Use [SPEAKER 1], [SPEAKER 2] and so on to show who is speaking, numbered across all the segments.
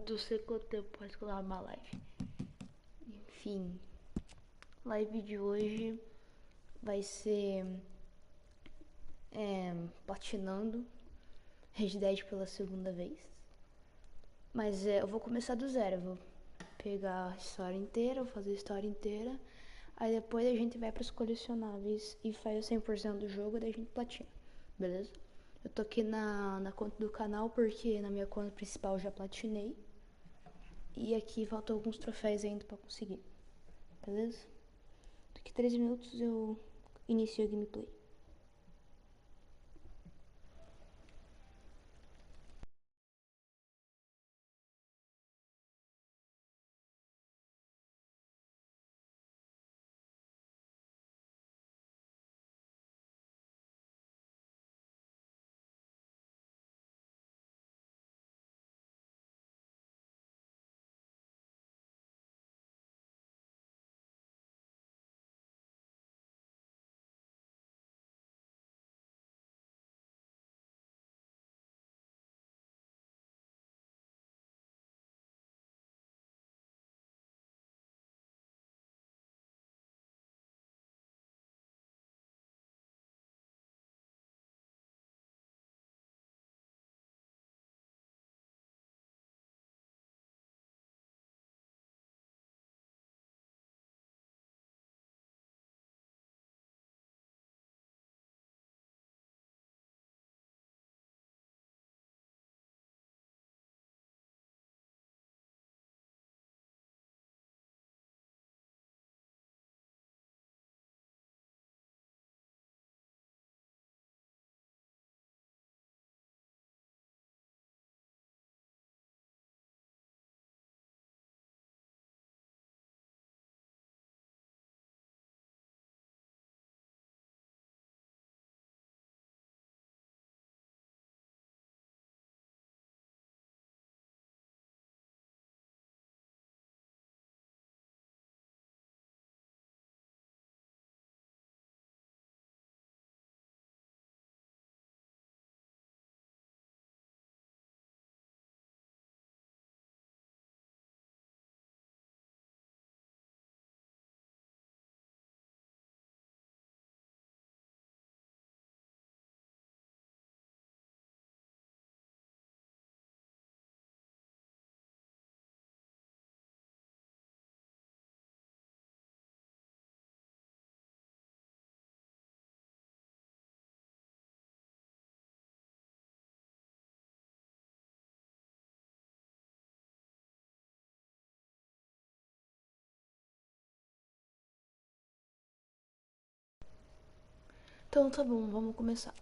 [SPEAKER 1] não sei quanto tempo pode colar uma live. Enfim, live de hoje vai ser platinando Red Dead pela segunda vez. Mas eu vou começar do zero, eu vou pegar a história inteira, vou fazer a história inteira. Aí depois a gente vai pros colecionáveis e faz o 100% do jogo, daí a gente platina, beleza? Eu tô aqui na conta do canal porque na minha conta principal eu já platinei. E aqui faltam alguns troféus ainda pra conseguir, beleza? Daqui 13 minutos eu inicio a gameplay. Então tá bom, vamos começar.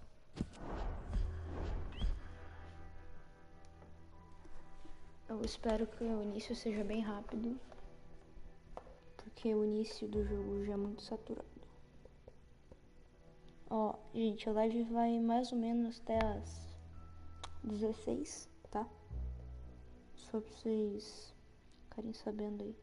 [SPEAKER 1] Eu espero que o início seja bem rápido, porque o início do jogo já é muito saturado. Ó, gente, a live vai mais ou menos até as 16, tá? Só pra vocês ficarem sabendo aí.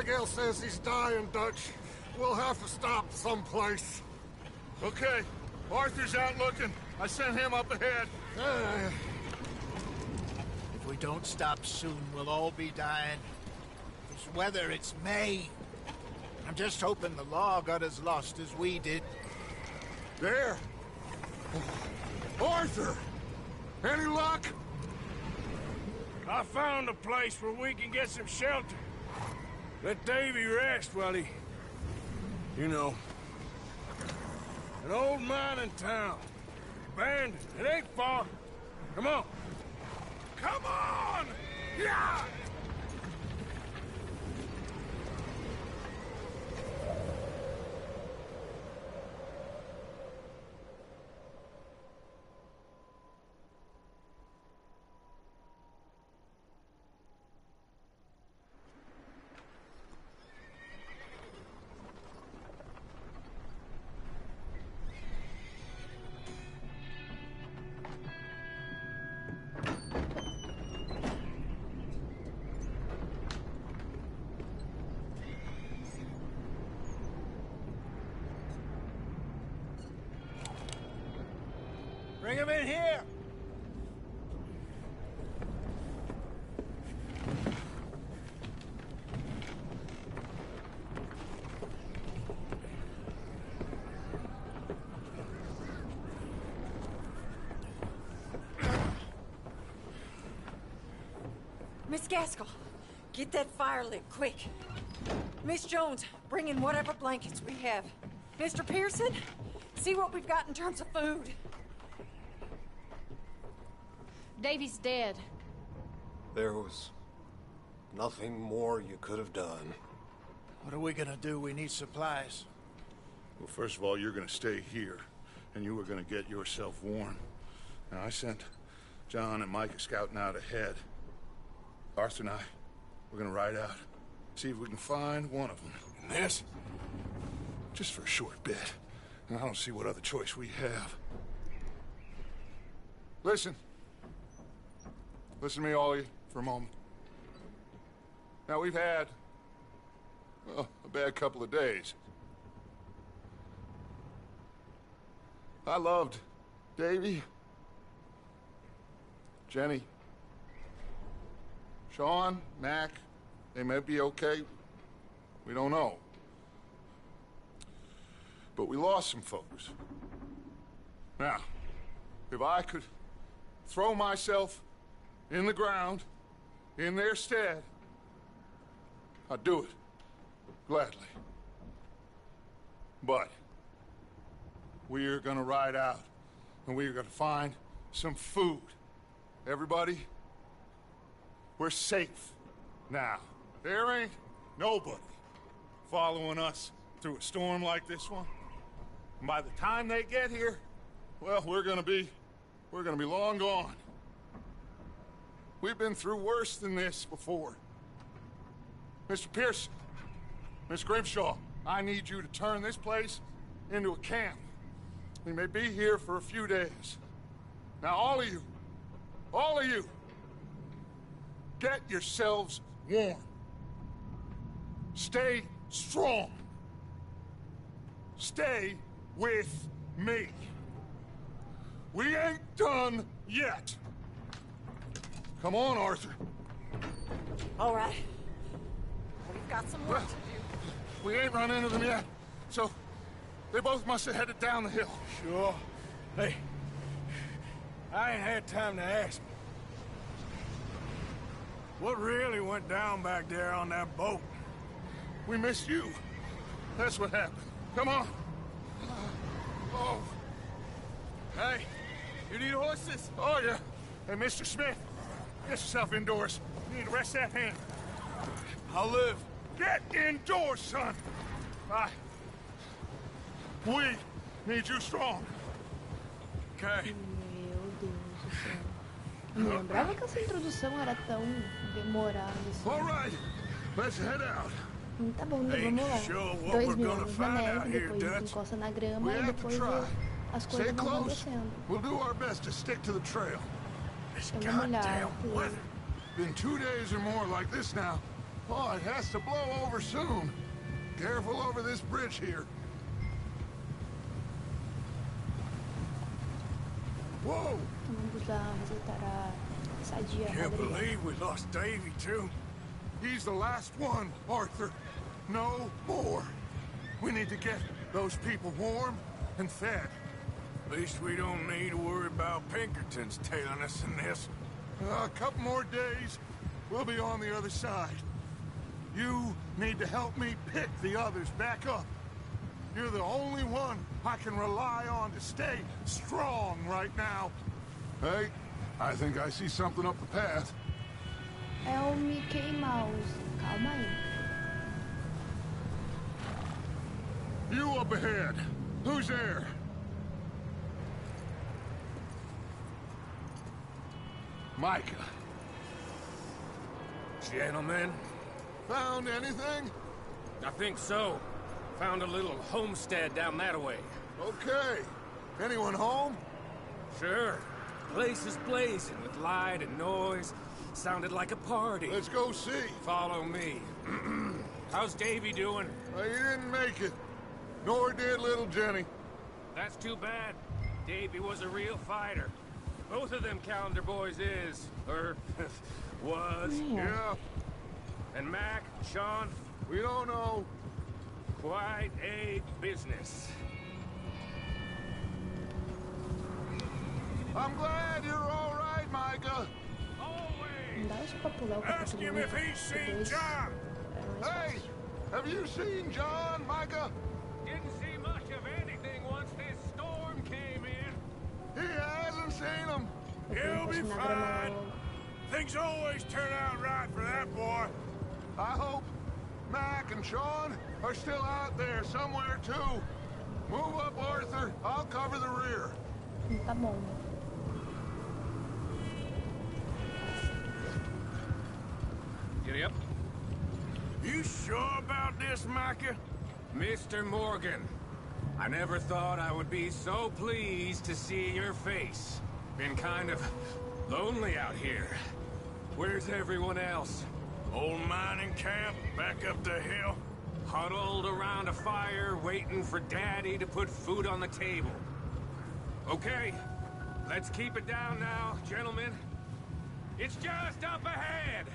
[SPEAKER 2] Abigail says he's dying, Dutch. We'll have to stop someplace.
[SPEAKER 3] Okay. Arthur's out looking. I sent him up ahead.
[SPEAKER 4] If we don't stop soon, we'll all be dying. This weather, it's May. I'm just hoping the law got as lost as we did.
[SPEAKER 2] There! Arthur! Any luck?
[SPEAKER 3] I found a place where we can get some shelter. Let Davy rest while he... You know. An old mining town. Abandoned. It ain't far. Come on. Come on! Yeah!
[SPEAKER 4] Bring him in here!
[SPEAKER 5] Miss Gaskell, get that fire lit, quick. Miss Jones, bring in whatever blankets we have. Mr. Pearson, see what we've got in terms of food.
[SPEAKER 6] Davy's dead.
[SPEAKER 2] There was nothing more you could have done.
[SPEAKER 4] What are we gonna do? We need supplies.
[SPEAKER 3] Well, first of all, you're gonna stay here, and you were gonna get yourself warm. Now, I sent John and Micah scouting out ahead. Arthur and I, we're gonna ride out, see if we can find one of them. And this? Just for a short bit. And I don't see what other choice we have. Listen. Listen to me, all of you, for a moment. Now, we've had, well, a bad couple of days. I loved Davy, Jenny, Sean, Mac. They may be okay. We don't know. But we lost some folks. Now, if I could throw myself in the ground, in their stead, I'd do it, gladly. But we're gonna ride out, and we're gonna find some food. Everybody, we're safe now. There ain't nobody following us through a storm like this one. And by the time they get here, well, we're gonna be long gone. We've been through worse than this before. Mr. Pearson, Miss Grimshaw, I need you to turn this place into a camp. We may be here for a few days. Now, all of you, get yourselves warm. Stay strong. Stay with me. We ain't done yet. Come on, Arthur.
[SPEAKER 5] All right. We've got some work to do.
[SPEAKER 3] We ain't run into them yet, so they both must have headed down the hill.
[SPEAKER 7] Sure. Hey, I ain't had time to ask. What really went down back there on that boat?
[SPEAKER 3] We missed you. That's what happened. Come on. Oh.
[SPEAKER 7] Hey, you need horses?
[SPEAKER 3] Oh, yeah. Hey, Mr. Smith, get yourself indoors. You need to rest that hand.
[SPEAKER 7] I'll live.
[SPEAKER 3] Get indoors, son. We need you strong.
[SPEAKER 7] Okay.
[SPEAKER 1] Meu Deus do céu. Eu não lembrava que essa introdução era tão demorada assim.
[SPEAKER 3] All right, let's head out.
[SPEAKER 1] Tá bom, então vamos lá.
[SPEAKER 7] Sure what
[SPEAKER 1] 2
[SPEAKER 7] we're
[SPEAKER 1] mil
[SPEAKER 7] gonna
[SPEAKER 1] anos na
[SPEAKER 7] find out
[SPEAKER 1] neve,
[SPEAKER 7] here,
[SPEAKER 1] depois
[SPEAKER 7] Dutch.
[SPEAKER 1] encosta na grama
[SPEAKER 3] We
[SPEAKER 1] e
[SPEAKER 3] have to
[SPEAKER 1] depois
[SPEAKER 3] try.
[SPEAKER 1] as
[SPEAKER 3] Stay
[SPEAKER 1] coisas vão
[SPEAKER 3] close.
[SPEAKER 1] acontecendo.
[SPEAKER 3] We'll do our best to stick to the trail.
[SPEAKER 7] This
[SPEAKER 1] Então vamos olhar.
[SPEAKER 7] goddamn weather.
[SPEAKER 3] Been 2 days or more like this now. Oh, it has to blow over soon. Careful over this bridge here. Whoa!
[SPEAKER 1] Vamos lá resetar a sadia.
[SPEAKER 7] Can't believe we lost Davy, too.
[SPEAKER 3] He's the last one, Arthur. No more. We need to get those people warm and fed.
[SPEAKER 7] At least we don't need to worry about Pinkertons tailing us in this.
[SPEAKER 3] A couple more days, we'll be on the other side. You need to help me pick the others back up. You're the only one I can rely on to stay strong right now. Hey, I think I see something up the path.
[SPEAKER 1] É o Mickey Mouse. Calma aí.
[SPEAKER 3] You up ahead. Who's there? Micah.
[SPEAKER 7] Gentlemen,
[SPEAKER 3] Found anything?
[SPEAKER 8] I think so. Found a little homestead down that way.
[SPEAKER 3] Okay. Anyone home?
[SPEAKER 8] Sure. Place is blazing with light and noise. Sounded like a party.
[SPEAKER 3] Let's go see.
[SPEAKER 8] Follow me. How's Davy doing?
[SPEAKER 3] He didn't make it. Nor did little Jenny.
[SPEAKER 8] That's too bad. Davy was a real fighter. Both of them calendar boys is, or was.
[SPEAKER 3] Yeah,
[SPEAKER 8] And Mac, Sean,
[SPEAKER 3] we don't know.
[SPEAKER 8] quite a business.
[SPEAKER 3] I'm glad you're all right, Micah.
[SPEAKER 1] Não dá isso pra pular o
[SPEAKER 7] ask him if he's seen John.
[SPEAKER 3] Hey, have you seen John, Micah?
[SPEAKER 8] Didn't see much of anything once this storm came in.
[SPEAKER 3] He hasn't seen him.
[SPEAKER 7] He'll be fine. Things always turn out right for that boy.
[SPEAKER 3] I hope Mac and Sean are still out there somewhere, too. Move up, Arthur. I'll cover the rear.
[SPEAKER 1] Tá bom.
[SPEAKER 8] Giddy up.
[SPEAKER 7] You sure about this, Micah?
[SPEAKER 8] Mr. Morgan, I never thought I would be so pleased to see your face. Been kind of lonely out here. Where's everyone else?
[SPEAKER 7] Old mining camp back up the hill.
[SPEAKER 8] Huddled around a fire, waiting for Daddy to put food on the table. Okay, let's keep it down now, gentlemen. It's just up ahead.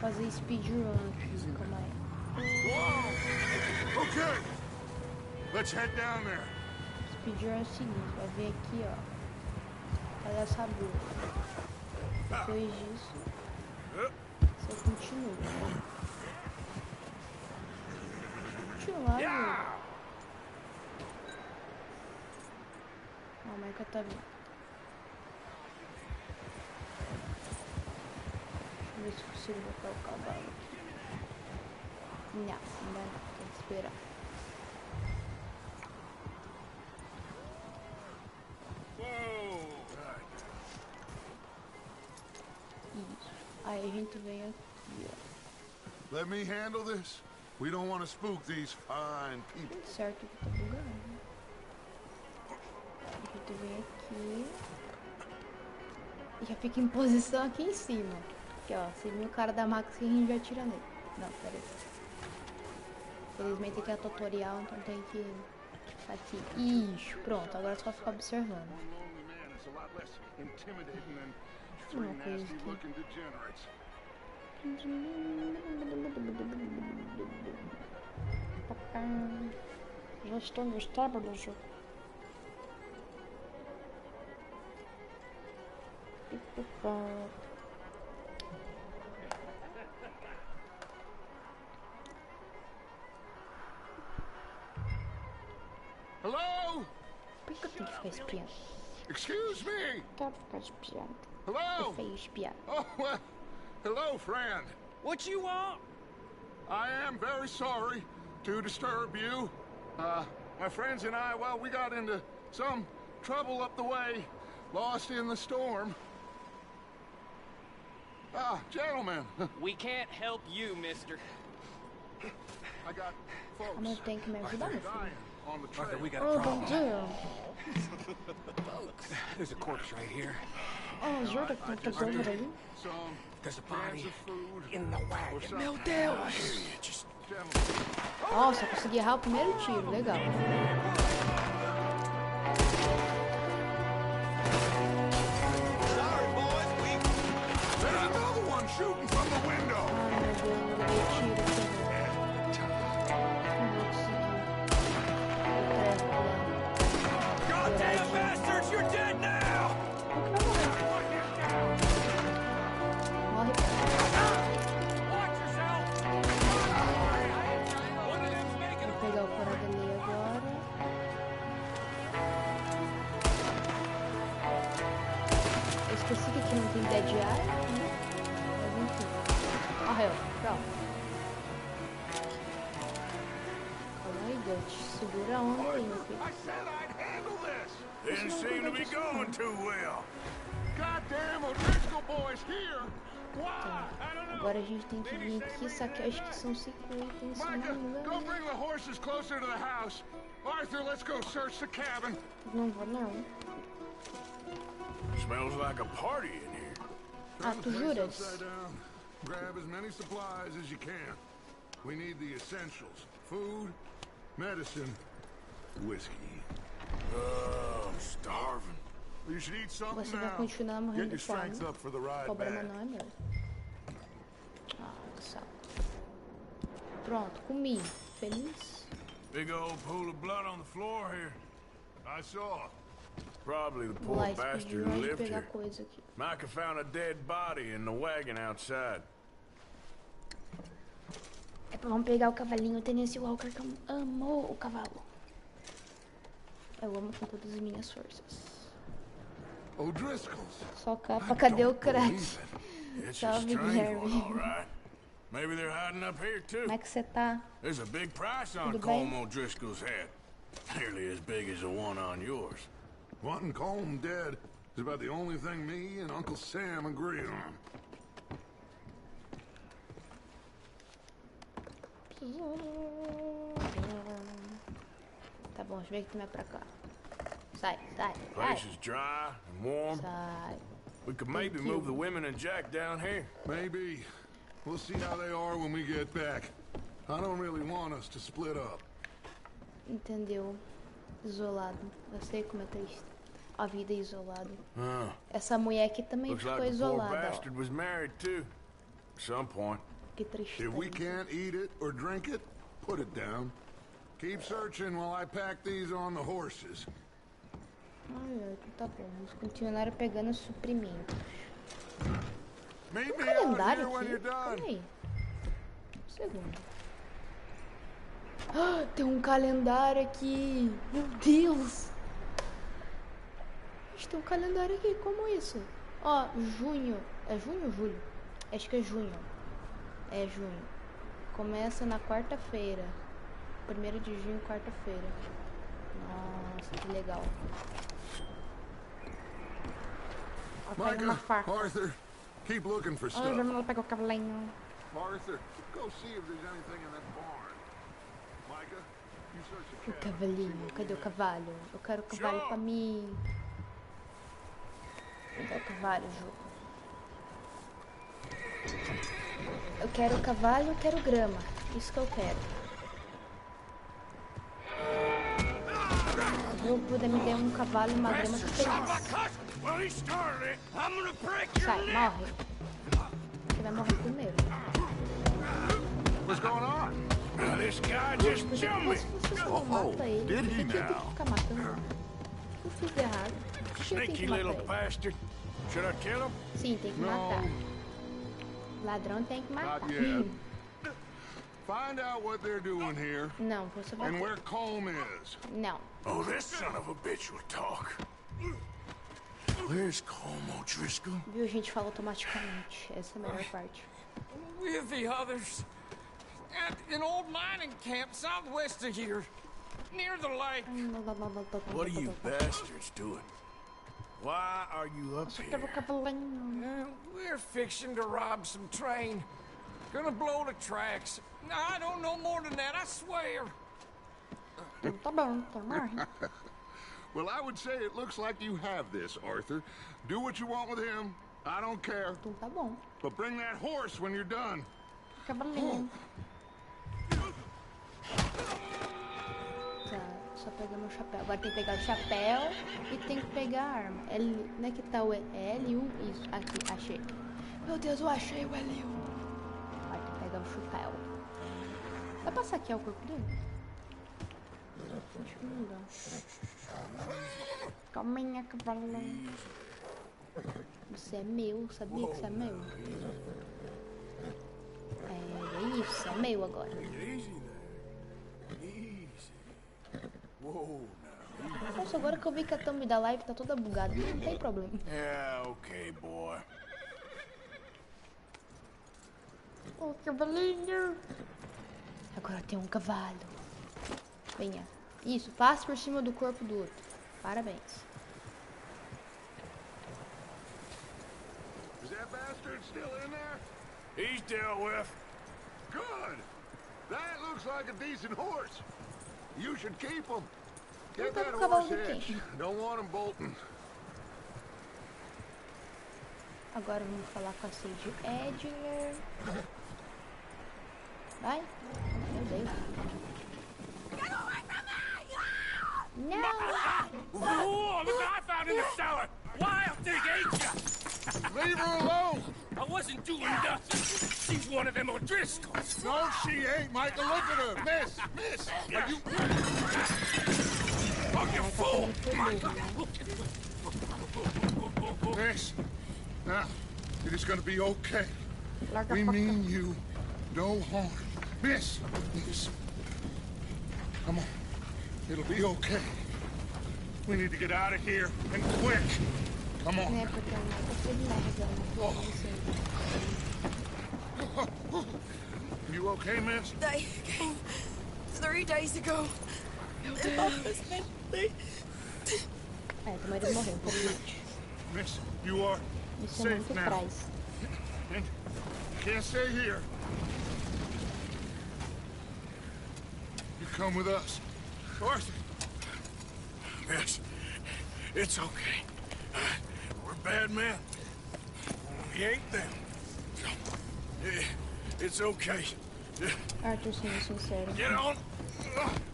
[SPEAKER 1] Fazer speedrun aqui, calma aí.
[SPEAKER 3] Whoa! Okay. Let's head down there.
[SPEAKER 1] Speedrun é o seguinte, vai vir aqui, ó. Fazer essa boca. Depois disso, você continua. Continuar, viu? Ó, a Micah tá vindo. Deixa eu ver se consigo botar o cavalo aqui. Não, ainda não, tem que esperar. Isso. Aí a gente vem aqui, ó.
[SPEAKER 3] Let me handle this. We don't want to spook these fine people.
[SPEAKER 1] Certo que tá bugando. A gente vem aqui. E já fica em posição aqui em cima. Aqui, ó. Se vir o cara da Max que a gente já tira nele. Não, pera aí. Infelizmente aqui é tutorial, então tem que... Aqui. Ixi, pronto. Agora é só ficar observando. Uma coisa aqui. Já estou no estábulo, já.
[SPEAKER 3] Hello?
[SPEAKER 1] Por que eu tenho que ficar espiando?
[SPEAKER 3] Excuse me?
[SPEAKER 1] Quero ficar espiando.
[SPEAKER 3] Hello?
[SPEAKER 1] Eu feio espiar.
[SPEAKER 3] Oh, well, hello, friend.
[SPEAKER 8] What you want?
[SPEAKER 3] I am very sorry to disturb you. My friends and I, well, we got into some trouble up the way, lost in the storm. Gentlemen.
[SPEAKER 9] We can't help you, mister.
[SPEAKER 3] I got folks.
[SPEAKER 1] Mas tem que me
[SPEAKER 3] I
[SPEAKER 1] ajudar, meu
[SPEAKER 3] think
[SPEAKER 1] filho.
[SPEAKER 3] dying. on the
[SPEAKER 8] Arthur,
[SPEAKER 3] trail.
[SPEAKER 8] we got a
[SPEAKER 1] Oh, bom
[SPEAKER 8] problem.
[SPEAKER 1] dia.
[SPEAKER 8] There's a corpse right here.
[SPEAKER 1] Oh, jura que tem pessoa por ali?
[SPEAKER 3] Some
[SPEAKER 8] There's a
[SPEAKER 3] cans
[SPEAKER 8] body
[SPEAKER 3] of food
[SPEAKER 8] in the
[SPEAKER 3] or
[SPEAKER 8] wagon.
[SPEAKER 3] something.
[SPEAKER 6] Meu Deus!
[SPEAKER 3] Gentlemen,
[SPEAKER 1] Nossa, consegui errar o primeiro tiro, legal.
[SPEAKER 3] there's another one shooting from the window.
[SPEAKER 1] Ai, meu Deus, eu levei tiro aqui. Não vou conseguir. Eu treco lá.
[SPEAKER 8] Goddamn bastards, you're dead now!
[SPEAKER 1] Morre.
[SPEAKER 8] Watch yourself! One of them's making
[SPEAKER 1] Vou pegar o parada ali agora. Eu esqueci que aqui não tem dead eye, né? Mas enfim. Morreu. Pronto. Calma aí, Dutch. Segura a onda aí, meu filho.
[SPEAKER 3] I said I'd handle this.
[SPEAKER 7] Didn't seem to be going too well.
[SPEAKER 3] Goddamn O'Driscoll boys here. Why?
[SPEAKER 1] Agora a gente tem que vir aqui, só que eu acho que são 5 itens, se não me
[SPEAKER 3] Micah, go
[SPEAKER 1] engano.
[SPEAKER 3] bring the horses closer to the house. Arthur, let's go search the cabin.
[SPEAKER 1] Não vou, não.
[SPEAKER 7] Smells like a party in here.
[SPEAKER 1] Ah, tu
[SPEAKER 3] Place
[SPEAKER 1] juras?
[SPEAKER 3] upside down. Grab as many supplies as you can. We need the essentials: food, medicine, whiskey.
[SPEAKER 7] I'm starving.
[SPEAKER 3] You should eat something
[SPEAKER 1] Você vai
[SPEAKER 3] now.
[SPEAKER 1] continuar
[SPEAKER 3] Get
[SPEAKER 1] morrendo
[SPEAKER 3] your
[SPEAKER 1] de fome.
[SPEAKER 3] strength up for the ride
[SPEAKER 1] O problema
[SPEAKER 3] back.
[SPEAKER 1] não é meu. Ah, que saco. Pronto, comi. Feliz?
[SPEAKER 7] Big old pool of blood on the floor here.
[SPEAKER 3] I saw.
[SPEAKER 7] Probably the
[SPEAKER 1] Vou
[SPEAKER 7] poor
[SPEAKER 1] lá
[SPEAKER 7] bastard
[SPEAKER 1] explodir
[SPEAKER 7] who
[SPEAKER 1] onde
[SPEAKER 7] lived
[SPEAKER 1] pegar
[SPEAKER 7] here.
[SPEAKER 1] coisa aqui.
[SPEAKER 7] Micah found a dead body in the wagon outside.
[SPEAKER 1] Vamos pegar o cavalinho. O Tennessee Walker amou o cavalo. Eu amo com todas as minhas forças.
[SPEAKER 3] O'Driscoll's.
[SPEAKER 1] Só capa, cadê o
[SPEAKER 7] Don't
[SPEAKER 1] crack?
[SPEAKER 7] believe it. It's a
[SPEAKER 1] Salve,
[SPEAKER 7] strange one,
[SPEAKER 1] Jeremy.
[SPEAKER 7] all right. Maybe they're hiding up here too.
[SPEAKER 1] Como é que você tá?
[SPEAKER 7] There's a big price on
[SPEAKER 1] Tudo bem?
[SPEAKER 7] Colm O'Driscoll's head. Nearly as big as the one on yours.
[SPEAKER 3] Wanting Colm dead is about the only thing me and Uncle Sam agree on.
[SPEAKER 1] Tá bom, deixa eu ver o que tem mais pra cá. Sai, sai,
[SPEAKER 7] Place
[SPEAKER 1] sai.
[SPEAKER 7] is dry and warm.
[SPEAKER 1] Sai.
[SPEAKER 7] We could maybe
[SPEAKER 1] Thank you.
[SPEAKER 7] move the women and Jack down here.
[SPEAKER 3] Maybe. We'll see how they are when we get back. I don't really want us to split up.
[SPEAKER 1] Entendeu? Isolado. Eu sei como é triste. A vida é isolada.
[SPEAKER 7] Ah,
[SPEAKER 1] Essa mulher aqui também
[SPEAKER 7] looks
[SPEAKER 1] ficou
[SPEAKER 7] like the poor
[SPEAKER 1] isolada, ó.
[SPEAKER 7] bastard was married too. At some point.
[SPEAKER 1] Que triste.
[SPEAKER 3] If we can't eat it or drink it, put it down. Keep searching while I pack these on the horses.
[SPEAKER 1] Ai, ai, então tá bom. Vamos continuar pegando suprimentos.
[SPEAKER 3] Meet
[SPEAKER 1] Um
[SPEAKER 3] me out
[SPEAKER 1] calendário
[SPEAKER 3] here when
[SPEAKER 1] aqui?
[SPEAKER 3] you're done.
[SPEAKER 1] Peraí. Um segundo. Ah, tem um calendário aqui. Meu Deus. Gente, tem um calendário aqui. Como isso? Ó, junho. É junho ou julho? Acho que é junho. É junho. Começa na quarta-feira. 1º de junho, quarta-feira. Nossa, que legal. Ó, pega uma
[SPEAKER 3] Micah,
[SPEAKER 1] faca.
[SPEAKER 3] Arthur, keep looking for
[SPEAKER 1] Ai,
[SPEAKER 3] stuff.
[SPEAKER 1] vamos lá pegar o cavalinho.
[SPEAKER 3] Arthur, go see if there's anything in that barn. Micah, you search the
[SPEAKER 1] O
[SPEAKER 3] cabin.
[SPEAKER 1] cavalinho, cadê o cavalo? Eu quero o cavalo pra mim. Cadê o cavalo, Ju? Eu quero cavalo, eu quero grama. Isso que eu quero. Se eu puder me dar um cavalo e uma grama, eu tô feliz.
[SPEAKER 7] Well, he started it. I'm gonna break your
[SPEAKER 1] Sai, morre. Você vai morrer primeiro.
[SPEAKER 3] What's going on?
[SPEAKER 7] Now, this guy just
[SPEAKER 1] Porque
[SPEAKER 7] jumped me.
[SPEAKER 1] se você só mata ele,
[SPEAKER 3] did
[SPEAKER 1] por
[SPEAKER 3] he
[SPEAKER 1] que eu tenho
[SPEAKER 3] now?
[SPEAKER 1] que ficar matando? O que eu fiz de errado? Por que eu tenho
[SPEAKER 7] Sneaky
[SPEAKER 1] que matar
[SPEAKER 7] little
[SPEAKER 1] ele?
[SPEAKER 7] bastard. Should I kill him?
[SPEAKER 1] Sim, tem que matar. Ladrão tem que matar.
[SPEAKER 3] Not yet. Find out what they're doing here
[SPEAKER 1] Não, você vai.
[SPEAKER 3] and where Colm is.
[SPEAKER 1] Não.
[SPEAKER 7] Oh, this son of a bitch will talk. Where's Colm O'Driscoll?
[SPEAKER 1] Viu? A gente fala automaticamente. Essa é a melhor parte.
[SPEAKER 9] With the others at an old mining camp southwest of here, near the lake.
[SPEAKER 7] What are you bastards doing? Why are you up here?
[SPEAKER 1] Quero o cavalinho.
[SPEAKER 9] We're fixing to rob some train. Gonna blow the tracks. I don't know more than that, I swear.
[SPEAKER 1] Tá bom, tá bom.
[SPEAKER 3] Well, I would say it looks like you have this, Arthur. Do what you want with him. I don't care.
[SPEAKER 1] Então tá bom.
[SPEAKER 3] But bring that horse when you're done.
[SPEAKER 1] Cavalinho. Tá, só pegar meu chapéu. Agora tem que pegar o chapéu e tem que pegar a arma. L, onde é que tá o L1? Isso, aqui, achei. Meu Deus, eu achei o L1. Vai ter que pegar o chapéu. Vai passar aqui o corpo dele? Acho que não dá. Calminha, cavalo. Você é meu, sabia que você é meu? É isso, é meu agora. Nossa, agora que eu vi que a thumb da live tá toda bugada, não tem problema.
[SPEAKER 7] Yeah, okay, boy.
[SPEAKER 1] Oh, cavalinho. Agora tem um cavalo. Venha. Isso, passe por cima do corpo do outro. Parabéns.
[SPEAKER 3] Is that bastard still in there?
[SPEAKER 7] He's dealt with.
[SPEAKER 3] Good. That looks like a decent horse. You should keep him.
[SPEAKER 1] Não
[SPEAKER 3] Get
[SPEAKER 1] tá
[SPEAKER 3] that
[SPEAKER 1] com o cavalo
[SPEAKER 3] horse
[SPEAKER 1] do
[SPEAKER 3] hitched.
[SPEAKER 1] quem?
[SPEAKER 3] Don't want him bolting.
[SPEAKER 1] Agora vamos falar com a Sage Edler. Vai. Meu Deus. Não!
[SPEAKER 8] Oh, look what I found in the cellar! Wild thing, ain't ya?
[SPEAKER 3] Leave her alone.
[SPEAKER 8] I wasn't doing nothing. She's one of them O'Driscolls.
[SPEAKER 3] No, she ain't, Michael. Look at her. Miss. Are you...
[SPEAKER 8] Oh, you fool!
[SPEAKER 3] Miss. Now, it is going to be okay.
[SPEAKER 1] Larga
[SPEAKER 3] We
[SPEAKER 1] a faca.
[SPEAKER 3] mean you no harm. Miss. Come on. It'll be okay. We need to get out of here, and quick. Come on.
[SPEAKER 1] É, porque eu não tô feliz, né?
[SPEAKER 3] You okay, miss?
[SPEAKER 5] They came 3 days ago. And my husband,
[SPEAKER 1] É, teu marido morreu, infelizmente.
[SPEAKER 3] Miss, you are
[SPEAKER 1] Isso é
[SPEAKER 3] safe
[SPEAKER 1] muito
[SPEAKER 3] now.
[SPEAKER 1] traz.
[SPEAKER 3] And you can't stay here. You come with us. Arthur.
[SPEAKER 7] Miss, it's okay. We're bad men. We ain't them. It's okay.
[SPEAKER 1] Arthur, sendo sincero.
[SPEAKER 7] Get on.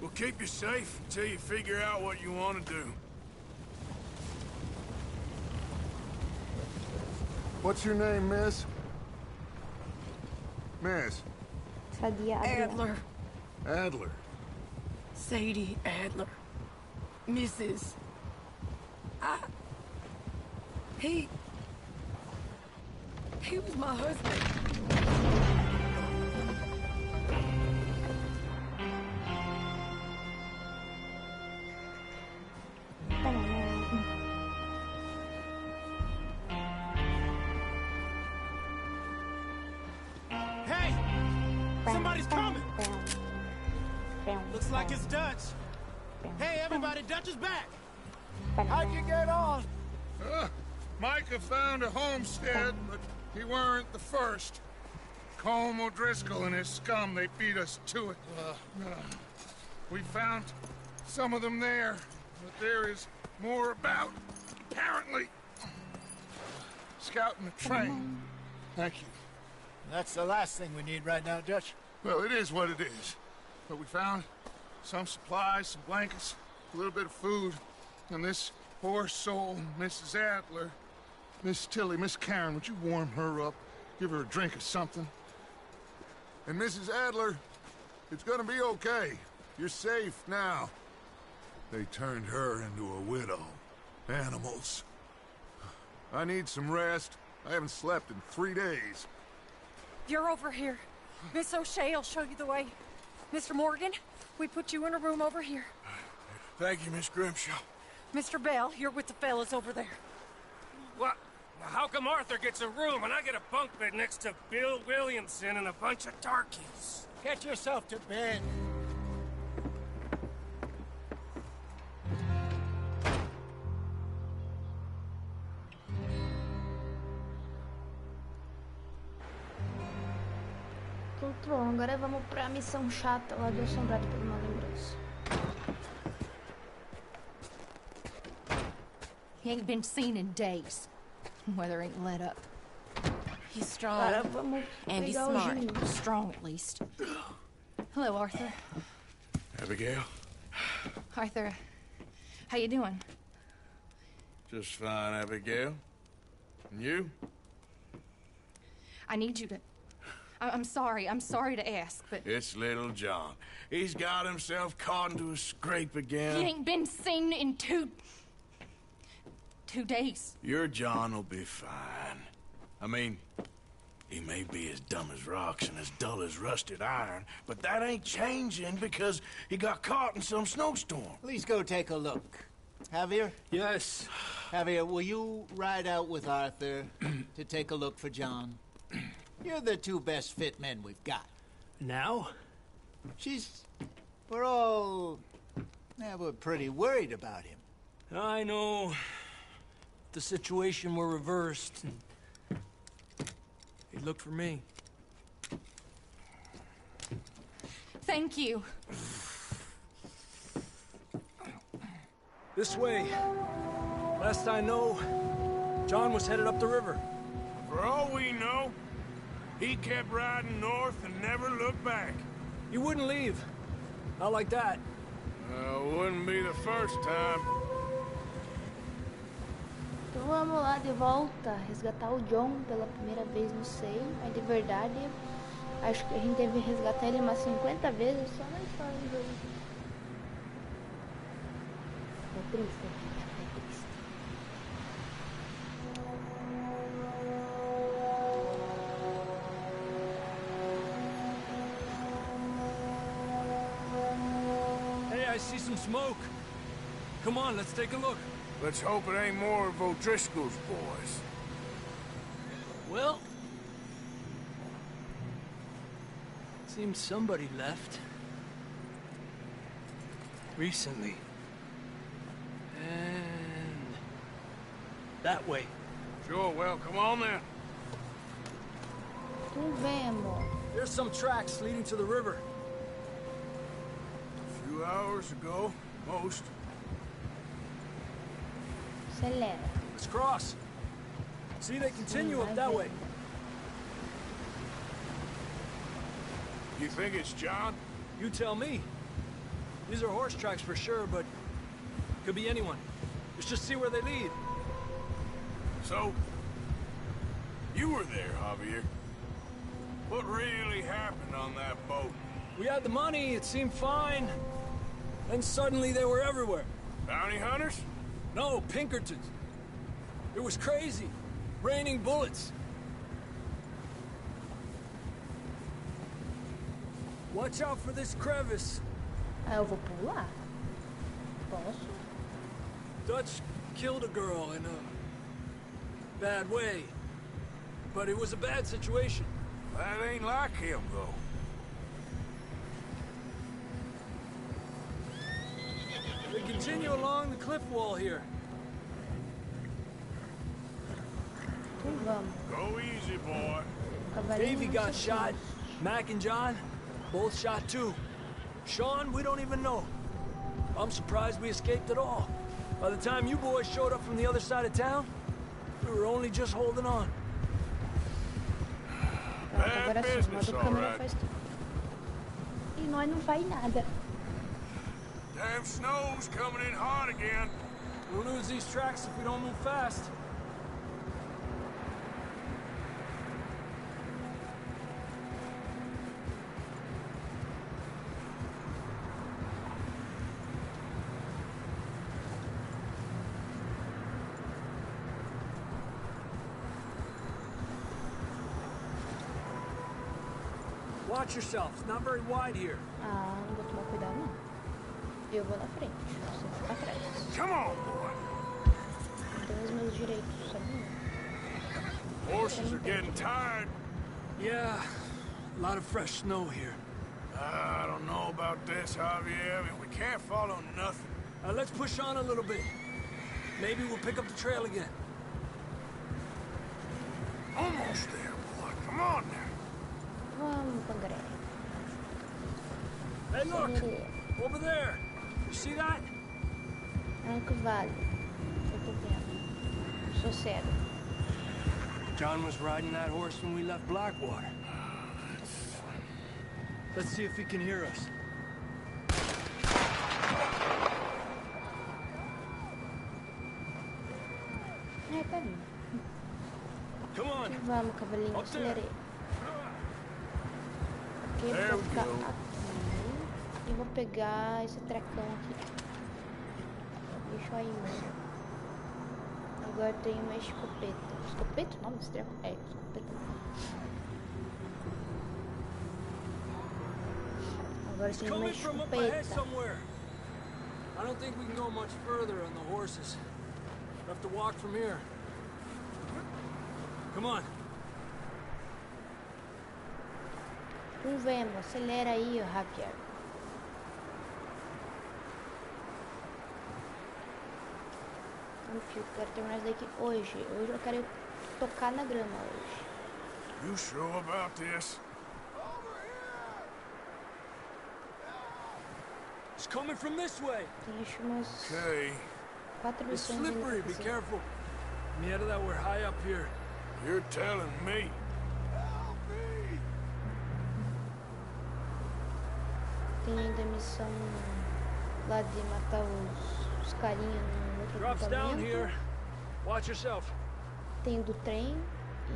[SPEAKER 7] We'll keep you safe until you figure out what you want to do.
[SPEAKER 3] What's your name, miss? Miss.
[SPEAKER 1] Sadia Adler.
[SPEAKER 3] Adler.
[SPEAKER 5] Sadie Adler. Mrs. He was my husband.
[SPEAKER 9] Hey! Somebody's coming! Looks like it's Dutch. Hey, everybody, Dutch is back! How'd you get on?
[SPEAKER 3] Micah found a homestead, but he weren't the first. Colm O'Driscoll and his scum, they beat us to it. We found some of them there, but there is more about, apparently. Scouting the train. Thank you.
[SPEAKER 4] That's the last thing we need right now, Dutch.
[SPEAKER 3] Well, it is what it is. But we found some supplies, some blankets, a little bit of food, and this poor soul, Mrs. Adler. Miss Tilly, Miss Karen, would you warm her up? Give her a drink or something? And Mrs. Adler, it's gonna be okay. You're safe now. They turned her into a widow. Animals. I need some rest. I haven't slept in 3 days.
[SPEAKER 5] You're over here. Miss O'Shea will show you the way. Mr. Morgan, we put you in a room over here.
[SPEAKER 7] Thank you, Miss Grimshaw.
[SPEAKER 5] Mr. Bell, you're with the fellas over there.
[SPEAKER 8] What? How come Arthur gets a room and I get a bunk bed next to Bill Williamson and a bunch of darkies?
[SPEAKER 4] Get yourself to bed.
[SPEAKER 1] Tudo bom, agora vamos pra missão chata lá do Assombrado por uma Lembrança.
[SPEAKER 6] He ain't been seen in days. Weather ain't let up.
[SPEAKER 5] He's strong.
[SPEAKER 1] Cara, vamos
[SPEAKER 5] And he's
[SPEAKER 1] pegar o
[SPEAKER 5] smart.
[SPEAKER 1] Juninho.
[SPEAKER 6] Strong, at least. Hello, Arthur.
[SPEAKER 7] Abigail?
[SPEAKER 6] Arthur, how you doing?
[SPEAKER 7] Just fine, Abigail. And you?
[SPEAKER 6] I need you to... I'm sorry to ask, but...
[SPEAKER 7] It's little John. He's got himself caught into a scrape again.
[SPEAKER 6] He ain't been seen in two days.
[SPEAKER 7] Your John will be fine. I mean, he may be as dumb as rocks and as dull as rusted iron, but that ain't changing because he got caught in some snowstorm.
[SPEAKER 4] Please go take a look. Javier?
[SPEAKER 9] Yes.
[SPEAKER 4] Javier, will you ride out with Arthur to take a look for John? You're the two best fit men we've got.
[SPEAKER 9] Now?
[SPEAKER 4] We're pretty worried about him.
[SPEAKER 9] I know. The situation were reversed. He looked for me.
[SPEAKER 6] Thank you.
[SPEAKER 9] This way. Last I know, John was headed up the river.
[SPEAKER 7] For all we know, he kept riding north and never looked back.
[SPEAKER 9] He wouldn't leave. Not like that.
[SPEAKER 7] Wouldn't be the first time.
[SPEAKER 1] Então vamos lá de volta, resgatar o John pela primeira vez, não sei, mas de verdade, acho que a gente deve resgatar ele umas 50 vezes só na história do jogo. É triste, gente, é triste.
[SPEAKER 9] Hey, I see some smoke. Come on, let's take a look.
[SPEAKER 7] Let's hope it ain't more of O'Driscoll's boys.
[SPEAKER 9] Well... seems somebody left. Recently. And... that way.
[SPEAKER 7] Sure, well, come on then.
[SPEAKER 1] Tu vem, amor.
[SPEAKER 9] There's some tracks leading to the river.
[SPEAKER 7] A few hours ago, most.
[SPEAKER 1] Acelera.
[SPEAKER 9] Let's cross. See, they continue up that way.
[SPEAKER 7] You think it's John?
[SPEAKER 9] You tell me. These are horse tracks for sure, but could be anyone. Let's just see where they lead.
[SPEAKER 7] So, you were there, Javier. What really happened on that boat?
[SPEAKER 9] We had the money, it seemed fine. Then suddenly they were everywhere.
[SPEAKER 7] Bounty hunters?
[SPEAKER 9] No, Pinkertons. It was crazy. Raining bullets. Watch out for this crevice.
[SPEAKER 1] Ah, eu vou pular? Posso?
[SPEAKER 9] Dutch killed a girl in a bad way. But it was a bad situation.
[SPEAKER 7] That ain't like him, though.
[SPEAKER 9] They continue along the cliff wall here.
[SPEAKER 1] Então vamos.
[SPEAKER 7] Go easy, boy.
[SPEAKER 1] Cavalinho
[SPEAKER 9] Davey
[SPEAKER 1] não
[SPEAKER 9] got
[SPEAKER 1] se
[SPEAKER 9] shot.
[SPEAKER 1] cansa.
[SPEAKER 9] Mac and John, both shot too. Sean, we don't even know. I'm surprised we escaped at all. By the time you boys showed up from the other side of town, we were only just holding on.
[SPEAKER 1] Pronto, agora sim, o
[SPEAKER 7] business,
[SPEAKER 1] modo câmera
[SPEAKER 7] alright.
[SPEAKER 1] faz tudo. E nós não faz nada.
[SPEAKER 7] Damn snow's coming in hot again.
[SPEAKER 9] We'll lose these tracks if we don't move fast. Watch yourself. It's not very wide here.
[SPEAKER 1] Ah, não vou tomar cuidado não. Eu vou na frente, você vai pra trás.
[SPEAKER 7] Come on, boy.
[SPEAKER 1] Não tenho os meus direitos, sabe?
[SPEAKER 7] Horses are getting tired.
[SPEAKER 9] Yeah, a lot of fresh snow here.
[SPEAKER 7] I don't know about this, Javier. I mean, we can't follow nothing.
[SPEAKER 9] Let's push on a little bit. Maybe we'll pick up the trail again.
[SPEAKER 7] Almost there, boy. Come on now.
[SPEAKER 1] Vamos, Pangaré.
[SPEAKER 9] Hey, look! Over there! You see that?
[SPEAKER 1] É um cavalo. Eu tô vendo. sossego.
[SPEAKER 9] John was riding that horse when we left Blackwater. Let's see if he can hear us.
[SPEAKER 1] Tá vindo.
[SPEAKER 9] Come on.
[SPEAKER 1] Vamos, cavalinho, acelerei. Ok, vou ficar aqui. E vou pegar esse trecão aqui. Deixa aí, mano. Agora tem uma escopeta. Escopeta? O nome desse treco? É, escopeta. Agora tem uma escopeta.
[SPEAKER 9] I don't think we can go much further on the horses. We'll have to walk from here. Come on.
[SPEAKER 1] Vamos, acelera aí, Javier. Eu quero terminar isso daqui hoje. Hoje eu quero tocar na grama hoje.
[SPEAKER 7] You sure about this?
[SPEAKER 9] It's coming from this way.
[SPEAKER 1] Tem acho umas
[SPEAKER 7] Okay.
[SPEAKER 1] 4
[SPEAKER 9] It's
[SPEAKER 1] missões ainda
[SPEAKER 9] slippery.
[SPEAKER 1] pra
[SPEAKER 9] Be
[SPEAKER 1] fazer.
[SPEAKER 9] careful. Mieta, that we're high up here.
[SPEAKER 7] You're telling me.
[SPEAKER 1] Tem ainda a missão lá de matar os carinha no outro
[SPEAKER 9] Drops down
[SPEAKER 1] acampamento.
[SPEAKER 9] here. Watch yourself.
[SPEAKER 1] Tem do trem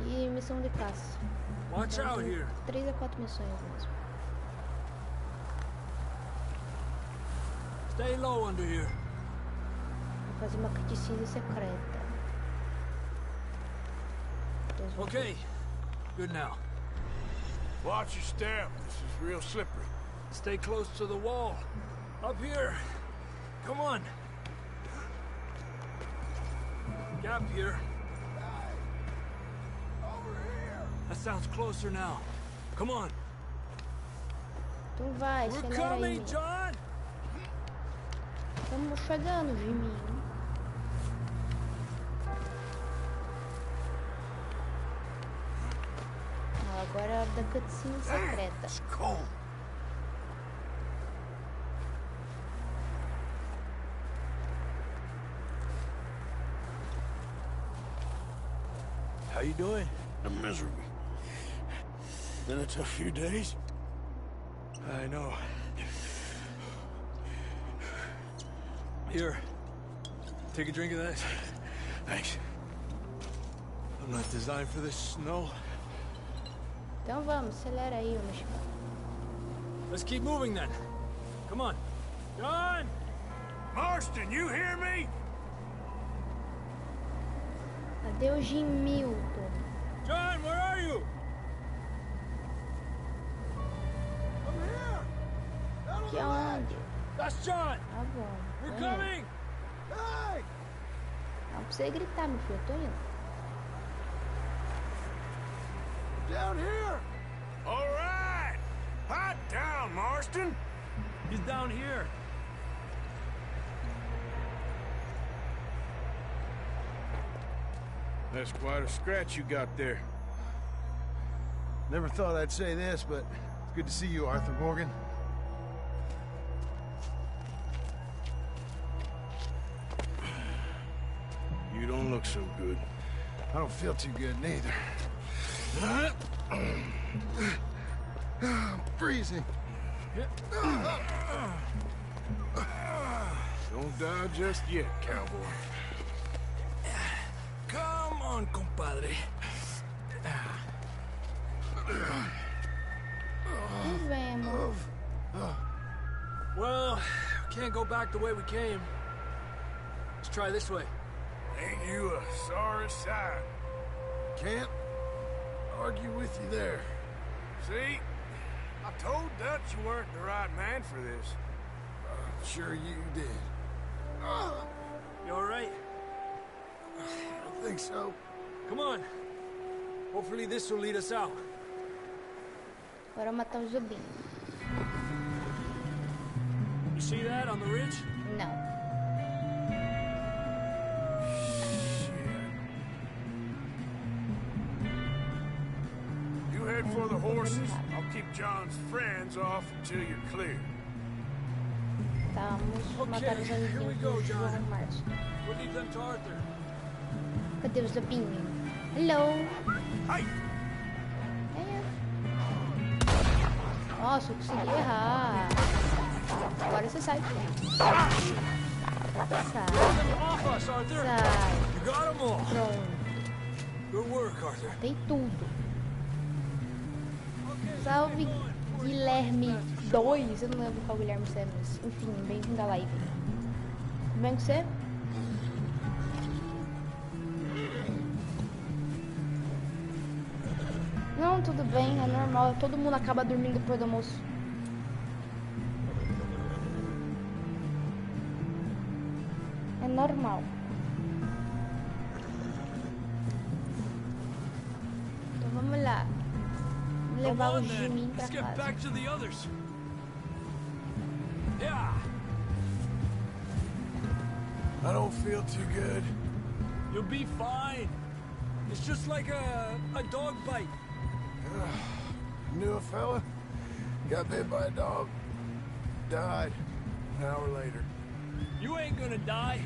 [SPEAKER 1] e missão de caça.
[SPEAKER 9] Watch
[SPEAKER 1] Então,
[SPEAKER 9] out
[SPEAKER 1] tem
[SPEAKER 9] here.
[SPEAKER 1] 3 a 4 missões mesmo.
[SPEAKER 9] Stay low under here.
[SPEAKER 1] Vou fazer uma cutscene secreta.
[SPEAKER 9] Okay. Good now.
[SPEAKER 7] Watch your step. This is real slippery.
[SPEAKER 9] Stay close to the wall. Up here. Come on. Gap here. That sounds closer now. Come on.
[SPEAKER 1] Então vai,
[SPEAKER 9] We're
[SPEAKER 1] acelera aí.
[SPEAKER 9] coming, John.
[SPEAKER 1] Estamos chegando, Jiminho. Agora é a hora da cutscene secreta.
[SPEAKER 7] It's cold.
[SPEAKER 9] How you doing?
[SPEAKER 7] I'm miserable. Been a tough few days.
[SPEAKER 9] I know. Here. Take a drink of that.
[SPEAKER 7] Thanks.
[SPEAKER 9] I'm not designed for this snow.
[SPEAKER 1] Então vamos, acelera aí, meu chapa.
[SPEAKER 9] Let's keep moving then. Come on. John!
[SPEAKER 7] Marston, you hear me?
[SPEAKER 1] Adeus, Jimilton.
[SPEAKER 9] John, where are you?
[SPEAKER 1] Que aonde?
[SPEAKER 9] That's John.
[SPEAKER 1] Tá bom.
[SPEAKER 9] We're
[SPEAKER 1] Tô indo.
[SPEAKER 9] coming. Hey!
[SPEAKER 1] Não precisa gritar, meu filho. Eu tô indo.
[SPEAKER 7] Down here. All right. Hot down, Marston.
[SPEAKER 9] He's down here.
[SPEAKER 7] That's quite a scratch you got there.
[SPEAKER 10] Never thought I'd say this, but it's good to see you, Arthur Morgan.
[SPEAKER 7] You don't look so good.
[SPEAKER 10] I don't feel too good neither. I'm freezing.
[SPEAKER 7] Don't die just yet, cowboy.
[SPEAKER 9] Come on, compadre.
[SPEAKER 1] Vemos.
[SPEAKER 9] Well, we can't go back the way we came. Let's try this way.
[SPEAKER 7] Ain't you a sorry sight?
[SPEAKER 10] Can't argue with you there.
[SPEAKER 7] See? I told Dutch you weren't the right man for this.
[SPEAKER 10] Sure you did.
[SPEAKER 9] You all right?
[SPEAKER 10] I think so.
[SPEAKER 9] Come on. Hopefully this will lead us out.
[SPEAKER 1] Bora matar o Zubinho.
[SPEAKER 9] You see that on the ridge?
[SPEAKER 1] Não.
[SPEAKER 7] You head for the horses. I'll keep John's friends off until you're clear.
[SPEAKER 1] Tá, vamos matar os
[SPEAKER 9] Okay, here we
[SPEAKER 1] amiguinhos
[SPEAKER 9] go,
[SPEAKER 1] do
[SPEAKER 9] John.
[SPEAKER 1] João Márcio.
[SPEAKER 9] We'll leave them to Arthur.
[SPEAKER 1] Cadê os lobinhos? Hello!
[SPEAKER 7] Hey!
[SPEAKER 1] Nossa, eu consegui errar. Agora você sai. Sai.
[SPEAKER 9] Off us, Arthur.
[SPEAKER 1] Sai.
[SPEAKER 9] You got them all.
[SPEAKER 1] Pronto.
[SPEAKER 9] Good work, Arthur.
[SPEAKER 1] Tem tudo. Salve Guilherme 2. Eu não lembro qual Guilherme você é, mas enfim, bem-vindo à live. Tudo bem com você? Não, tudo bem, é normal. Todo mundo acaba dormindo depois do almoço. É normal. Então vamos lá. Vamos levar o Jimin pra
[SPEAKER 9] Let's get
[SPEAKER 1] casa.
[SPEAKER 9] back to the others. Yeah.
[SPEAKER 10] I don't feel too good.
[SPEAKER 9] You'll be fine. It's just like a dog bite.
[SPEAKER 10] Knew a fella, got bit by a dog, died an hour later.
[SPEAKER 9] You ain't gonna die.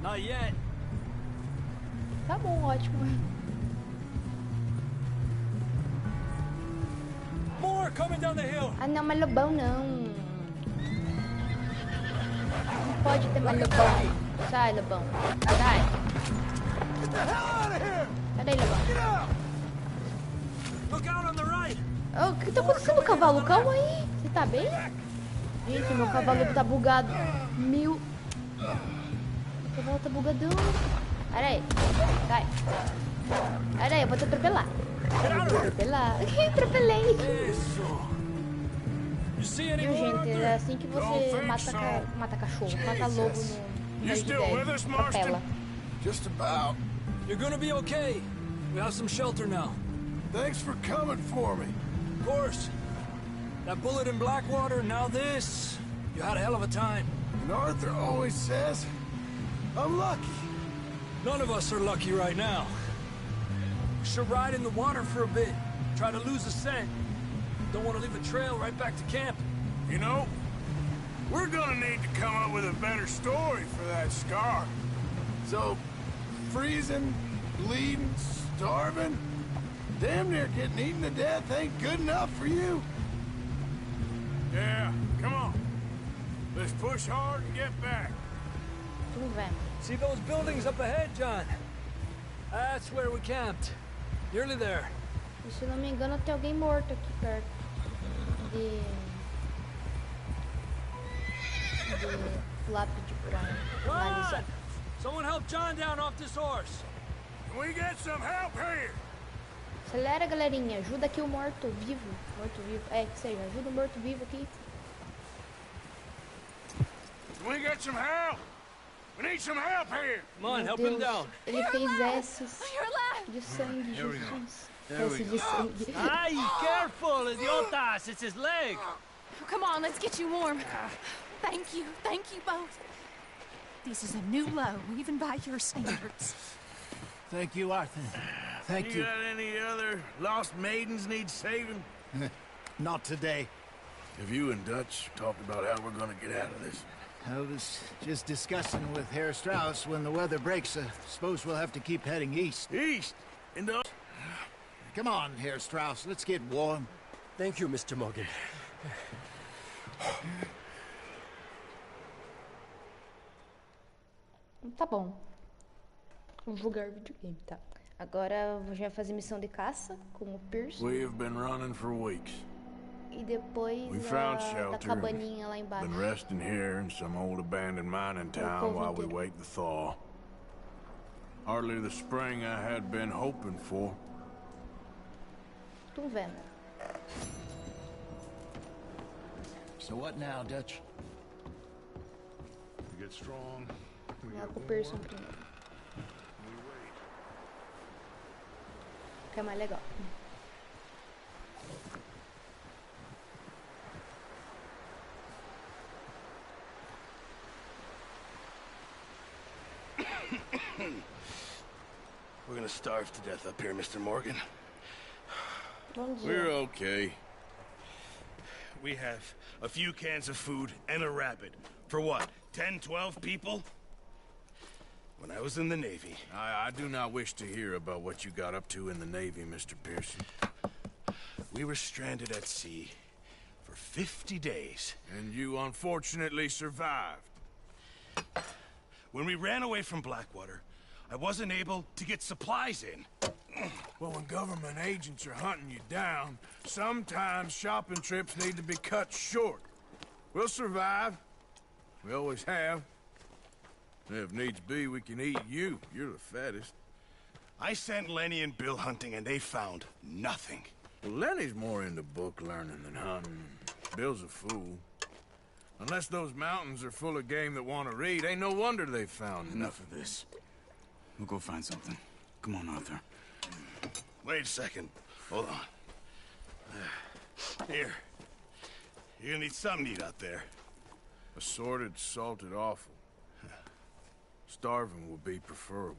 [SPEAKER 9] Not yet.
[SPEAKER 1] Tá bom, ótimo.
[SPEAKER 9] More coming down the hill.
[SPEAKER 1] Ah não, mas lobão não. Não pode ter mais lobão. Sai, lobão. Sai.
[SPEAKER 10] Get the hell out of here!
[SPEAKER 1] Cadê, lobão?
[SPEAKER 10] Get out!
[SPEAKER 9] Look out on the right.
[SPEAKER 1] Oh, o que tá acontecendo com o cavalo? Calma aí. Você tá bem? Gente, meu cavalo tá bugado. Meu cavalo tá bugadão. Pera aí. Sai. Pera aí, eu vou te atropelar. Eu vou te atropelar. Atropelei.
[SPEAKER 9] Isso. You see any
[SPEAKER 1] Viu,
[SPEAKER 9] more,
[SPEAKER 1] gente?
[SPEAKER 9] Arthur?
[SPEAKER 1] É assim que você mata cachorro. Mata lobo no Red Dead. Atropela.
[SPEAKER 10] Just about.
[SPEAKER 9] You're gonna be okay. We have some shelter now.
[SPEAKER 10] Thanks for coming for me.
[SPEAKER 9] Of course. That bullet in Blackwater, now this. You had a hell of a time.
[SPEAKER 10] And Arthur always says, I'm lucky.
[SPEAKER 9] None of us are lucky right now. We should ride in the water for a bit. Try to lose the scent. Don't want to leave a trail right back to camp.
[SPEAKER 7] You know, we're gonna need to come up with a better story for that scar.
[SPEAKER 10] So, freezing, bleeding, starving, damn near getting eaten to death ain't good enough for you?
[SPEAKER 7] Yeah, come on. Let's push hard and get back.
[SPEAKER 1] Tudo bem.
[SPEAKER 9] See those buildings up ahead, John? That's where we camped. Nearly there.
[SPEAKER 1] E se não me engano, tem alguém morto aqui perto. De lápide pra analisar.
[SPEAKER 9] Someone help John down off this horse.
[SPEAKER 7] Can we get some help here?
[SPEAKER 1] Acelera, galerinha. Ajuda aqui o morto-vivo. Morto-vivo. É, que seja. Ajuda o morto-vivo aqui.
[SPEAKER 7] Can we get some help? We need some help here.
[SPEAKER 9] Come on,
[SPEAKER 1] Meu
[SPEAKER 9] help
[SPEAKER 1] Deus.
[SPEAKER 9] him down.
[SPEAKER 1] Ele fez S's de sangue, Jesus. S de sangue.
[SPEAKER 11] Hey, careful, idiotas! It's his leg!
[SPEAKER 6] Come on, let's get you warm. Thank you both. This is a new low, even by your standards.
[SPEAKER 4] Thank you, Arthur. Thank
[SPEAKER 7] You got any other lost maidens need saving?
[SPEAKER 4] Not today.
[SPEAKER 7] Have you and Dutch talked about how we're gonna get out of this?
[SPEAKER 4] I was just discussing with Herr Strauss when the weather breaks. I suppose we'll have to keep heading east.
[SPEAKER 7] East? Into...
[SPEAKER 4] Come on, Herr Strauss, let's get warm.
[SPEAKER 11] Thank you, Mr. Morgan.
[SPEAKER 1] Tá bom. Vou jogar videogame, tá. Agora a gente vai fazer missão de caça com o Pierce.
[SPEAKER 7] We've been running for weeks.
[SPEAKER 1] E depois
[SPEAKER 7] We found
[SPEAKER 1] da
[SPEAKER 7] shelter.
[SPEAKER 1] cabaninha lá embaixo.
[SPEAKER 7] Been resting here in some old abandoned mining town while we wait the thaw. Hardly the spring I had been hoping for.
[SPEAKER 1] Tô vendo.
[SPEAKER 4] So what now, Dutch?
[SPEAKER 3] We get strong. We
[SPEAKER 1] Lá
[SPEAKER 3] get
[SPEAKER 1] com o
[SPEAKER 3] warm.
[SPEAKER 1] Pearson primeiro.
[SPEAKER 3] We wait.
[SPEAKER 1] Que é mais legal.
[SPEAKER 7] We're gonna starve to death up here, Mr. Morgan.
[SPEAKER 1] Bom dia.
[SPEAKER 7] We're okay.
[SPEAKER 12] We have a few cans of food and a rabbit. For what, 10, 12 people?
[SPEAKER 2] when I was in the Navy.
[SPEAKER 7] I do not wish to hear about what you got up to in the Navy, Mr. Pearson.
[SPEAKER 2] We were stranded at sea for 50 days.
[SPEAKER 7] And you unfortunately survived.
[SPEAKER 2] When we ran away from Blackwater, I wasn't able to get supplies in.
[SPEAKER 7] Well, when government agents are hunting you down, sometimes shopping trips need to be cut short. We'll survive. We always have. If needs be, we can eat you. You're the fattest.
[SPEAKER 2] I sent Lenny and Bill hunting, and they found nothing.
[SPEAKER 7] Well, Lenny's more into book learning than hunting. Bill's a fool. Unless those mountains are full of game that want to read, ain't no wonder they found
[SPEAKER 13] Enough of this. We'll go find something. Come on, Arthur.
[SPEAKER 2] Wait a second. Hold on. Here. You're gonna need something to eat out there.
[SPEAKER 7] Assorted, salted offal. Starving will be preferable.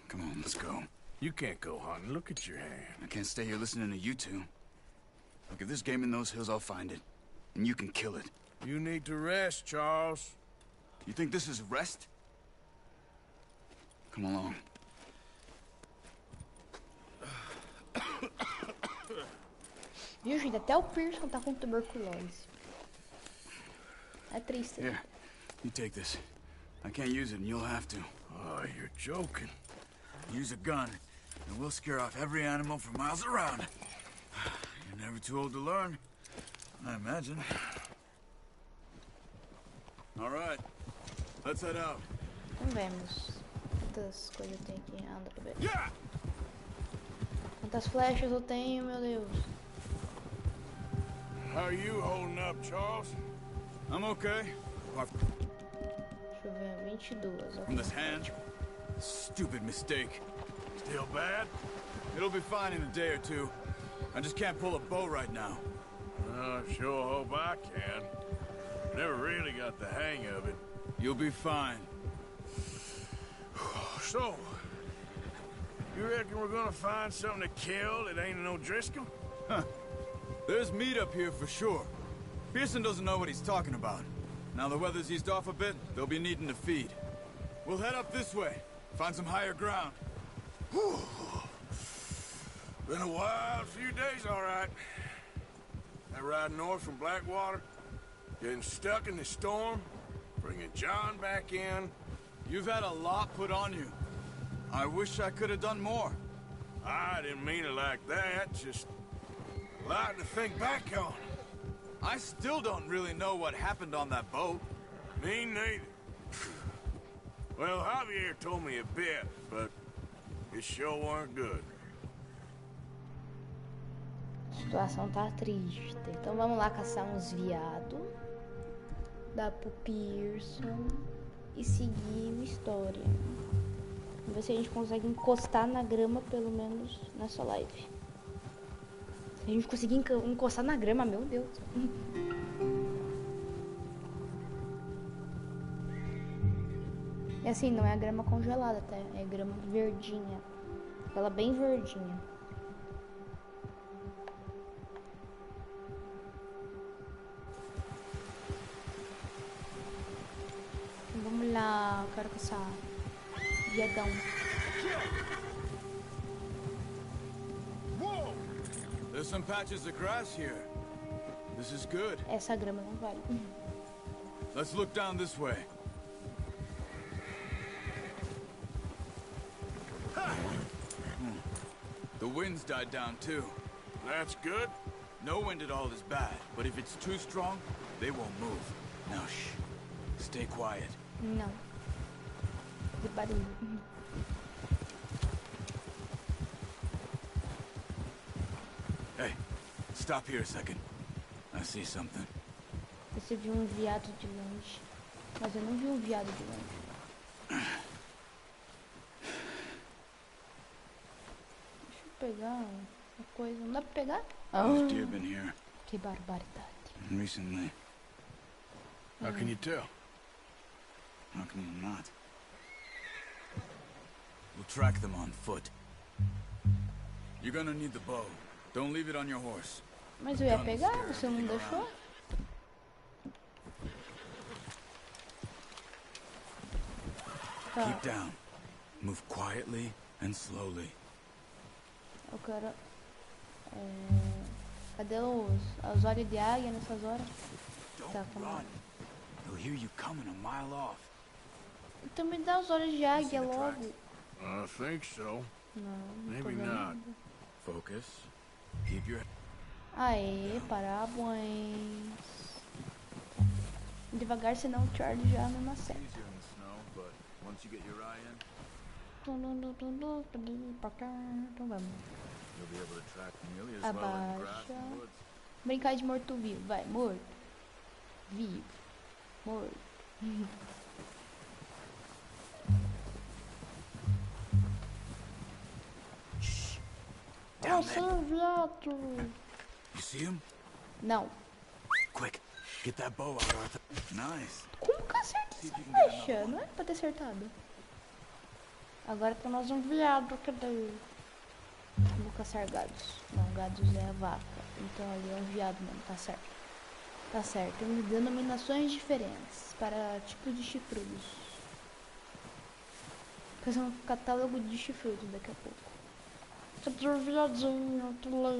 [SPEAKER 13] Come on, let's go.
[SPEAKER 7] You can't go hunting. Look at your hand.
[SPEAKER 13] I can't stay here listening to you two. Look, if there's game in those hills, I'll find it. And you can kill it.
[SPEAKER 7] You need to rest, Charles.
[SPEAKER 13] You think this is rest? Come along.
[SPEAKER 1] Viu, gente? Até o Pearson tá com tuberculose. É triste.
[SPEAKER 13] Here, you take this. I can't use it, and you'll have to.
[SPEAKER 7] Oh, you're joking.
[SPEAKER 13] Use a gun, and we'll scare off every animal for miles around. You're never too old to learn, I imagine. All right, let's head out.
[SPEAKER 1] Vamos vermos quantas coisas eu tenho aqui. Ah, não dá pra ver.
[SPEAKER 7] Yeah!
[SPEAKER 1] Quantas flechas eu tenho, meu Deus.
[SPEAKER 7] How are you holding up, Charles?
[SPEAKER 13] I'm okay.
[SPEAKER 1] Deixa eu ver, 22.
[SPEAKER 13] From this hand? Stupid mistake.
[SPEAKER 7] Still bad?
[SPEAKER 13] It'll be fine in a day or two. I just can't pull a bow right now.
[SPEAKER 7] I sure hope I can. Never really got the hang of it.
[SPEAKER 13] You'll be fine.
[SPEAKER 7] So, you reckon we're gonna find something to kill that ain't no Driscoll?
[SPEAKER 13] Huh. There's meat up here for sure. Pearson doesn't know what he's talking about. Now the weather's eased off a bit, they'll be needing to feed. We'll head up this way, find some higher ground.
[SPEAKER 7] Whew. Been a wild few days, all right. That ride north from Blackwater, getting stuck in the storm, bringing John back in.
[SPEAKER 13] You've had a lot put on you. I wish I could have done more.
[SPEAKER 7] I didn't mean it like that, just a lot to think back on.
[SPEAKER 13] I still don't really know what happened on that boat.
[SPEAKER 7] Me neither. Well, Javier told me a bit, but it sure weren't good.
[SPEAKER 1] A situação tá triste. Então vamos lá caçar uns viados. Dar pro Pearson. E seguir uma história. Vamos ver se a gente consegue encostar na grama, pelo menos nessa live. Se a gente conseguir encostar na grama, meu Deus. E assim, não é a grama congelada, tá? É grama verdinha. Ela bem verdinha. Vamos lá, quero caçar. Viadão.
[SPEAKER 13] There's some patches of grass here. This is good.
[SPEAKER 1] Essa grama não vale.
[SPEAKER 13] Let's look down this way. The wind's died down too.
[SPEAKER 7] That's good.
[SPEAKER 13] No wind at all is bad, but if it's too strong, they won't move. Now shh. Stay quiet.
[SPEAKER 1] Não. De barulho.
[SPEAKER 13] Hey, stop here a second. I see something.
[SPEAKER 1] Você viu um viado de longe. Mas eu não vi um viado de longe. Deixa eu pegar uma coisa. Não dá pra pegar?
[SPEAKER 13] Those deer been here
[SPEAKER 1] Que barbaridade.
[SPEAKER 13] recently.
[SPEAKER 7] How can you tell?
[SPEAKER 13] How can you not? We'll track them on foot. You're gonna need the bow. Don't leave it on your horse.
[SPEAKER 1] Mas eu ia pegar, você não deixou? Tá.
[SPEAKER 13] Keep down. Move quietly and slowly.
[SPEAKER 1] Eu quero... Cadê os olhos de águia nessas horas? Tá,
[SPEAKER 13] Don't run. They'll hear you coming a mile off.
[SPEAKER 1] Então me dá os olhos de águia logo.
[SPEAKER 7] I think so.
[SPEAKER 1] Não,
[SPEAKER 7] Maybe
[SPEAKER 1] tô vendo
[SPEAKER 7] not.
[SPEAKER 1] nada.
[SPEAKER 13] Focus. Keep your...
[SPEAKER 1] Aê, parabéns. Devagar, senão o Charlie já me maceta.
[SPEAKER 13] Easier in the snow, but once you get your eye in,
[SPEAKER 1] Então vamos.
[SPEAKER 13] you'll be able to track nearly as well in grass
[SPEAKER 1] Abaixa.
[SPEAKER 13] and woods.
[SPEAKER 1] Brincar de morto-vivo, vai, morto. Vivo. Morto.
[SPEAKER 13] Down
[SPEAKER 1] Nossa,
[SPEAKER 13] there.
[SPEAKER 1] viado.
[SPEAKER 13] You see him?
[SPEAKER 1] Não.
[SPEAKER 13] Quick, get that bow out, Arthur. Nice.
[SPEAKER 1] Como que acerta essa flecha? Não é pra ter acertado. Agora tem mais um viado, cadê? Vou caçar gados. Não, gados é a vaca. Então ali é um viado mesmo, tá certo. Tá certo. Temos denominações diferentes para tipos de chifrudos. Vou fazer um catálogo de chifrudos daqui a pouco. Cadê o viadinho? Tô lá.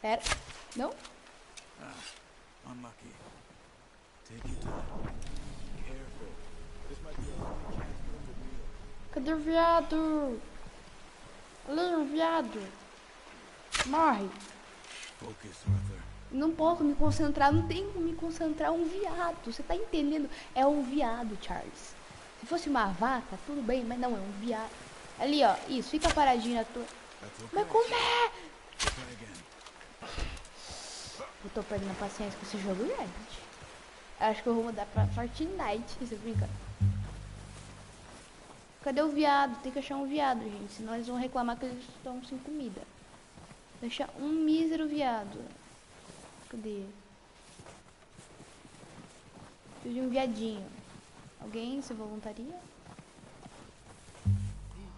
[SPEAKER 1] Pera. Não?
[SPEAKER 13] Unlucky. Take your time. Careful. This might be a chance for the wheel.
[SPEAKER 1] Cadê o viado? Ali, um viado. Morre.
[SPEAKER 13] Focus, Arthur.
[SPEAKER 1] Não posso me concentrar, não tenho como me concentrar, é um viado. Você tá entendendo? É um viado, Charles. Se fosse uma vaca, tudo bem, mas não, é um viado. Ali, ó, isso, fica paradinho na tua... Mas como é? Eu tô perdendo a paciência com esse jogo, gente. Acho que eu vou mudar pra Fortnite, você brinca? Cadê o viado? Tem que achar um viado, gente, senão eles vão reclamar que eles estão sem comida. Deixar um mísero viado. Cadê? Preciso de um viadinho. Alguém se voluntaria?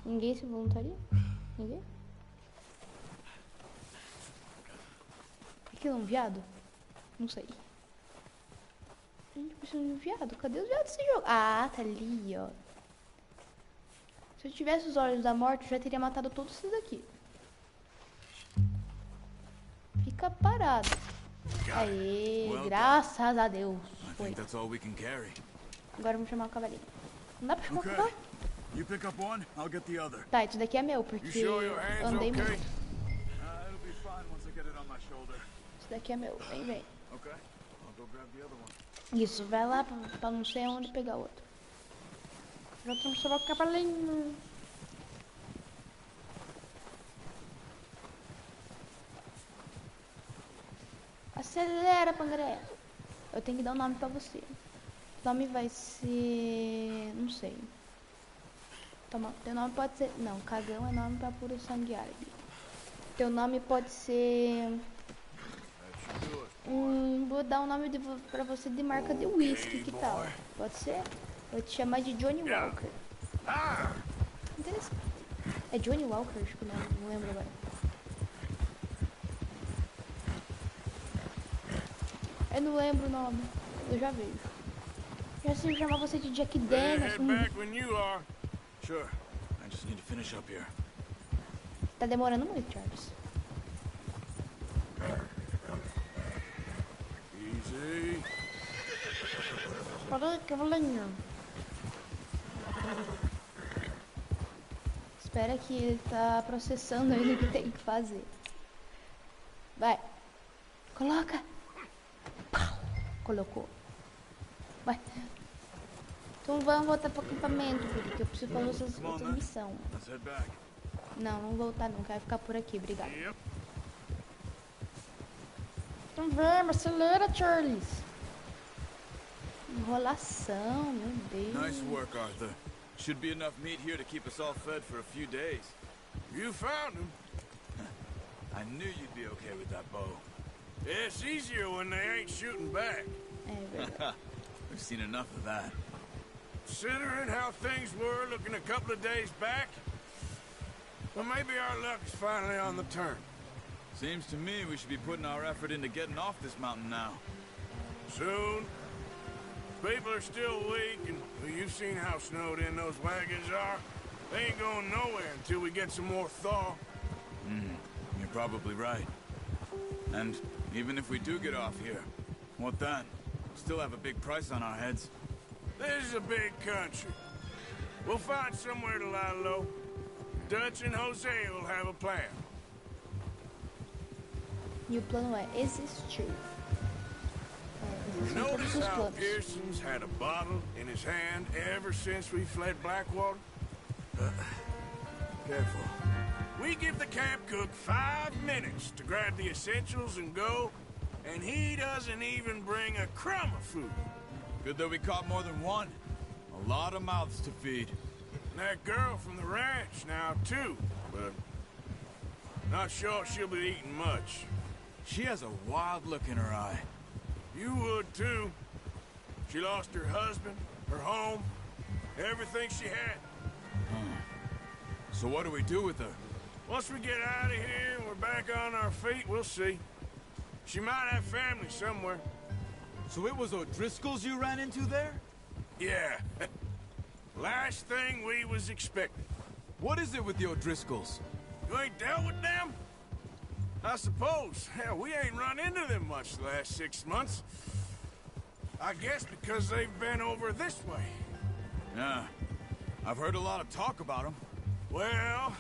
[SPEAKER 1] Ninguém se voluntaria? Ninguém? Aquilo é um viado? Não sei. A gente precisa de um viado. Cadê os viados desse jogo? Ah, tá ali, ó. Se eu tivesse os olhos da morte, eu já teria matado todos esses daqui. Fica parado. Aê, graças a Deus. Foi. Agora vamos chamar o cavalinho. Não dá pra chamar o cavalo?
[SPEAKER 13] You pick up one, I'll get the other.
[SPEAKER 1] Tá, isso daqui é meu, porque eu andei muito.
[SPEAKER 13] It'll be fine once I get it on my shoulder.
[SPEAKER 1] Isso daqui é meu, vem.
[SPEAKER 13] Okay, I'll go grab the other one.
[SPEAKER 1] Isso, vai lá pra não sei onde pegar outro. Já vamos chamar o cavalinho. Acelera, Pangaré. Eu tenho que dar um nome pra você. O nome vai ser... não sei. Teu nome pode ser... não, cagão é nome pra puro sangue árabe. Teu nome pode ser... vou dar um nome pra você de marca de whisky, que tal? Pode ser? Vou te chamar de Johnny Walker. Interessante. É Johnny Walker, acho que não lembro agora. Eu não lembro o nome. Eu já vejo. Já sei chamar você de Jack Daniels.
[SPEAKER 13] Sure. I just need to finish up here.
[SPEAKER 1] Tá demorando muito, Charles.
[SPEAKER 7] Easy.
[SPEAKER 1] Peraí, cavalinho. Espera que ele tá processando ainda o que tem que fazer. Vai. Coloca. Pau. Colocou. Vai. Então vamos voltar pro acampamento, porque eu preciso fazer essas outras missões. Não voltar não, quero ficar por aqui, obrigado. Então vamos, acelera, Charles. Enrolação, meu Deus.
[SPEAKER 13] Nice work, Arthur. Should be enough meat here to keep us all fed for a few days.
[SPEAKER 7] You found him.
[SPEAKER 13] I knew you'd be okay with that bow.
[SPEAKER 7] It's easier when they ain't shooting back.
[SPEAKER 1] É verdade.
[SPEAKER 13] We've seen enough of that.
[SPEAKER 7] Considering how things were looking a couple of days back, well, maybe our luck is finally on the turn.
[SPEAKER 13] Seems to me we should be putting our effort into getting off this mountain now.
[SPEAKER 7] Soon. People are still weak, and well, you've seen how snowed in those wagons are. They ain't going nowhere until we get some more thaw.
[SPEAKER 13] You're probably right. And even if we do get off here, what then? Still have a big price on our heads.
[SPEAKER 7] This is a big country. We'll find somewhere to lie low. Dutch and Jose will have a plan.
[SPEAKER 1] E o plano é existir. Existem todos
[SPEAKER 7] Notice
[SPEAKER 1] os
[SPEAKER 7] how
[SPEAKER 1] planos.
[SPEAKER 7] Pearson's had a bottle in his hand ever since we fled Blackwater?
[SPEAKER 13] Careful.
[SPEAKER 7] We give the camp cook 5 minutes to grab the essentials and go, and he doesn't even bring a crumb of food.
[SPEAKER 13] Good that we caught more than one. A lot of mouths to feed.
[SPEAKER 7] And that girl from the ranch now, too, but not sure she'll be eating much.
[SPEAKER 13] She has a wild look in her eye.
[SPEAKER 7] You would, too. She lost her husband, her home, everything she had.
[SPEAKER 13] So what do we do with her?
[SPEAKER 7] Once we get out of here and we're back on our feet, we'll see. She might have family somewhere.
[SPEAKER 13] So it was O'Driscoll's you ran into there?
[SPEAKER 7] Yeah. Last thing we was expecting.
[SPEAKER 13] What is it with the O'Driscolls?
[SPEAKER 7] You ain't dealt with them? I suppose. Hell, we ain't run into them much the last 6 months. I guess because they've been over this way.
[SPEAKER 13] Yeah. I've heard a lot of talk about them.
[SPEAKER 7] Well,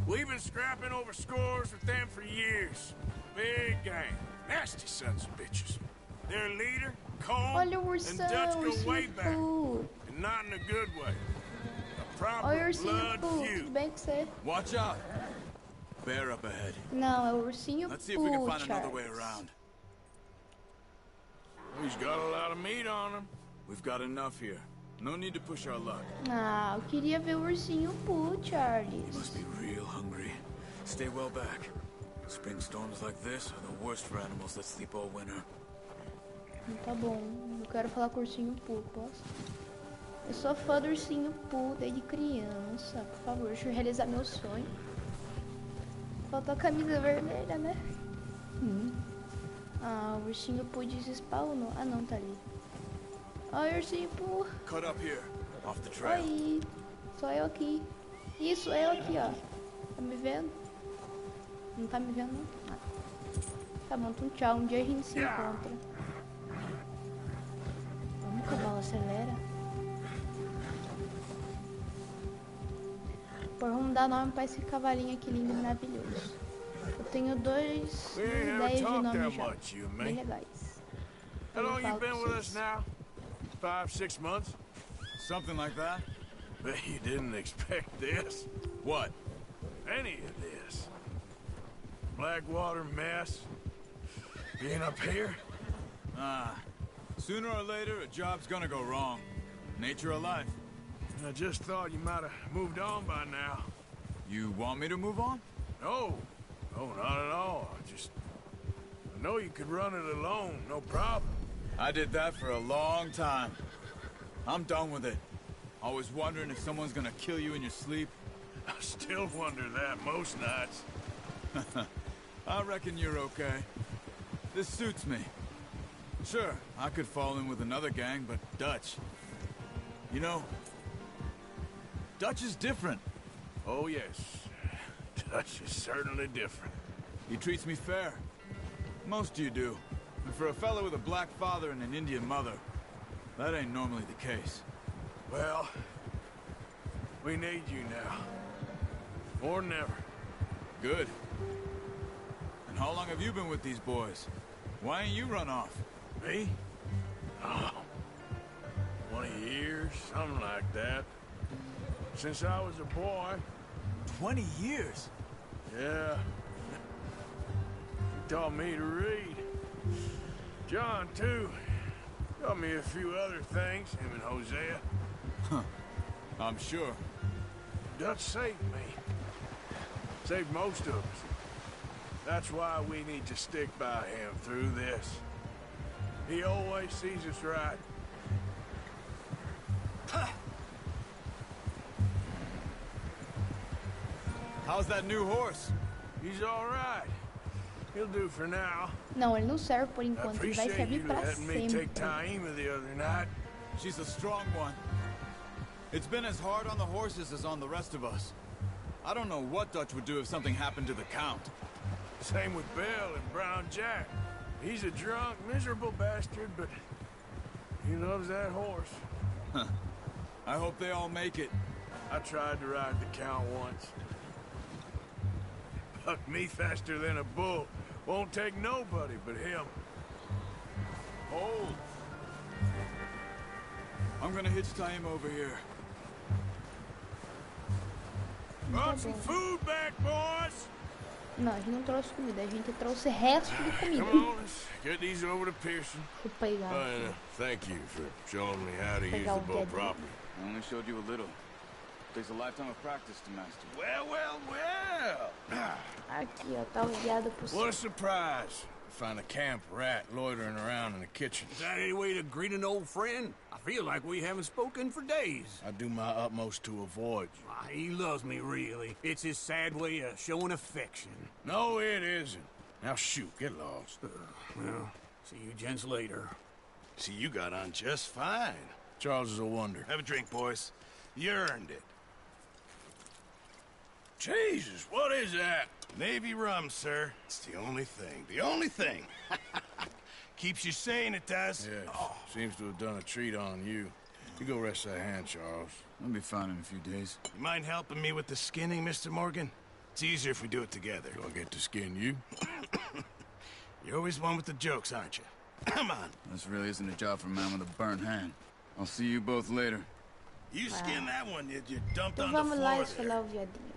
[SPEAKER 7] we've been scrapping over scores with them for years. Big gang. Nasty sons of bitches. Their leader, Cole,
[SPEAKER 1] Olha o
[SPEAKER 7] and Dutch
[SPEAKER 1] ursão,
[SPEAKER 7] go way back.
[SPEAKER 1] ursinho Poo.
[SPEAKER 7] And not in a good way. A
[SPEAKER 1] Olha o
[SPEAKER 7] proper
[SPEAKER 1] ursinho
[SPEAKER 7] blood
[SPEAKER 1] Poo.
[SPEAKER 7] feud.
[SPEAKER 1] Tudo bem com você?
[SPEAKER 13] Watch out. Bear up ahead.
[SPEAKER 1] Não, é o ursinho
[SPEAKER 13] Let's see if we can
[SPEAKER 1] Poo,
[SPEAKER 13] find another way
[SPEAKER 1] Charles.
[SPEAKER 13] around.
[SPEAKER 7] He's got a lot of meat on him.
[SPEAKER 13] We've got enough here. No need to push our luck.
[SPEAKER 1] Ah, eu queria ver o ursinho Poo,
[SPEAKER 13] You
[SPEAKER 1] Charles.
[SPEAKER 13] must be real hungry. Stay well back. Spring storms like this are the worst for animals that sleep all winter.
[SPEAKER 1] Tá bom, eu quero falar com o ursinho Poo, posso? Eu sou fã do ursinho Poo desde criança. Por favor, deixa eu realizar meu sonho. Faltou a camisa vermelha, né? Ah, o ursinho Poo desespawnou. Ah, não, tá ali. Oi, ursinho Poo.
[SPEAKER 13] Cut up here, off the trail.
[SPEAKER 1] Oi, sou eu aqui. Isso, eu aqui, ó. Tá me vendo? Não tá me vendo, não? Ah. Tá bom, então tchau. Um dia a gente se encontra. Vamos, cavalo, acelera. Pô, vamos dar nome pra esse cavalinho aqui lindo e maravilhoso. Eu tenho duas ideias de nome já. Bem legais.
[SPEAKER 7] How long you
[SPEAKER 1] falo
[SPEAKER 7] been
[SPEAKER 1] pra
[SPEAKER 7] with
[SPEAKER 1] vocês.
[SPEAKER 7] us now? 5, 6 months?
[SPEAKER 13] Something like that?
[SPEAKER 7] Bet you didn't expect this.
[SPEAKER 13] What?
[SPEAKER 7] Any of this. Blackwater mess. Being up here?
[SPEAKER 13] Sooner or later, a job's gonna go wrong. Nature of life.
[SPEAKER 7] I just thought you might have moved on by now.
[SPEAKER 13] You want me to move on?
[SPEAKER 7] No. No, not at all. I know you could run it alone, no problem.
[SPEAKER 13] I did that for a long time. I'm done with it. Always wondering if someone's gonna kill you in your sleep.
[SPEAKER 7] I still wonder that most nights.
[SPEAKER 13] I reckon you're okay. This suits me. Sure, I could fall in with another gang, but Dutch... You know, Dutch is different.
[SPEAKER 7] Oh, yes. Dutch is certainly different.
[SPEAKER 13] He treats me fair. Most of you do. And for a fellow with a black father and an Indian mother, that ain't normally the case.
[SPEAKER 7] Well, we need you now. Or never.
[SPEAKER 13] Good. And how long have you been with these boys? Why ain't you run off?
[SPEAKER 7] Me? Oh, 20 years, something like that. Since I was a boy.
[SPEAKER 13] 20 years?
[SPEAKER 7] Yeah. He taught me to read. John, too. Taught me a few other things, him and Hosea.
[SPEAKER 13] Huh. I'm sure.
[SPEAKER 7] Dutch saved me. Saved most of us. That's why we need to stick by him through this. He always sees us right.
[SPEAKER 13] How's that new horse?
[SPEAKER 7] He's all right. He'll do for now.
[SPEAKER 1] Não, ele não serve por
[SPEAKER 7] I
[SPEAKER 1] enquanto, ele vai
[SPEAKER 7] appreciate
[SPEAKER 1] servir
[SPEAKER 7] you
[SPEAKER 1] pra
[SPEAKER 7] letting me take
[SPEAKER 1] sempre.
[SPEAKER 7] Taima the other night.
[SPEAKER 13] She's a strong one. It's been as hard on the horses as on the rest of us. I don't know what Dutch would do if something happened to the Count.
[SPEAKER 7] Same with Bill and Brown Jack. He's a drunk, miserable bastard, but he loves that horse.
[SPEAKER 13] Huh. I hope they all make it.
[SPEAKER 7] I tried to ride the Count once. Bucked me faster than a bull. Won't take nobody but him.
[SPEAKER 13] Hold. I'm gonna hitch Taima over here.
[SPEAKER 7] Brought some food back, boys!
[SPEAKER 1] Não, a gente não trouxe comida, a gente trouxe resto de comida.
[SPEAKER 7] Come on, let's get these over to Pearson.
[SPEAKER 1] Vou pegar.
[SPEAKER 7] And thank you for showing me how to use the boat properly.
[SPEAKER 13] I only showed you a little. Takes a lifetime of practice to master.
[SPEAKER 7] Well, well, well!
[SPEAKER 1] Aqui, ó, tá o viado por
[SPEAKER 7] What a surprise. Find a camp rat loitering around in the kitchen.
[SPEAKER 8] Is that any way to greet an old friend? I feel like we haven't spoken for days.
[SPEAKER 7] I do my utmost to avoid you.
[SPEAKER 8] He loves me, really. It's his sad way of showing affection.
[SPEAKER 7] No, it isn't. Now shoot, get lost.
[SPEAKER 8] Well, see you gents later.
[SPEAKER 2] See, you got on just fine.
[SPEAKER 7] Charles is a wonder.
[SPEAKER 2] Have a drink, boys. You earned it.
[SPEAKER 7] Jesus, what is that?
[SPEAKER 2] Navy rum, sir. It's the only thing. The only thing. Keeps you sane, it does.
[SPEAKER 7] Yes. Seems to have done a treat on you. You go rest that hand, Charles.
[SPEAKER 13] I'll be fine in a few days.
[SPEAKER 2] You mind helping me with the skinning, Mr. Morgan? It's easier if we do it together.
[SPEAKER 7] Do I get to skin you?
[SPEAKER 2] You're always one with the jokes, aren't you? Come on.
[SPEAKER 13] This really isn't a job for a man with a burnt hand. I'll see you both later.
[SPEAKER 2] You skin that one you dumped
[SPEAKER 1] Então
[SPEAKER 2] on the
[SPEAKER 1] vamos lá
[SPEAKER 2] floor
[SPEAKER 1] esfolar
[SPEAKER 2] there.
[SPEAKER 1] o viadinho.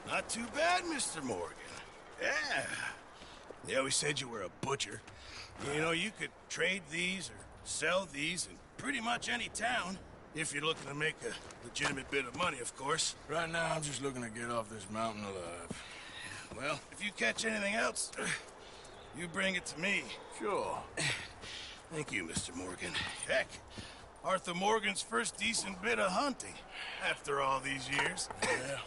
[SPEAKER 2] Not too bad, Mr. Morgan. Yeah. They always said you were a butcher. You know, you could trade these or sell these in pretty much any town. If you're looking to make a legitimate bit of money, of course.
[SPEAKER 7] Right now, I'm just looking to get off this mountain alive.
[SPEAKER 2] Well, if you catch anything else, you bring it to me.
[SPEAKER 7] Sure.
[SPEAKER 2] Thank you, Mr. Morgan. Heck, Arthur Morgan's first decent bit of hunting after all these years.
[SPEAKER 7] Yeah.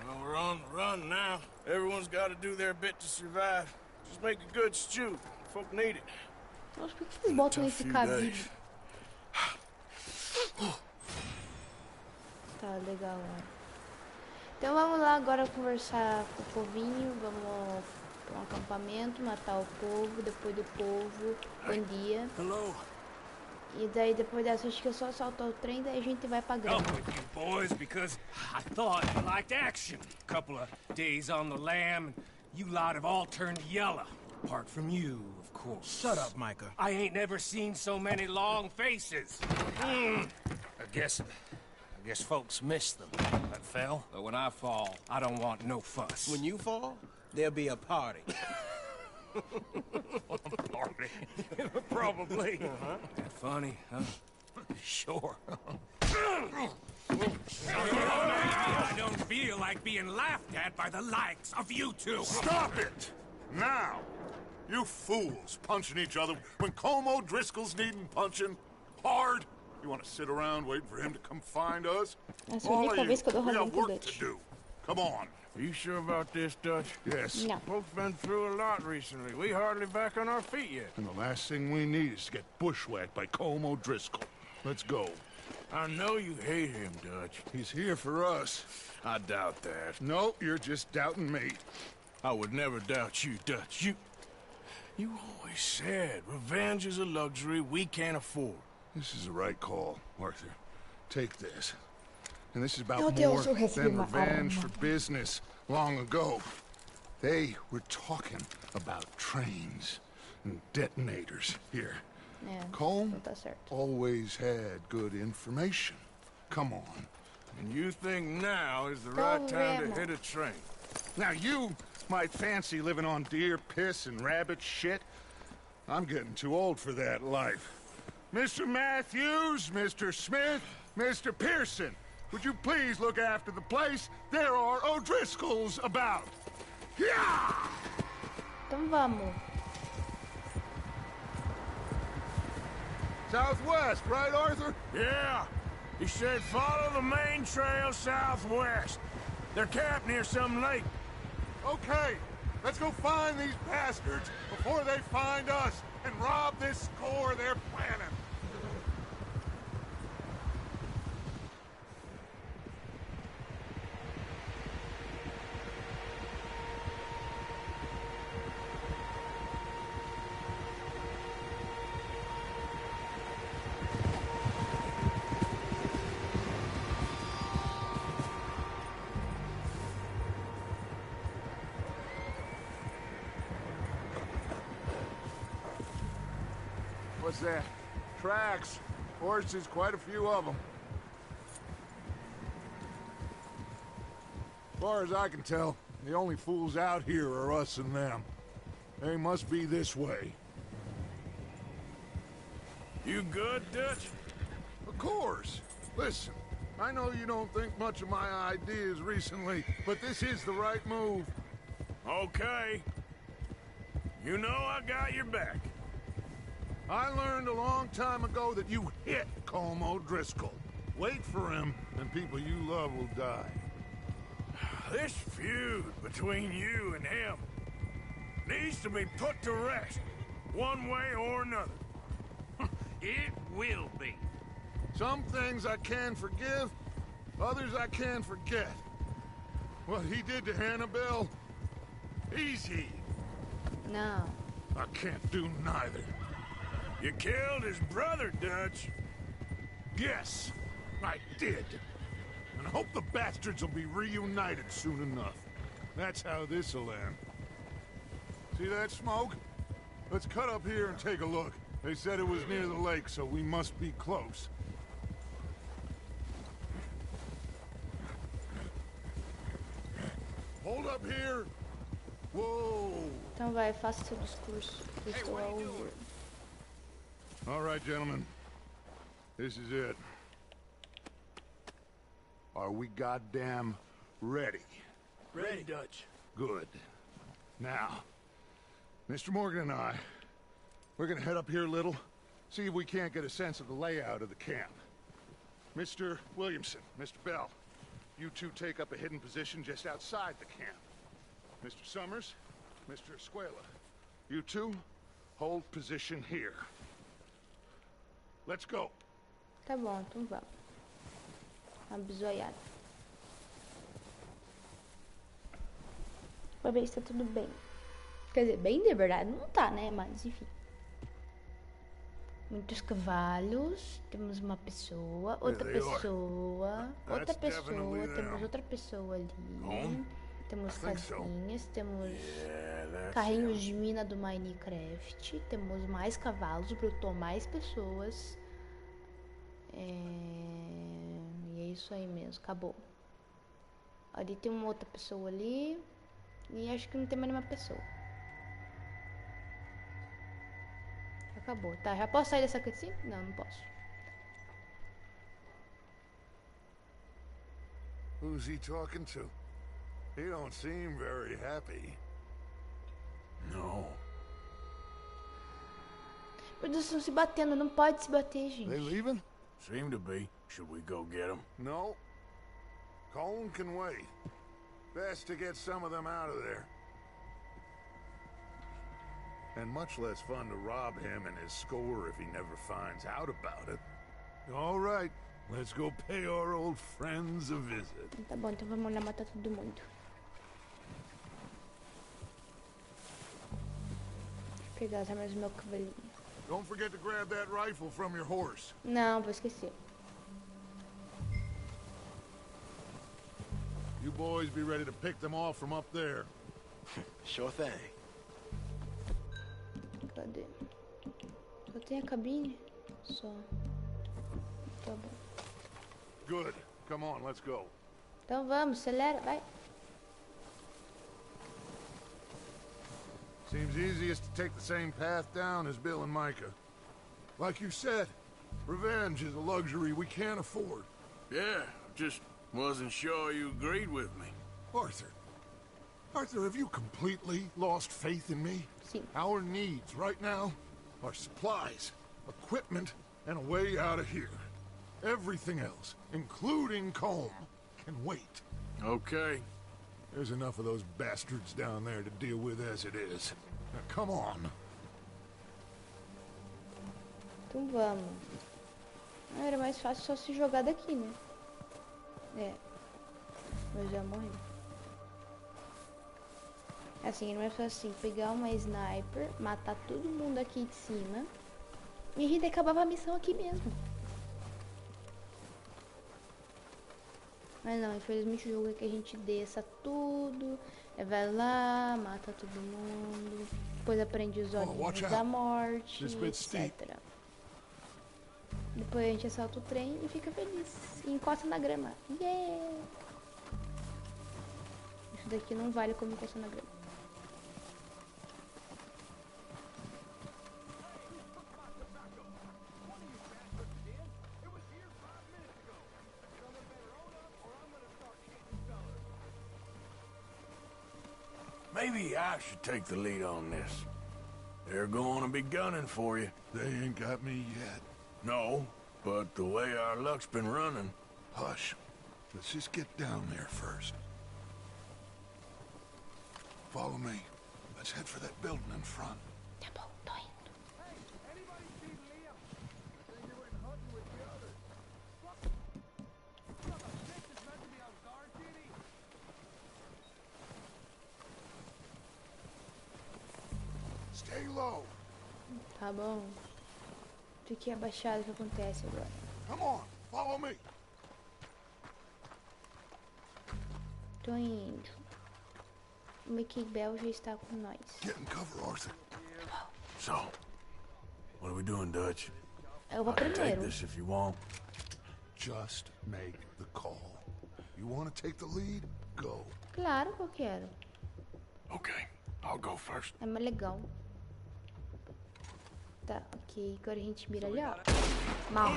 [SPEAKER 7] Well, we're on the run now. Everyone's got to do their bit to survive. Just make a good stew. Folk need it.
[SPEAKER 1] Nossa, por que vocês botam esse cabide? Tá, legal. Então vamos lá agora conversar com o povinho. Vamos para um acampamento, matar o povo. Depois do povo, bom dia.
[SPEAKER 8] Hello.
[SPEAKER 1] E daí depois dessa, acho que é só assaltar o trem, daí a gente vai pra grama.
[SPEAKER 8] Come with you, boys, because I thought you liked action. Couple of days on the lam, and you lot have all turned yellow. Apart from you, of course.
[SPEAKER 12] Shut up, Micah.
[SPEAKER 8] I ain't never seen so many long faces. I guess folks miss them. That fell. But when I fall, I don't want no fuss.
[SPEAKER 11] When you fall, there'll be a party.
[SPEAKER 8] Party. Probably. That funny, huh? Sure. I don't feel like being laughed at by the likes of you two.
[SPEAKER 3] Stop it! Now! You fools punching each other when Como Driscoll's needing punching hard. You want to sit around waiting for him to come find us?
[SPEAKER 1] Essa é a
[SPEAKER 3] All
[SPEAKER 1] única
[SPEAKER 3] of
[SPEAKER 1] vez que eu dou
[SPEAKER 3] you, we
[SPEAKER 1] razão
[SPEAKER 3] got
[SPEAKER 1] pro
[SPEAKER 3] work
[SPEAKER 1] Dutch.
[SPEAKER 3] to do. Come on.
[SPEAKER 7] Are you sure about this, Dutch?
[SPEAKER 3] Yes.
[SPEAKER 1] No.
[SPEAKER 7] Folks been through a lot recently. We hardly back on our feet yet.
[SPEAKER 3] And the last thing we need is to get bushwhacked by Como Driscoll. Let's go.
[SPEAKER 7] I know you hate him, Dutch.
[SPEAKER 3] He's here for us.
[SPEAKER 7] I doubt that.
[SPEAKER 3] No, you're just doubting me.
[SPEAKER 7] I would never doubt you, Dutch. You always said revenge is a luxury we can't afford.
[SPEAKER 3] This is the right call, Arthur. Take this. And this is
[SPEAKER 1] Eu
[SPEAKER 3] about
[SPEAKER 1] tenho
[SPEAKER 3] more
[SPEAKER 1] seu recibo
[SPEAKER 3] than
[SPEAKER 1] na
[SPEAKER 3] revenge
[SPEAKER 1] arma.
[SPEAKER 3] for business long ago. They were talking about trains and detonators here.
[SPEAKER 1] É,
[SPEAKER 3] Colm
[SPEAKER 1] não tá certo.
[SPEAKER 3] always had good information. Come on.
[SPEAKER 7] And you think now is the right time to
[SPEAKER 1] Problema.
[SPEAKER 7] hit a train.
[SPEAKER 3] Now you might fancy living on deer piss and rabbit shit. I'm getting too old for that life. Mr. Matthews, Mr. Smith, Mr. Pearson, would you please look after the place? There are O'Driscolls about. Yeah!
[SPEAKER 1] Então vamos.
[SPEAKER 3] Southwest, right, Arthur?
[SPEAKER 7] Yeah. He said follow the main trail southwest. They're camped near some lake.
[SPEAKER 3] Okay, let's go find these bastards before they find us and rob this score they're planning. What's that? Tracks. Horses, quite a few of them. As far as I can tell, the only fools out here are us and them. They must be this way.
[SPEAKER 7] You good, Dutch?
[SPEAKER 3] Of course. Listen, I know you don't think much of my ideas recently, but this is the right move.
[SPEAKER 7] Okay. You know I got your back.
[SPEAKER 3] I learned a long time ago that you hit Colm O'Driscoll. Wait for him, and people you love will die.
[SPEAKER 7] This feud between you and him needs to be put to rest, one way or another.
[SPEAKER 8] It will be.
[SPEAKER 3] Some things I can forgive, others I can forget. What he did to Annabelle, easy.
[SPEAKER 1] No.
[SPEAKER 3] I can't do neither.
[SPEAKER 7] You killed his brother, Dutch.
[SPEAKER 3] Yes, I did. And I hope the bastards will be reunited soon enough. That's how this'll end. See that smoke? Let's cut up here and take a look. They said it was near the lake, so we must be close. Hold up here. Whoa.
[SPEAKER 1] Então vai, faça seu discurso. Eu estou a ouvir.
[SPEAKER 3] All right, gentlemen. This is it. Are we goddamn ready?
[SPEAKER 7] Ready, Dutch.
[SPEAKER 3] Good. Now, Mr. Morgan and I, we're gonna head up here a little, see if we can't get a sense of the layout of the camp. Mr. Williamson, Mr. Bell, you two take up a hidden position just outside the camp. Mr. Summers, Mr. Escuela, you two hold position here. Let's go.
[SPEAKER 1] Tá bom, então vamos. Uma bisoiada. Pra ver se tá tudo bem. Quer dizer, bem de verdade não tá, né? Mas enfim. Muitos cavalos. Temos uma pessoa. Outra pessoa. Outra pessoa. Temos outra pessoa ali. Temos casinhas. Temos carrinhos de mina do Minecraft. Temos mais cavalos. Brotou mais pessoas. E é isso aí mesmo. Acabou. Ali tem uma outra pessoa ali. E acho que não tem mais nenhuma pessoa. Acabou. Tá, já posso sair dessa cutscene? Não, não posso.
[SPEAKER 3] Who's he talking to? He don't seem very happy.
[SPEAKER 7] No.
[SPEAKER 1] Meu Deus, estão se batendo. Não pode se bater, gente.
[SPEAKER 3] They leaving?
[SPEAKER 7] Seem to be. Should we go get them?
[SPEAKER 3] No. Colm can wait. Best to get some of them out of there. And much less fun to rob him and his score if he never finds out about it. All right, let's go pay our old friends a visit.
[SPEAKER 1] Tá bom, então vamos lá matar todo mundo. Deixa eu pegar as armas do meu cavalinho.
[SPEAKER 3] Don't forget to grab that rifle from your horse.
[SPEAKER 1] Não, vou esquecer.
[SPEAKER 3] You boys be ready to pick them off from up there.
[SPEAKER 12] Sure thing.
[SPEAKER 1] Cadê? Só tem a cabine? Só. Tá bom.
[SPEAKER 3] Good. Come on, let's go.
[SPEAKER 1] Então vamos, acelera, vai.
[SPEAKER 3] Seems easiest to take the same path down as Bill and Micah. Like you said, revenge is a luxury we can't afford.
[SPEAKER 7] Yeah, just wasn't sure you agreed with me.
[SPEAKER 3] Arthur. Arthur, have you completely lost faith in me?
[SPEAKER 1] Sim.
[SPEAKER 3] Our needs right now are supplies, equipment, and a way out of here. Everything else, including Colm, can wait.
[SPEAKER 7] Okay.
[SPEAKER 3] There's enough of those bastards down there to deal with as it is. Now, come on.
[SPEAKER 1] Então vamos. Ah, era mais fácil só se jogar daqui, né? É. Mas já morreu. Assim, era mais fácil assim, pegar uma sniper, matar todo mundo aqui de cima e a gente acabava a missão aqui mesmo. Mas não, infelizmente o jogo é que a gente desça tudo, vai lá, mata todo mundo, depois aprende os olhos da morte, etc. Depois a gente assalta o trem e fica feliz. E encosta na grama. Yeah! Isso daqui não vale como encosta na grama.
[SPEAKER 7] Maybe I should take the lead on this. They're going to be gunning for you.
[SPEAKER 3] They ain't got me yet.
[SPEAKER 7] No, but the way our luck's been running...
[SPEAKER 3] Hush. Let's just get down there first. Follow me. Let's head for that building in front.
[SPEAKER 1] Tá bom, tô indo.
[SPEAKER 3] Stay low.
[SPEAKER 1] Tá bom. Fiquei abaixado, o que acontece agora?
[SPEAKER 3] Come on, follow me.
[SPEAKER 1] Tô indo. O Mickey Bell já está com nós.
[SPEAKER 3] Get in cover, Arthur.
[SPEAKER 7] So, what are we doing, Dutch?
[SPEAKER 1] Eu vou
[SPEAKER 7] I can take
[SPEAKER 1] primeiro.
[SPEAKER 7] this if you want.
[SPEAKER 3] Just make the call. You want to take the lead? Go.
[SPEAKER 1] Claro que eu quero.
[SPEAKER 7] Okay, I'll go first.
[SPEAKER 1] É mais legal. Tá, ok. Agora a gente mira ali, ó. Mal.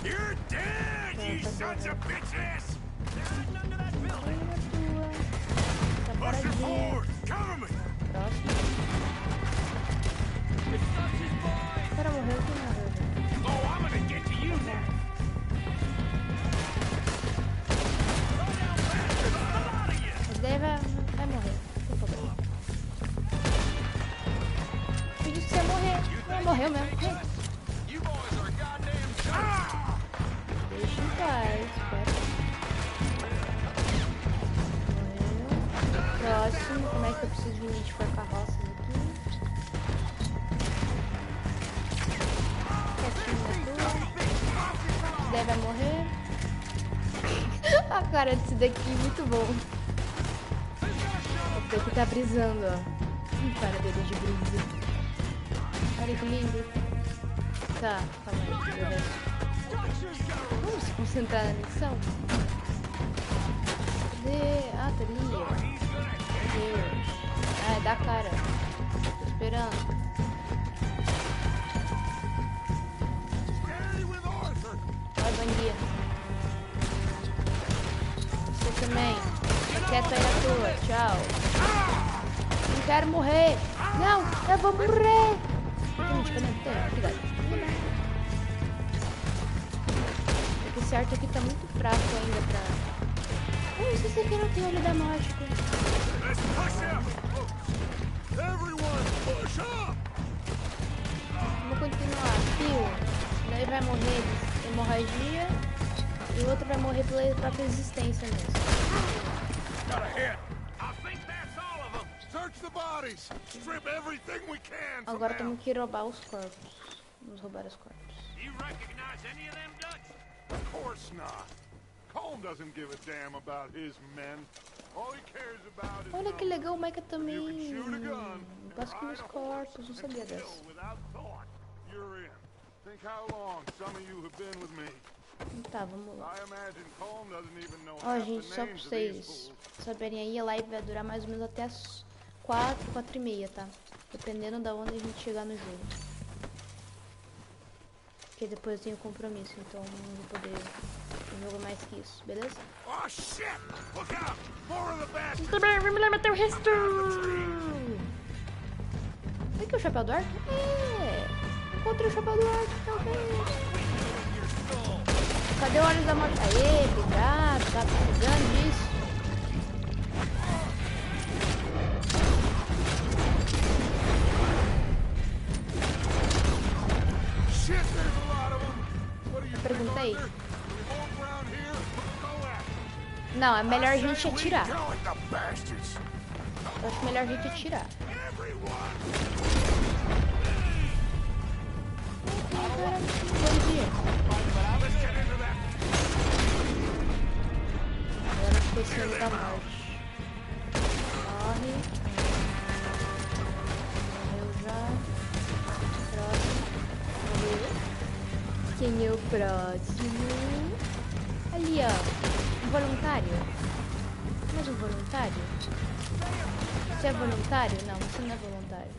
[SPEAKER 8] You're dead, you sons of bitches!
[SPEAKER 1] Tá paradinha. Próximo. O cara morreu, quem morreu?
[SPEAKER 8] Oh, I'm gonna get to you now!
[SPEAKER 1] Esse daí vai morrer. Não tem problema. Eu disse que você ia morrer. Não, morreu mesmo. Deixa em paz. Morreu. Próximo. Como é que eu preciso de identificar carroças aqui? Quietinho na tua. Esse daí vai morrer. A cara desse daqui, muito bom. Esse daqui tá brisando, ó. Cara dele de brisa. Olha que lindo. Tá, calma aí, deixa eu ver. Vamos se concentrar na missão? Cadê? Ah, tá ali, ó. Meu Deus. Ah, é da cara. Tô esperando. Vai, bandido. Você também. Fica quieto aí na tua. Tchau. Não quero morrer. Não, eu vou morrer. Tem, cuidado. É que esse arco aqui tá muito fraco ainda pra... Esse aqui não tem olho da mágica. Vamos continuar. Fio. Daí vai morrer de hemorragia. E o outro vai morrer pela própria existência mesmo. Agora temos que roubar os corpos. Vamos roubar os corpos.
[SPEAKER 3] Of course not. Colm doesn't give a damn about his men. All he cares about is
[SPEAKER 1] Olha que legal, o Micah também
[SPEAKER 3] basque
[SPEAKER 1] nos corpos, não sabia dessa.
[SPEAKER 3] You're in. Think how long some of you have been with me.
[SPEAKER 1] Tá, vamos lá.
[SPEAKER 3] I imagine Colm doesn't even know
[SPEAKER 1] Ó, gente, só pra vocês saberem aí, a live vai durar mais ou menos até as 4h30, tá? Dependendo da onde a gente chegar no jogo. Porque depois eu tenho compromisso, então não vou poder jogar mais que isso, beleza?
[SPEAKER 8] Oh shit! Look out! More of the bastards!
[SPEAKER 1] Muito bem, vamos lá matar o resto! Aqui o chapéu do arco? É. Encontrei o chapéu do arco, talvez. Cadê o olhos da morte? Aê, obrigado. Tá precisando disso. Eu perguntei. Não, é melhor a gente atirar. Eu acho melhor a gente atirar. Agora ficou sendo da morte. Corre. Morreu já. Próximo. Morreu. Quem é o próximo? Ali, ó. Um voluntário. Mais um voluntário? Você é voluntário? Não, você não é voluntário.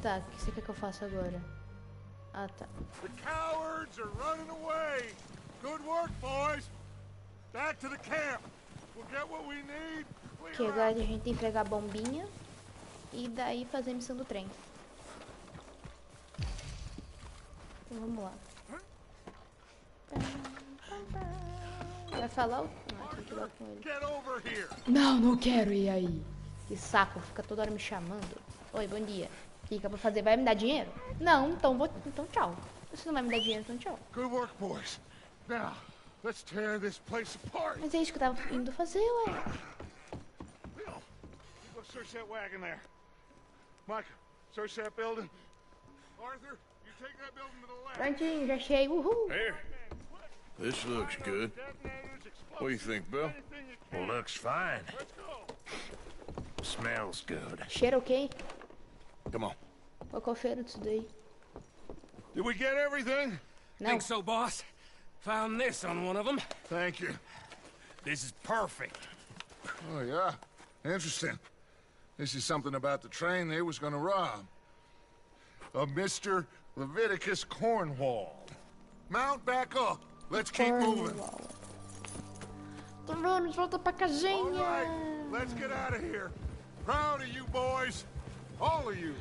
[SPEAKER 1] Tá, o que você quer que eu faça agora? Ah, tá.
[SPEAKER 3] The cowards are running away. Good work, boys. Back to the camp. We'll get what we need.
[SPEAKER 1] Ok, agora a gente tem que pegar a bombinha e daí fazer a missão do trem. Então vamos lá. Vai falar o... Ah, tem que ir lá com ele. Não, não quero ir aí. Que saco, fica toda hora me chamando. Oi, bom dia. O que é pra fazer? Vai me dar dinheiro? Não, então tchau. Você não vai me dar dinheiro, então tchau.
[SPEAKER 3] Good work, boys. Now, let's tear this place apart.
[SPEAKER 1] Mas é isso que eu tava indo fazer, ué.
[SPEAKER 3] Go search that wagon there. Mike, search that building. Arthur, you take that building to the left.
[SPEAKER 1] Prontinho, já achei. Uhul.
[SPEAKER 14] Here. This looks good. What do you think, Bill?
[SPEAKER 7] Well, looks fine. Smells good.
[SPEAKER 1] Cheiro ok?
[SPEAKER 3] Come on.
[SPEAKER 1] Qual que é o cheiro disso daí?
[SPEAKER 3] Did we get everything?
[SPEAKER 1] Não.
[SPEAKER 8] Think so, boss. Found this on one of them.
[SPEAKER 3] Thank you.
[SPEAKER 7] This is perfect.
[SPEAKER 3] Oh, yeah? Interesting. This is something about the train they was gonna rob. Of Mr. Leviticus Cornwall. Mount back up. Let's keep moving.
[SPEAKER 1] Então vamos, volta pra casinha.
[SPEAKER 3] All right, let's get out of here. Proud of you boys. All of you.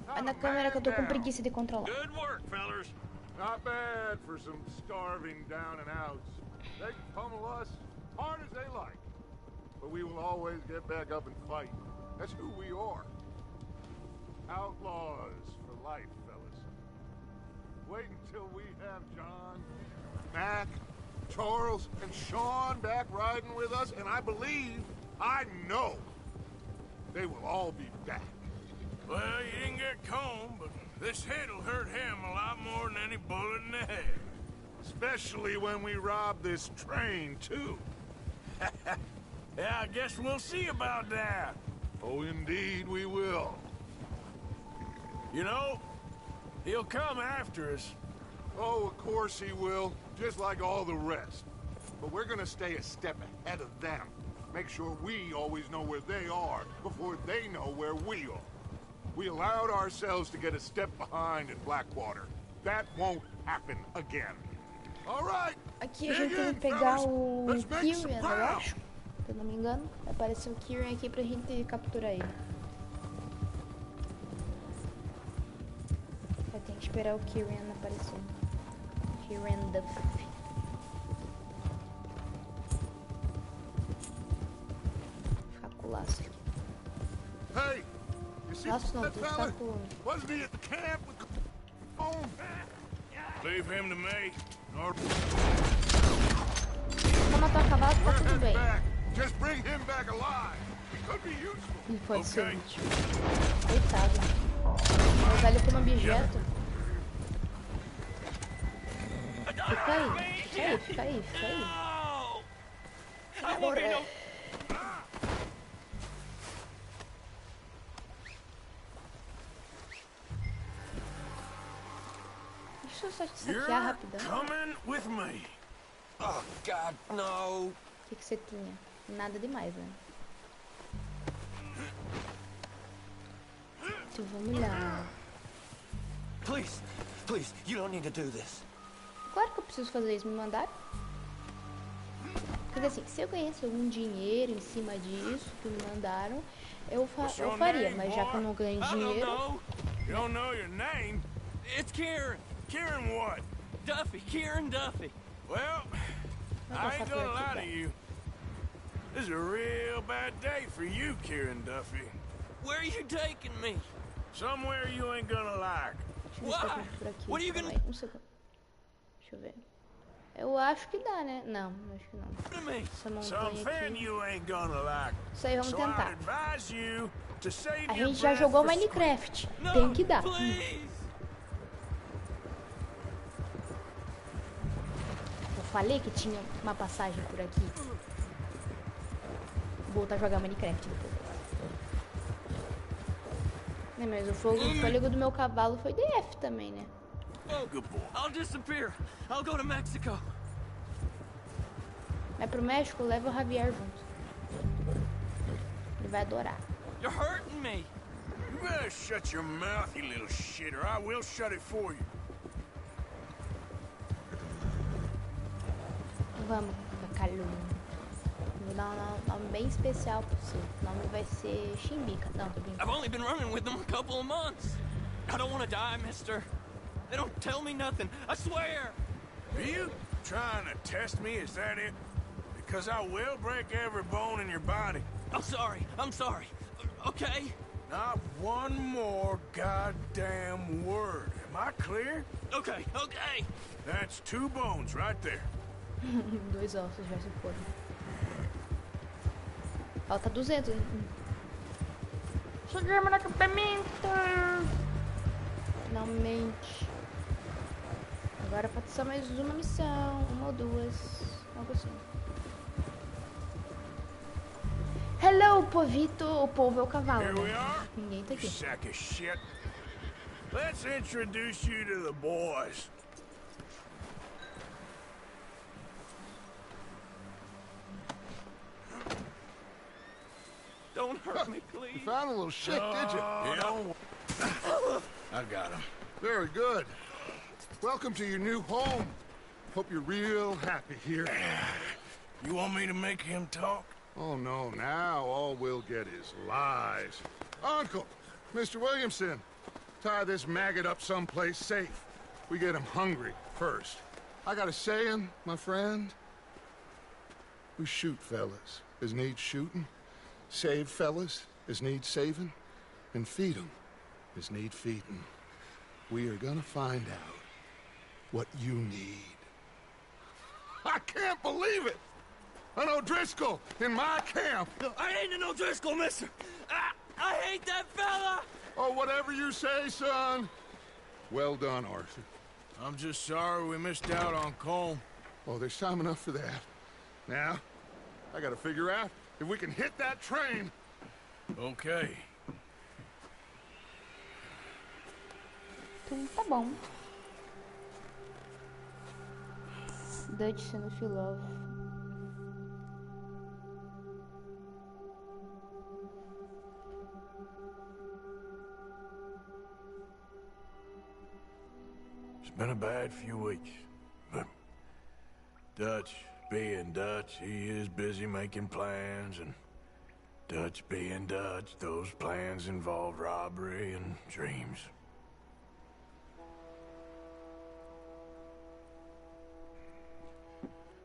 [SPEAKER 1] Vai na câmera que eu tô com preguiça de controlar.
[SPEAKER 7] Good work, fellas.
[SPEAKER 3] Not bad for some starving down and outs. They can pummel us hard as they like. But we will always get back up and fight. That's who we are. Outlaws for life, fellas. Wait until we have John, Mac, Charles, and Sean back riding with us, and I believe, I know, they will all be back.
[SPEAKER 7] Well, you didn't get Combe, but this hit'll hurt him a lot more than any bullet in the head.
[SPEAKER 3] Especially when we rob this train, too.
[SPEAKER 7] Yeah, I guess we'll see about that.
[SPEAKER 3] Oh, indeed we will.
[SPEAKER 7] You know, he'll come after us.
[SPEAKER 3] Oh, of course he will, just like all the rest. But we're gonna stay a step ahead of them. Make sure we always know where they are before they know where we are. We allowed ourselves to get a step behind in Blackwater. That won't happen again. All right.
[SPEAKER 1] Aqui a gente tem que pegar o Kieran, eu acho. Se eu não me engano. Vai aparecer o Kieran aqui pra gente capturar ele. Vai ter que esperar o Kieran aparecer. Kieran Duff. Ficar com o laço aqui.
[SPEAKER 3] Hey, you see
[SPEAKER 1] Laço não,
[SPEAKER 3] that
[SPEAKER 1] tem que
[SPEAKER 3] fella?
[SPEAKER 1] ficar com...
[SPEAKER 3] Wasn't he at the camp with Combe?
[SPEAKER 7] Leave him to me.
[SPEAKER 1] Só matar o cavalo, tá tudo bem.
[SPEAKER 3] Just bring him back alive. He could be useful.
[SPEAKER 1] Ele pode ser útil. Coitado. Vou usar ele como objeto. Fica aí. Fica aí, fica aí, fica aí. Agora... Deixa eu só te saquear rapidão.
[SPEAKER 7] Coming with me.
[SPEAKER 8] Oh, God, no.
[SPEAKER 1] O que você tinha? Nada demais, né? Então vamos lá.
[SPEAKER 11] Please, please, you don't need to do this.
[SPEAKER 1] Claro que eu preciso fazer isso, me mandaram. Quer dizer assim, se eu ganhasse algum dinheiro em cima disso que me mandaram, eu faria, mas já que eu não ganho dinheiro...
[SPEAKER 7] You don't know your name?
[SPEAKER 11] It's Kieran.
[SPEAKER 7] Kieran what?
[SPEAKER 11] Duffy. Kieran Duffy.
[SPEAKER 7] Well, I ain't gonna lie to you. This is a real bad day for you, Kieran Duffy.
[SPEAKER 11] Where are you taking me?
[SPEAKER 7] Somewhere you ain't gonna like.
[SPEAKER 11] Why? What are you gonna...
[SPEAKER 1] Um segundo. Deixa eu ver. Eu acho que dá, né? Não, acho que não. Essa montanha aqui.
[SPEAKER 7] You ain't gonna like.
[SPEAKER 1] Isso aí, vamos tentar.
[SPEAKER 7] Advise you to save
[SPEAKER 1] A
[SPEAKER 7] your
[SPEAKER 1] gente já
[SPEAKER 7] breath
[SPEAKER 1] jogou
[SPEAKER 7] for
[SPEAKER 1] Minecraft. Tem que dar.
[SPEAKER 11] Please.
[SPEAKER 1] Eu falei que tinha uma passagem por aqui. Vou voltar a jogar Minecraft depois. Né, mas o fôlego do meu cavalo foi DF também, né?
[SPEAKER 11] I'll disappear. I'll go to Mexico.
[SPEAKER 1] Vai pro México, leva o Javier junto. Ele vai adorar.
[SPEAKER 11] You're hurting me.
[SPEAKER 7] You better shut your mouth, you little shit, or I will shut it for you.
[SPEAKER 1] Vamos, Bacalhau. Vou dar um nome bem especial pro seu. O nome vai ser Chimbica. Não, tô brincando.
[SPEAKER 11] I've only been running with them a couple of months. I don't want to die, mister. They don't tell me nothing. I swear.
[SPEAKER 7] Are you trying to test me? Is that it? Because I will break every bone in your body.
[SPEAKER 11] I'm sorry. I'm sorry. Okay?
[SPEAKER 7] Not one more goddamn word. Am I clear?
[SPEAKER 11] Okay, okay.
[SPEAKER 7] That's 2 bones right there.
[SPEAKER 1] 2 ossos já se foram. Falta 200. Chegamos no acampamento. Finalmente. Agora falta só mais uma missão. 1 ou 2. Algo assim. Hello, povito. O povo é o cavalo.
[SPEAKER 7] Here we are.
[SPEAKER 1] Ninguém tá aqui.
[SPEAKER 7] Sack of shit. Let's introduce you to the boys.
[SPEAKER 11] Don't hurt me, please.
[SPEAKER 3] You found a little shit, did you?
[SPEAKER 7] Yeah. I got him.
[SPEAKER 3] Very good. Welcome to your new home. Hope you're real happy here.
[SPEAKER 7] You want me to make him talk?
[SPEAKER 3] Oh, no. Now all we'll get is lies. Uncle, Mr. Williamson, tie this maggot up someplace safe. We get him hungry first. I got a saying, my friend. We shoot fellas as need shooting, save fellas as need saving, and feed them as need feeding. We are gonna find out what you need. I can't believe it! An O'Driscoll in my camp!
[SPEAKER 11] I ain't an O'Driscoll, mister! I hate that fella!
[SPEAKER 3] Oh, whatever you say, son. Well done, Arthur.
[SPEAKER 7] I'm just sorry we missed out on Colm.
[SPEAKER 3] Oh, there's time enough for that. Now, I gotta figure out if we can hit that train.
[SPEAKER 7] Okay.
[SPEAKER 1] Então tá bom. Dutch sendo filósofo.
[SPEAKER 7] It's been a bad few weeks, but Dutch being Dutch, he is busy making plans, and Dutch being Dutch, those plans involve robbery and dreams.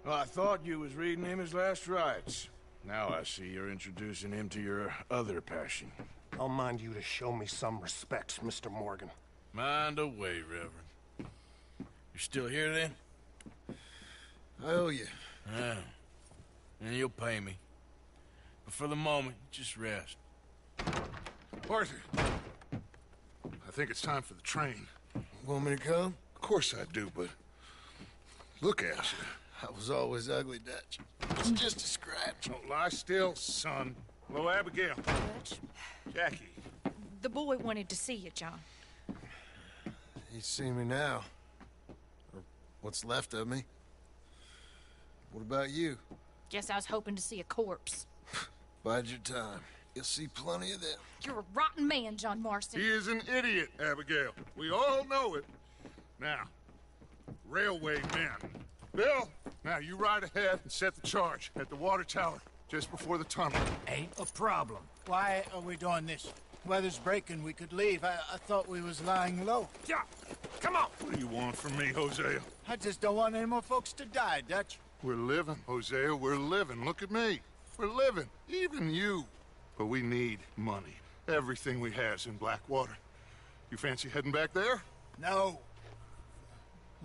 [SPEAKER 7] Well, I thought you was reading him his last rites. Now I see you're introducing him to your other passion.
[SPEAKER 15] I'll mind you to show me some respect, Mr. Morgan.
[SPEAKER 7] Mind away, Reverend. You're still here, then?
[SPEAKER 15] I owe you.
[SPEAKER 7] Yeah. And you'll pay me. But for the moment, just rest.
[SPEAKER 3] Arthur, I think it's time for the train.
[SPEAKER 15] Want me to come?
[SPEAKER 3] Of course I do, but look at you.
[SPEAKER 15] I was always ugly, Dutch. It's just a scratch.
[SPEAKER 3] Don't lie still, son. Hello, Abigail.
[SPEAKER 6] Dutch,
[SPEAKER 3] Jackie.
[SPEAKER 6] the boy wanted to see you, John.
[SPEAKER 15] He's seen me now. Or what's left of me. What about you?
[SPEAKER 6] Guess I was hoping to see a corpse.
[SPEAKER 15] Bide your time. You'll see plenty of them.
[SPEAKER 6] You're a rotten man, John Marston.
[SPEAKER 3] He is an idiot, Abigail. We all know it. Now, railway men. Bill, now you ride ahead and set the charge at the water tower. just before the tunnel.
[SPEAKER 4] Ain't a problem. Why are we doing this? Weather's breaking, we could leave. I thought we was lying low.
[SPEAKER 3] Yeah, come on. What do you want from me, Hosea?
[SPEAKER 4] I just don't want any more folks to die, Dutch.
[SPEAKER 3] We're living, Hosea, we're living. Look at me. We're living, even you. But we need money. Everything we has in Blackwater. You fancy heading back there?
[SPEAKER 4] No.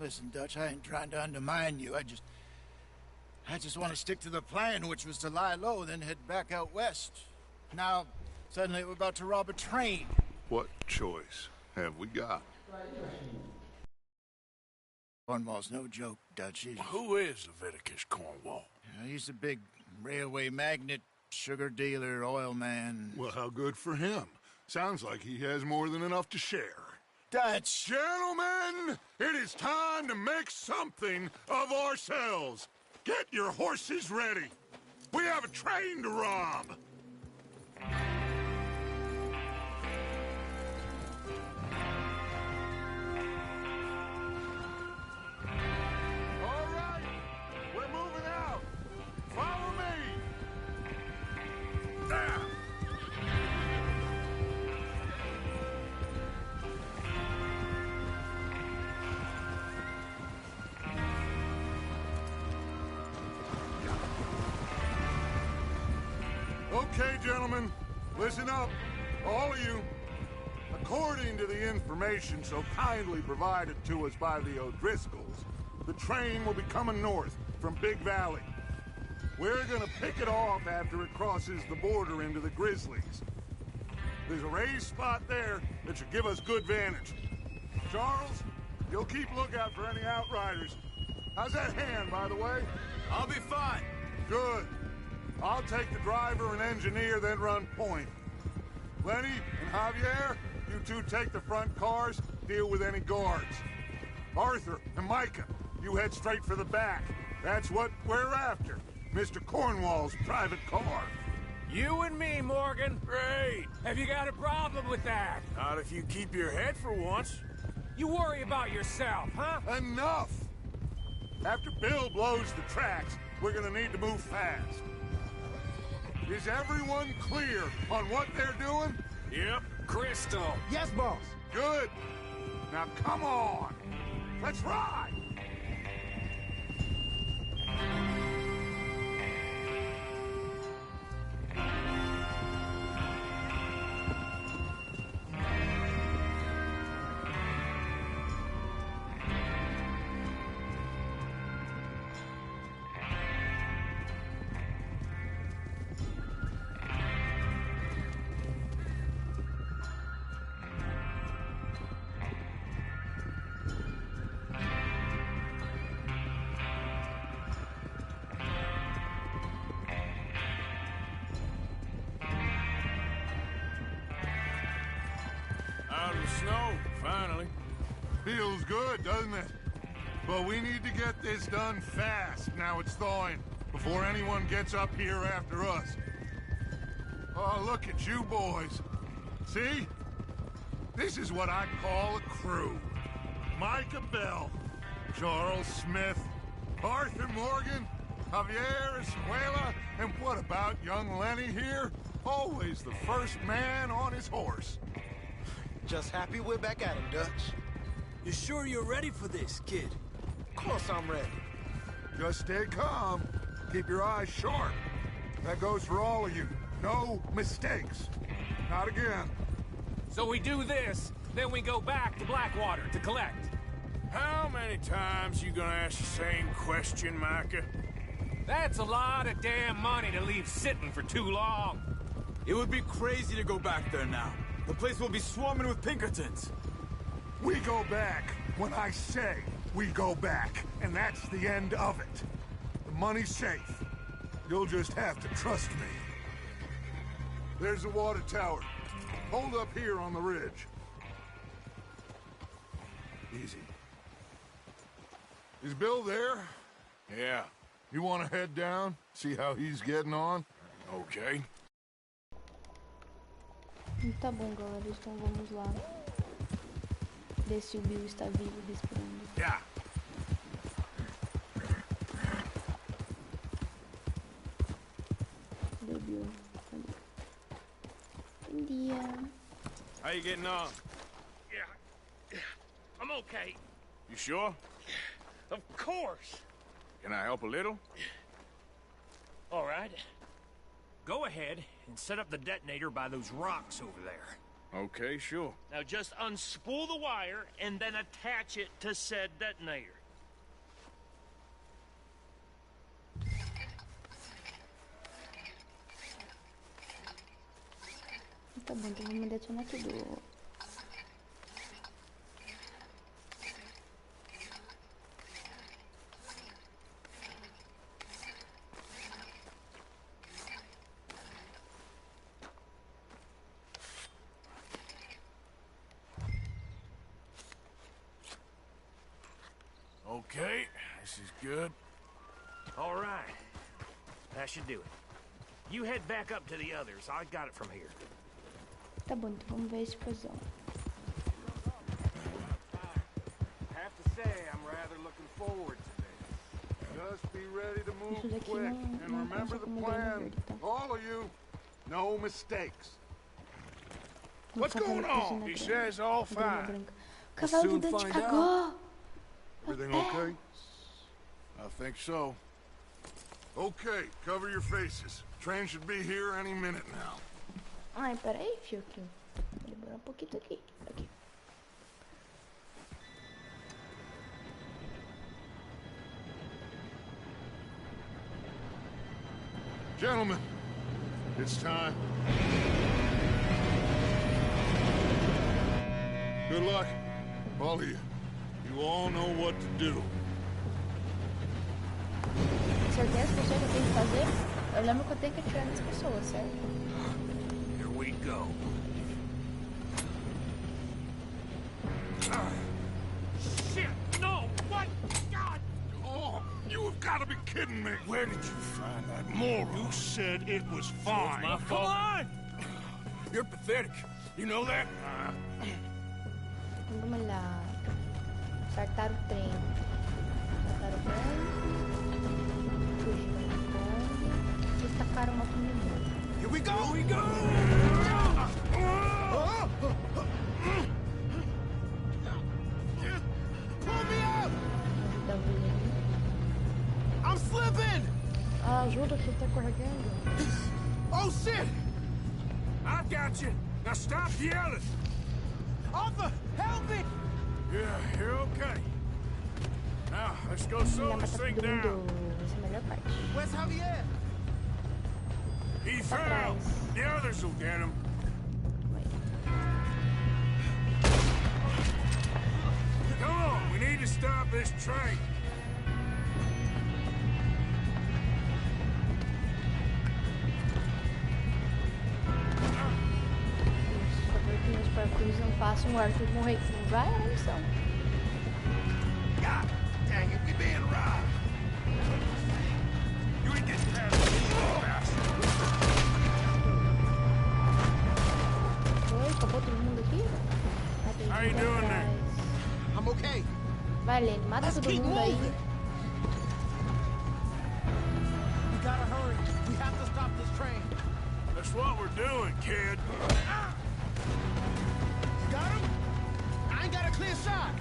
[SPEAKER 4] Listen, Dutch, I ain't trying to undermine you. I just want to stick to the plan, which was to lie low, then head back out west. Now, suddenly we're about to rob a train.
[SPEAKER 3] What choice have we got?
[SPEAKER 4] Cornwall's no joke, Dutch.
[SPEAKER 10] Who is Leviticus Cornwall?
[SPEAKER 4] He's a big railway magnate, sugar dealer, oil man.
[SPEAKER 3] Well, how good for him. Sounds like he has more than enough to share.
[SPEAKER 4] Dutch!
[SPEAKER 3] Gentlemen, it is time to make something of ourselves. Get your horses ready. We have a train to rob. All right, we're moving out. Follow me. There. Okay, gentlemen, listen up, all of you. According to the information so kindly provided to us by the O'Driscolls, the train will be coming north from Big Valley. We're gonna pick it off after it crosses the border into the Grizzlies. There's a raised spot there that should give us good vantage. Charles, you'll keep lookout for any outriders. How's that hand, by the way?
[SPEAKER 13] I'll be fine.
[SPEAKER 3] Good. I'll take the driver and engineer, then run point. Lenny and Javier, you two take the front cars, deal with any guards. Arthur and Micah, you head straight for the back. That's what we're after. Mr. Cornwall's private car.
[SPEAKER 8] You and me, Morgan.
[SPEAKER 13] Great.
[SPEAKER 8] Have you got a problem with that?
[SPEAKER 13] Not if you keep your head for once.
[SPEAKER 8] You worry about yourself, huh?
[SPEAKER 3] Enough! After Bill blows the tracks, we're gonna need to move fast. Is everyone clear on what they're doing?
[SPEAKER 8] Yep. Crystal.
[SPEAKER 4] Yes, boss.
[SPEAKER 3] Good. Now come on. Let's ride.
[SPEAKER 10] Out of the snow, finally.
[SPEAKER 3] Feels good, doesn't it? But we need to get this done fast, now it's thawing, before anyone gets up here after us. Oh, look at you boys. See? This is what I call a crew. Micah Bell, Charles Smith, Arthur Morgan, Javier Escuela, and what about young Lenny here? Always the first man on his horse.
[SPEAKER 12] Just happy we're back at him, Dutch.
[SPEAKER 9] You sure you're ready for this, kid?
[SPEAKER 12] Of course I'm ready.
[SPEAKER 3] Just stay calm. Keep your eyes sharp. That goes for all of you. No mistakes. Not again.
[SPEAKER 8] So we do this, then we go back to Blackwater to collect.
[SPEAKER 10] How many times you gonna ask the same question, Micah?
[SPEAKER 8] That's a lot of damn money to leave sitting for too long.
[SPEAKER 13] It would be crazy to go back there now. The place will be swarming with Pinkertons.
[SPEAKER 3] We go back when I say we go back, and that's the end of it. The money's safe. You'll just have to trust me. There's the water tower. Hold up here on the ridge. Easy. Is Bill there?
[SPEAKER 10] Yeah.
[SPEAKER 3] You want to head down? See how he's getting on?
[SPEAKER 10] Okay.
[SPEAKER 1] Tá bom, galera, então vamos lá. Ver se o Bill está vivo, respirando.
[SPEAKER 10] Yeah.
[SPEAKER 8] How you getting on?
[SPEAKER 7] Yeah, I'm okay.
[SPEAKER 8] You sure?
[SPEAKER 7] Of course.
[SPEAKER 8] Can I help a little?
[SPEAKER 7] All right. Go ahead and set up the detonator by those rocks over there.
[SPEAKER 8] Okay, sure.
[SPEAKER 7] Now just unspool the wire and then attach it to said detonator.
[SPEAKER 1] Tá bom, então vamos detonar tudo.
[SPEAKER 7] Okay, this is good. All right. That should do it. You head back up to the others. I got it from here.
[SPEAKER 1] Tá bom, então vamos ver a explosão.
[SPEAKER 8] Have to say, I'm rather looking forward to this.
[SPEAKER 3] Just be ready to move
[SPEAKER 1] Isso daqui
[SPEAKER 3] quick.
[SPEAKER 1] não
[SPEAKER 3] And remember
[SPEAKER 1] alcança
[SPEAKER 3] the
[SPEAKER 1] como ganho
[SPEAKER 3] plan.
[SPEAKER 1] verde, tá?
[SPEAKER 3] All of you, no mistakes.
[SPEAKER 7] What's going on? He says all fine.
[SPEAKER 1] O cavalo do Dante cagou!
[SPEAKER 3] Everything okay? I think so. Okay, cover your faces. Train should be here any minute now.
[SPEAKER 1] Ai, peraí, Fioquinho. Vou demorar um pouquinho aqui. Aqui.
[SPEAKER 3] Gentlemen, it's time. Good luck, all of you. You all know what to do.
[SPEAKER 1] Acertei as pessoas que eu tenho que fazer? Eu lembro que eu tenho que atirar nas pessoas, certo?
[SPEAKER 7] Here we go. Shit! No! What? God!
[SPEAKER 3] Oh, you have got to be kidding me.
[SPEAKER 7] Where did you find that moron?
[SPEAKER 3] You said it was fine.
[SPEAKER 7] My fault. Come on! You're pathetic. You know that?
[SPEAKER 1] Vamos lá. Startar o trem. Startar o trem. Fugir do trem. Eles tacaram uma comigo.
[SPEAKER 7] Here we go! Here we go!
[SPEAKER 12] Pull me up! I'm slipping!
[SPEAKER 1] Ah, ajuda que tá corregando.
[SPEAKER 12] Oh shit!
[SPEAKER 7] I got you. Now stop yelling.
[SPEAKER 12] Arthur, help me!
[SPEAKER 7] Yeah, you're okay. Now, let's go slow this thing down.
[SPEAKER 1] Essa é a melhor parte.
[SPEAKER 12] Where's Javier?
[SPEAKER 7] He fell. The others will get him. Come on, we need to stop this train.
[SPEAKER 1] Por favor, que meus parkours não façam o Arthur morrer, que não vai a missão.
[SPEAKER 12] God dang it, we being robbed!
[SPEAKER 7] You ain't getting past me, bastard.
[SPEAKER 1] Oi, acabou todo mundo aqui?
[SPEAKER 7] How you doing there?
[SPEAKER 12] I'm okay.
[SPEAKER 1] Vai, Lene, mata todo mundo aí.
[SPEAKER 12] We gotta hurry. We have to stop this train.
[SPEAKER 7] That's what we're doing, kid.
[SPEAKER 12] You got him? I ain't got a clear shot.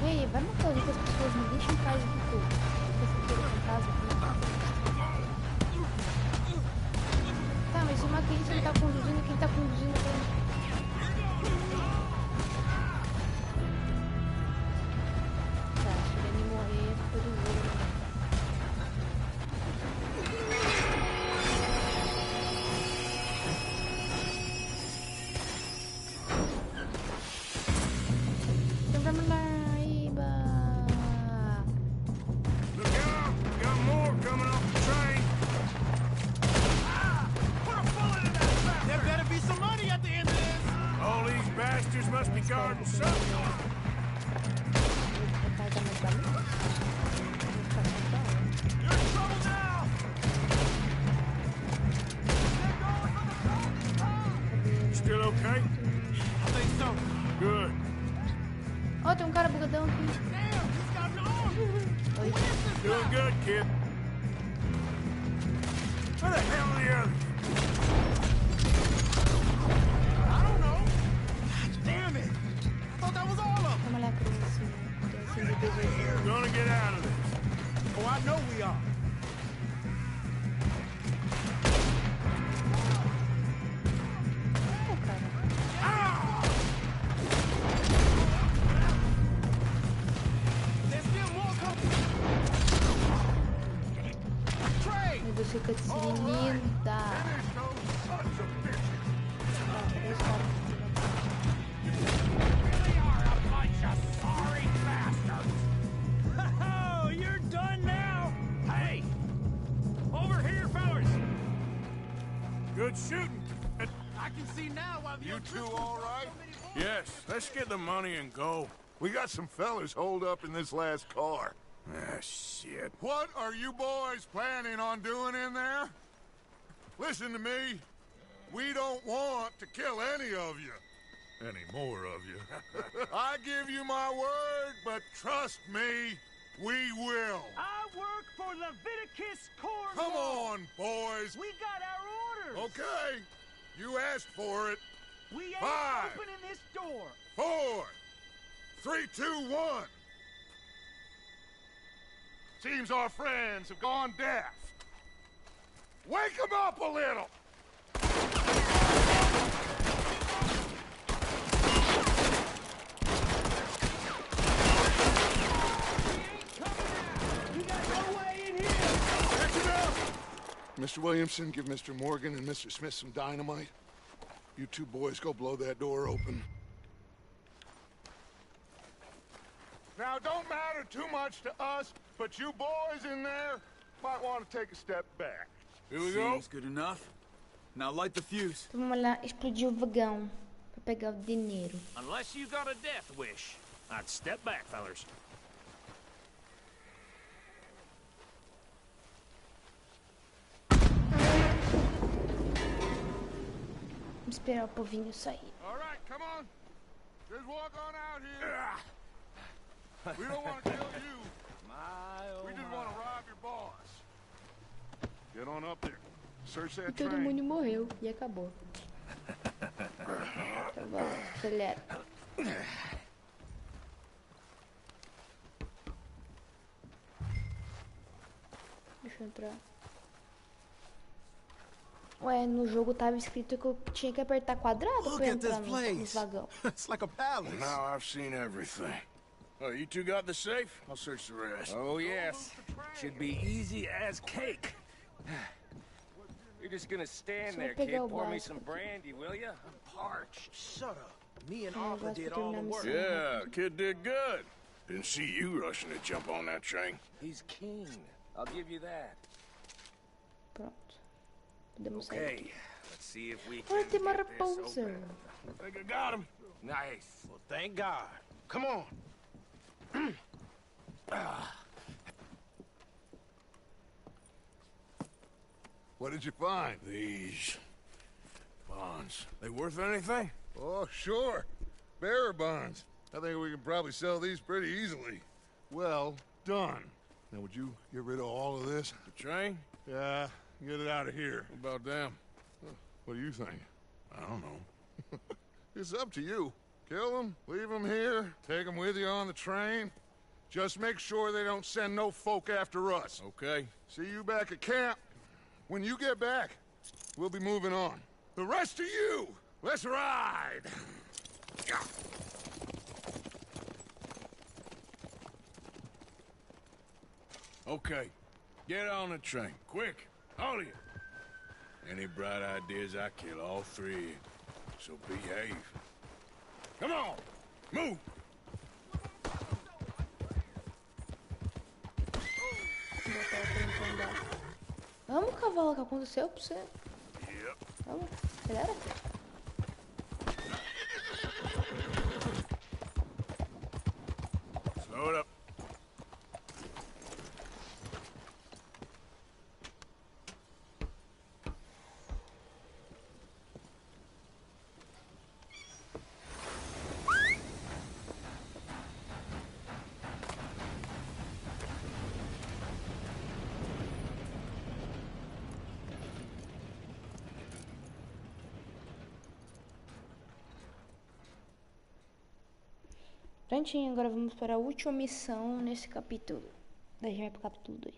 [SPEAKER 1] Ei, vai matar as outras pessoas, me deixa em paz aqui, pô. Essa fantasma aqui. Tá, mas se uma criança não tá conduzindo, quem tá conduzindo é... Tá, se ele morrer, ficou de jogo. Então vamos lá, Iba.
[SPEAKER 7] Look out! We got more coming off the train.
[SPEAKER 12] Put a bullet in that trap. There better be some money at the end of this.
[SPEAKER 7] All these bastards must be guarding something.
[SPEAKER 1] Vai carregar mais bala.
[SPEAKER 12] You're in trouble now.
[SPEAKER 7] Still okay?
[SPEAKER 12] I think so.
[SPEAKER 7] Good.
[SPEAKER 1] Ó, tem um cara bugadão aqui.
[SPEAKER 12] Damn, he's got an arm.
[SPEAKER 1] Oi.
[SPEAKER 7] Doing good, kid. Where the hell are the others?
[SPEAKER 1] a criancinha. Criancinha de 18
[SPEAKER 7] You're
[SPEAKER 1] anos.
[SPEAKER 7] gonna get out of this. Oh, I know we are.
[SPEAKER 1] Oh, cara. Meu Deus, que cutscene linda. Cadê os caras?
[SPEAKER 8] Oh, you're done now? Hey! Over here, fellas!
[SPEAKER 7] Good shooting.
[SPEAKER 12] I can see now why the
[SPEAKER 3] You two all right? Yes, let's get the money and go. We got some fellas holed up in this last car.
[SPEAKER 7] Ah, shit.
[SPEAKER 3] What are you boys planning on doing in there? Listen to me. We don't want to kill any of you. Any more of you. I give you my word, but trust me, we will.
[SPEAKER 12] I work for Leviticus Cornwall.
[SPEAKER 3] Come on, boys.
[SPEAKER 12] We got our orders.
[SPEAKER 3] Okay. You asked for it.
[SPEAKER 12] We ain't
[SPEAKER 3] 5,
[SPEAKER 12] opening this door.
[SPEAKER 3] 4, 3, 2, 1. Seems our friends have gone deaf. Wake them up a little. Mr. Williamson, give Mr. Morgan and Mr. Smith some dynamite. You two boys go blow that door open. Now, don't matter too much to us, but you boys in there might want to take a step back.
[SPEAKER 7] Here we go.
[SPEAKER 13] Seems good enough. Now light the fuse.
[SPEAKER 1] Então vamos lá explodir o vagão pra pegar o dinheiro.
[SPEAKER 8] Unless you got a death wish, I'd step back, fellas.
[SPEAKER 1] Vamos esperar o povinho sair.
[SPEAKER 3] All right, come on. Just walk on out here. We don't want to kill you. We just want to rob your boss. Get on up there. Search that
[SPEAKER 1] E todo
[SPEAKER 3] train.
[SPEAKER 1] mundo morreu e acabou. Tá bom, acelera. Deixa eu entrar. Ué, no jogo tava escrito que eu tinha que apertar quadrado
[SPEAKER 10] Look
[SPEAKER 1] pra
[SPEAKER 10] at this
[SPEAKER 1] entrar no
[SPEAKER 10] place.
[SPEAKER 1] vagão.
[SPEAKER 10] It's like a palace.
[SPEAKER 14] Now I've seen everything. Oh, you two got the safe? I'll search the rest.
[SPEAKER 8] Oh, yes. Should be easy as cake. You're just gonna stand
[SPEAKER 1] Só
[SPEAKER 8] there,
[SPEAKER 1] pegar
[SPEAKER 8] kid.
[SPEAKER 1] o
[SPEAKER 8] Pour me
[SPEAKER 1] básico
[SPEAKER 8] some
[SPEAKER 1] aqui.
[SPEAKER 8] brandy, will ya? I'm parched.
[SPEAKER 10] Shut up. Me and
[SPEAKER 1] É,
[SPEAKER 10] Arthur
[SPEAKER 1] agora
[SPEAKER 10] did
[SPEAKER 1] pra
[SPEAKER 10] all the
[SPEAKER 1] terminar a
[SPEAKER 10] work.
[SPEAKER 1] missão.
[SPEAKER 14] Yeah, kid did good. Didn't see you rushing to jump on that train.
[SPEAKER 8] He's keen. I'll give you that.
[SPEAKER 1] Pronto. Podemos sair.
[SPEAKER 8] Okay, let's see if we
[SPEAKER 1] Olha,
[SPEAKER 8] can
[SPEAKER 1] tem uma
[SPEAKER 8] get this
[SPEAKER 1] raposa.
[SPEAKER 8] open.
[SPEAKER 14] I think I got him.
[SPEAKER 8] Nice.
[SPEAKER 14] Well, thank God. Come on.
[SPEAKER 3] What did you find?
[SPEAKER 14] These bonds.
[SPEAKER 3] They worth anything? Oh, sure. Bearer bonds. I think we can probably sell these pretty easily. Well done. Now, would you get rid of all of this?
[SPEAKER 14] The train?
[SPEAKER 3] Yeah, get it out of here.
[SPEAKER 14] What about them?
[SPEAKER 3] What do you think?
[SPEAKER 14] I don't know.
[SPEAKER 3] It's up to you. Kill them, leave them here, take them with you on the train. Just make sure they don't send no folk after us.
[SPEAKER 14] Okay.
[SPEAKER 3] See you back at camp. When you get back, we'll be moving on. The rest of you, let's ride!
[SPEAKER 14] Okay. Get on the train. Quick. All of you. Any bright ideas, I kill all three of you. So behave. Come on! Move!
[SPEAKER 1] Botar o trem pra andar. Vamos, cavalo, o que aconteceu pra você?
[SPEAKER 14] Yep.
[SPEAKER 1] Vamos, acelera.
[SPEAKER 14] Slow it up.
[SPEAKER 1] Prontinho, agora vamos para a última missão nesse capítulo. Daí já vai pro capítulo 2.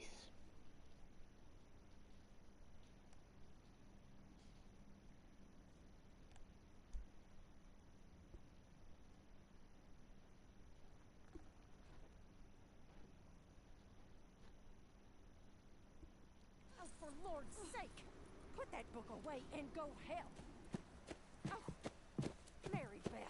[SPEAKER 5] Oh, for Lord's sake! Put that book away and go help! Oh, Mary Beth.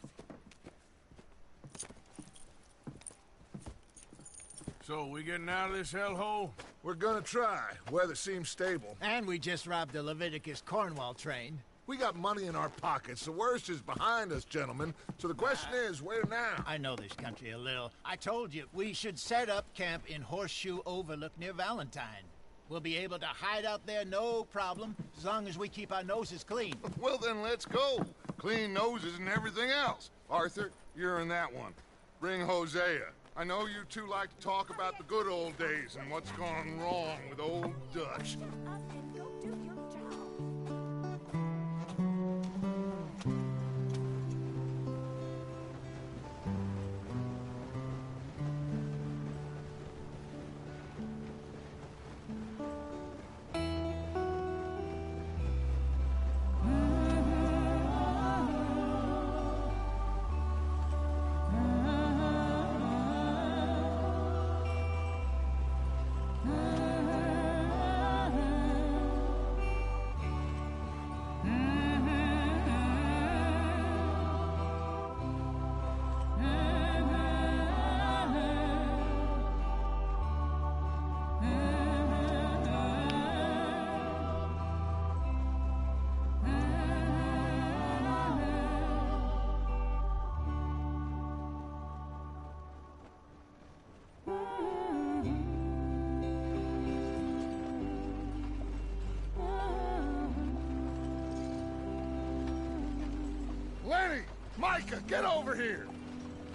[SPEAKER 14] So, we getting out of this hellhole?
[SPEAKER 3] We're gonna try. Weather seems stable.
[SPEAKER 4] And we just robbed the Leviticus Cornwall train.
[SPEAKER 3] We got money in our pockets. The worst is behind us, gentlemen. So the question is, where now?
[SPEAKER 4] I know this country a little. I told you, we should set up camp in Horseshoe Overlook near Valentine. We'll be able to hide out there, no problem, as long as we keep our noses clean.
[SPEAKER 3] Well, then let's go. Clean noses and everything else. Arthur, you're in that one. Bring Hosea. I know you two like to talk about the good old days and what's gone wrong with old Dutch. Lenny! Micah, get over here!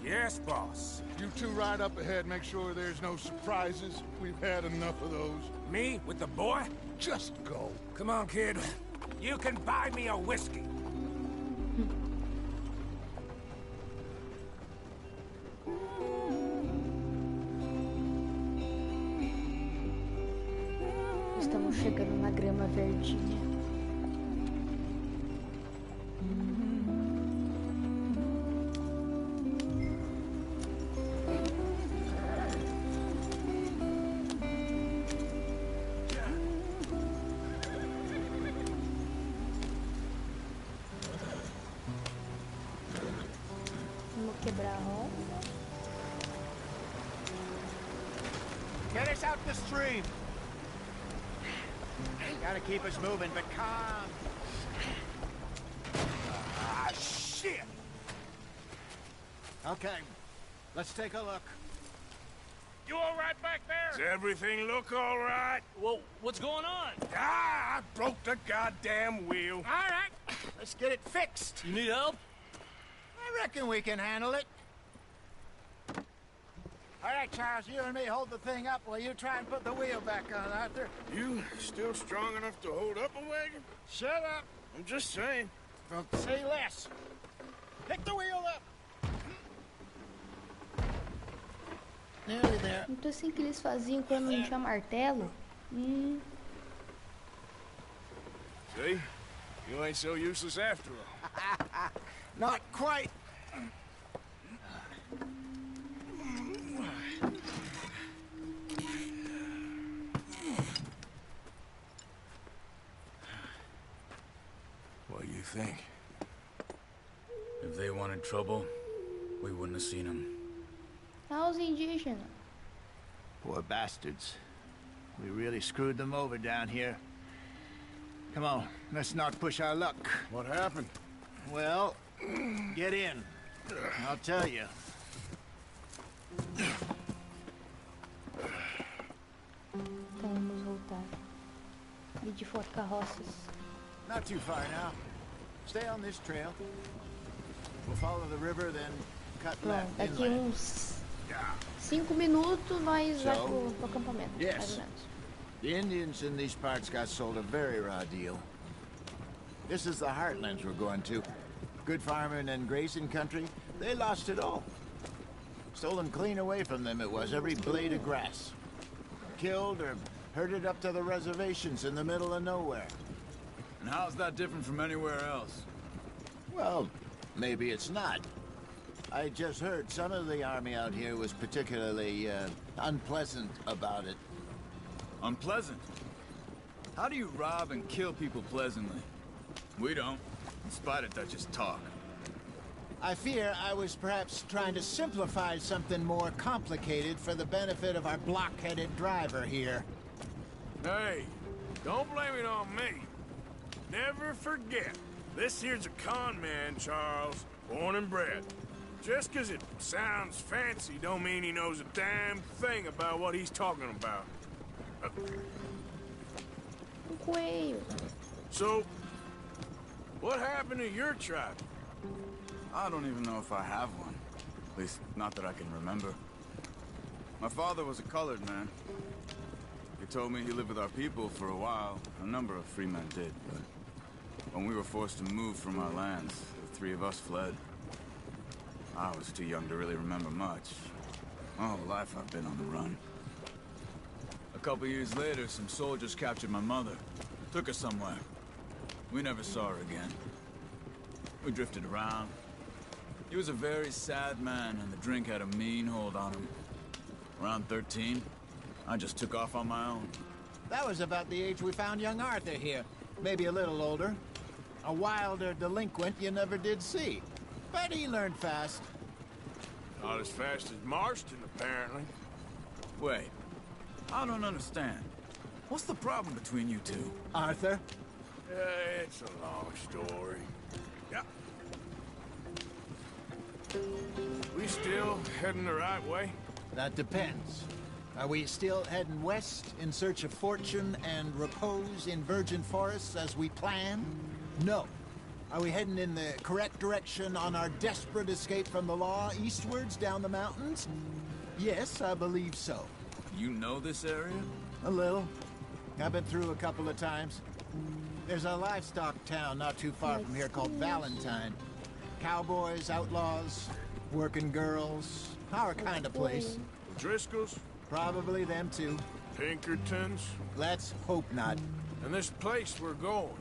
[SPEAKER 14] Yes, boss.
[SPEAKER 3] You two ride up ahead, make sure there's no surprises. We've had enough of those.
[SPEAKER 14] Me? With the boy?
[SPEAKER 3] Just go.
[SPEAKER 14] Come on, kid. You can buy me a whiskey.
[SPEAKER 1] Estamos chegando na grama verdinha. Vamos quebrar a roda.
[SPEAKER 4] Get us out the stream. Gotta keep us moving, but calm.
[SPEAKER 14] Ah, shit!
[SPEAKER 4] Okay, let's take a look.
[SPEAKER 14] You all right back there? Does everything look all right?
[SPEAKER 11] Well, what's going on?
[SPEAKER 14] Ah, I broke the goddamn wheel.
[SPEAKER 4] All right, let's get it fixed.
[SPEAKER 11] You need help?
[SPEAKER 4] I reckon we can handle it. All right, Charles, you and me hold the thing up while you try and put the wheel back on, Arthur.
[SPEAKER 14] You still strong enough to hold up a wagon?
[SPEAKER 4] Shut up.
[SPEAKER 14] I'm just saying.
[SPEAKER 4] Don't say less. Pick the wheel up. Nearly there.
[SPEAKER 1] Não tô assim que eles faziam quando não tinha martelo.
[SPEAKER 14] See? You ain't so useless after all.
[SPEAKER 4] Not quite.
[SPEAKER 14] What do you think?
[SPEAKER 13] If they wanted trouble, we wouldn't have seen them.
[SPEAKER 1] How's indígena?
[SPEAKER 4] Poor bastards. We really screwed them over down here. Come on, let's not push our luck.
[SPEAKER 14] What happened?
[SPEAKER 4] Well, get in. I'll tell you.
[SPEAKER 1] Então vamos voltar. E de fora carroças.
[SPEAKER 4] Not too far now. Stay on this trail. We'll follow the river, then cut
[SPEAKER 1] Bom,
[SPEAKER 4] left
[SPEAKER 1] daqui
[SPEAKER 4] inland.
[SPEAKER 1] uns 5 minutos nós vai pro acampamento, mais ou
[SPEAKER 4] Yes.
[SPEAKER 1] menos.
[SPEAKER 4] The Indians in these parts got sold a very raw deal. This is the heartlands we're going to. Good farming and grazing country. They lost it all. Stolen clean away from them it was, every blade of grass. Killed or herded up to the reservations in the middle of nowhere.
[SPEAKER 13] And how's that different from anywhere else?
[SPEAKER 4] Well, maybe it's not. I just heard some of the army out here was particularly, unpleasant about it.
[SPEAKER 13] Unpleasant? How do you rob and kill people pleasantly? We don't, in spite of Dutch's talk.
[SPEAKER 4] I fear I was perhaps trying to simplify something more complicated for the benefit of our block-headed driver here.
[SPEAKER 7] Hey, don't blame it on me. Never forget, this here's a con man, Charles, born and bred. Just 'cause it sounds fancy don't mean he knows a damn thing about what he's talking about. So, what happened to your tribe?
[SPEAKER 13] I don't even know if I have one. At least, not that I can remember. My father was a colored man. He told me he lived with our people for a while. A number of free men did, but when we were forced to move from our lands, the three of us fled. I was too young to really remember much. My whole life I've been on the run. A couple years later, some soldiers captured my mother. Took her somewhere. We never saw her again. We drifted around. He was a very sad man, and the drink had a mean hold on him. Around 13, I just took off on my own.
[SPEAKER 4] That was about the age we found young Arthur here. Maybe a little older. A wilder delinquent you never did see. But he learned fast.
[SPEAKER 7] Not as fast as Marston, apparently.
[SPEAKER 13] Wait, I don't understand. What's the problem between you two?
[SPEAKER 4] Arthur?
[SPEAKER 7] It's a long story. Yeah. We still heading the right way?
[SPEAKER 4] That depends. Are we still heading west in search of fortune and repose in virgin forests as we planned? No. Are we heading in the correct direction on our desperate escape from the law eastwards down the mountains? Yes, I believe so.
[SPEAKER 13] You know this area?
[SPEAKER 4] A little. I've been through a couple of times. There's a livestock town not too far from here called Valentine. Cowboys, outlaws, working girls, our kind of place.
[SPEAKER 7] Driscoll's?
[SPEAKER 4] Probably them too.
[SPEAKER 7] Pinkertons?
[SPEAKER 4] Let's hope not.
[SPEAKER 7] And this place we're going.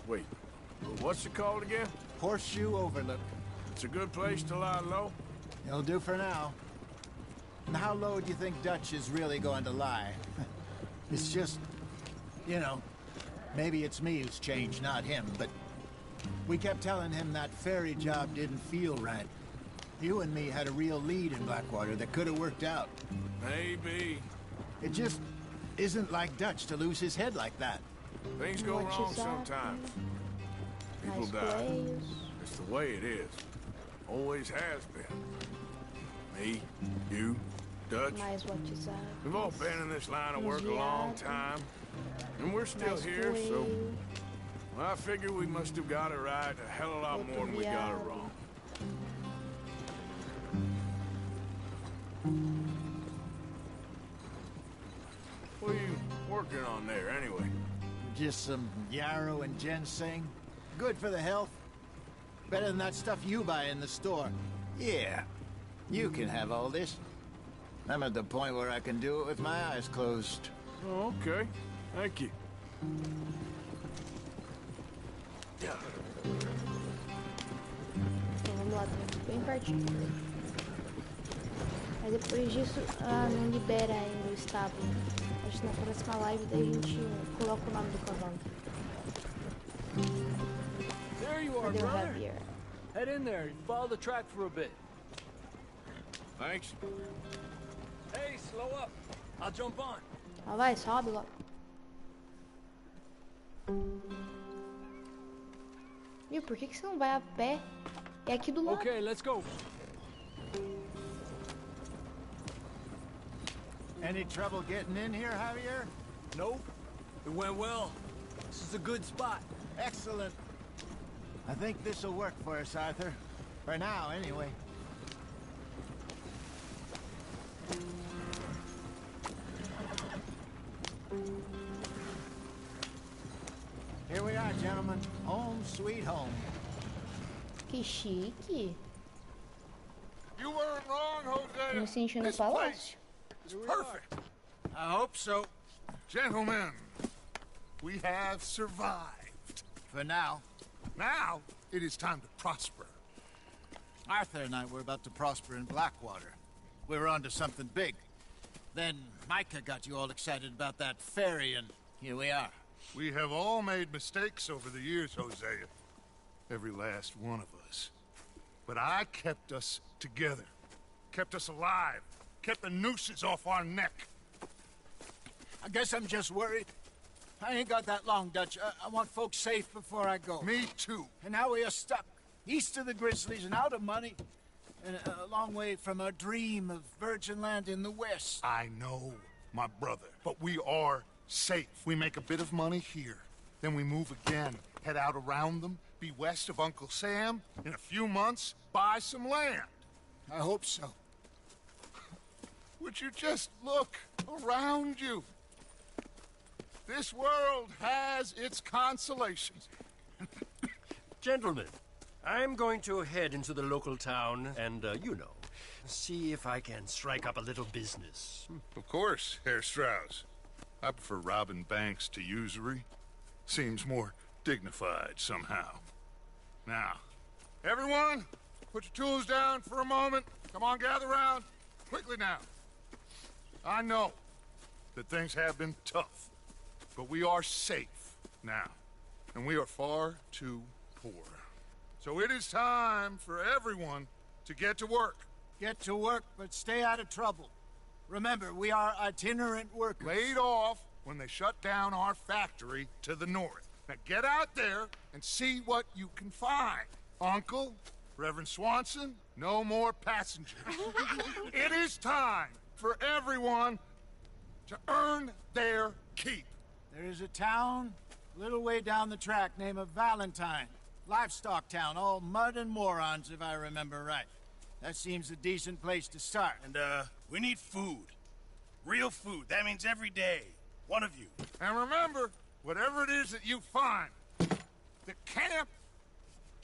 [SPEAKER 7] Wait, what's it called again?
[SPEAKER 4] Horseshoe Overlook.
[SPEAKER 7] It's a good place to lie low?
[SPEAKER 4] It'll do for now. And how low do you think Dutch is really going to lie? It's just, you know, maybe it's me who's changed, not him, but we kept telling him that ferry job didn't feel right. You and me had a real lead in Blackwater that could have worked out.
[SPEAKER 7] Maybe.
[SPEAKER 4] It just isn't like Dutch to lose his head like that.
[SPEAKER 7] Things go wrong sometimes. People die. It's the way it is. Always has been. Me, you, Dutch. We've all been in this line of work a long time. And we're still here, so... Well, I figure we must have got it right a hell of a lot more than we got it wrong. What are you working on there, anyway?
[SPEAKER 4] Just some yarrow and ginseng. Good for the health. Better than that stuff you buy in the store. Yeah, you can have all this. I'm at the point where I can do it with my eyes closed.
[SPEAKER 7] Oh, okay. Thank you.
[SPEAKER 1] Então vamos lá, tá bem pertinho. Aí depois disso, não libera ainda o estábulo. Acho que na próxima live daí a gente coloca o nome do cavalo.
[SPEAKER 9] There you are, brother. Head in there and follow the track for a bit.
[SPEAKER 7] Thanks.
[SPEAKER 9] Hey, slow up. I'll jump on.
[SPEAKER 1] Ah, vai, sobe lá. Viu, por que você não vai a pé? É aqui do lado.
[SPEAKER 9] Okay, let's go.
[SPEAKER 4] Any trouble getting in here, Javier?
[SPEAKER 9] Nope. It went well. This is a good spot.
[SPEAKER 4] Excellent. I think this'll work for us, Arthur. For now, anyway. Here we are, gentlemen. Home sweet home.
[SPEAKER 1] Que chique.
[SPEAKER 3] You weren't wrong along,
[SPEAKER 1] Tô me
[SPEAKER 3] Hosea.
[SPEAKER 1] sentindo no
[SPEAKER 3] This place
[SPEAKER 1] palácio.
[SPEAKER 3] is perfect.
[SPEAKER 4] I hope so.
[SPEAKER 3] Gentlemen, we have survived.
[SPEAKER 4] For now.
[SPEAKER 3] Now, it is time to prosper.
[SPEAKER 4] Arthur and I were about to prosper in Blackwater. We were onto something big. Then Micah got you all excited about that ferry, and here we are.
[SPEAKER 3] We have all made mistakes over the years, Hosea. Every last one of us. But I kept us together. Kept us alive. Kept the nooses off our neck.
[SPEAKER 4] I guess I'm just worried. I ain't got that long, Dutch. I want folks safe before I go.
[SPEAKER 3] Me too.
[SPEAKER 4] And now we are stuck. East of the Grizzlies and out of money. And a long way from our dream of virgin land in the west.
[SPEAKER 3] I know, my brother. But we are safe. We make a bit of money here. Then we move again. Head out around them. Be west of Uncle Sam. In a few months, buy some land.
[SPEAKER 4] I hope so.
[SPEAKER 3] Would you just look around you? This world has its consolations.
[SPEAKER 16] Gentlemen, I'm going to head into the local town and, see if I can strike up a little business.
[SPEAKER 3] Of course, Herr Strauss. I prefer robbing banks to usury. Seems more dignified somehow. Now, everyone, put your tools down for a moment. Come on, gather round. Quickly now. I know that things have been tough, but we are safe now, and we are far too poor. So it is time for everyone to get to work.
[SPEAKER 4] Get to work, but stay out of trouble. Remember, we are itinerant workers.
[SPEAKER 3] Laid off when they shut down our factory to the north. Now get out there and see what you can find. Uncle, Reverend Swanson, no more passengers. It is time for everyone to earn their keep.
[SPEAKER 4] There is a town a little way down the track named Valentine. Livestock town, all mud and morons, if I remember right. That seems a decent place to start.
[SPEAKER 2] And, we need food. Real food. That means every day. One of you.
[SPEAKER 3] And remember, whatever it is that you find, the camp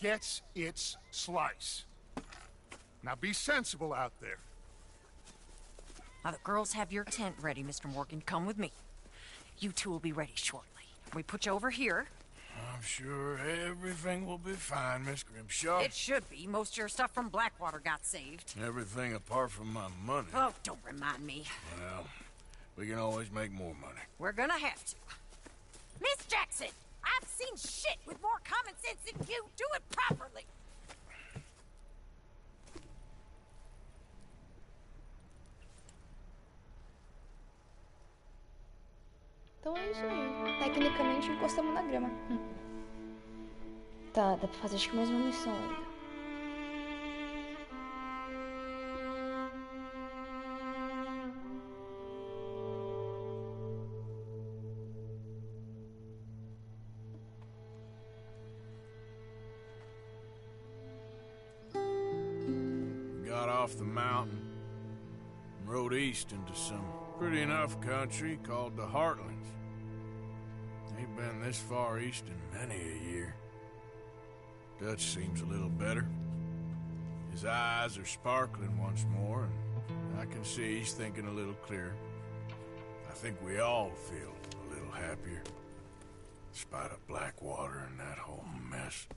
[SPEAKER 3] gets its slice. Now be sensible out there.
[SPEAKER 5] Now, the girls have your tent ready, Mr. Morgan. Come with me. You two will be ready shortly. We put you over here.
[SPEAKER 7] I'm sure everything will be fine, Miss Grimshaw.
[SPEAKER 5] It should be. Most of your stuff from Blackwater got saved.
[SPEAKER 7] Everything apart from my money.
[SPEAKER 5] Oh, don't remind me.
[SPEAKER 7] Well, we can always make more money.
[SPEAKER 5] We're gonna have to. Miss Jackson, I've seen shit with more common sense than you. Do it properly.
[SPEAKER 1] Então é isso aí. Tecnicamente encostamos na grama. Tá, dá pra fazer acho que mais uma missão ainda.
[SPEAKER 7] Got off the mountain and rode east into some pretty enough country called the Heartlands. Ain't been this far east in many a year. Dutch seems a little better. His eyes are sparkling once more, and I can see he's thinking a little clearer. I think we all feel a little happier, in spite of Blackwater and that whole mess.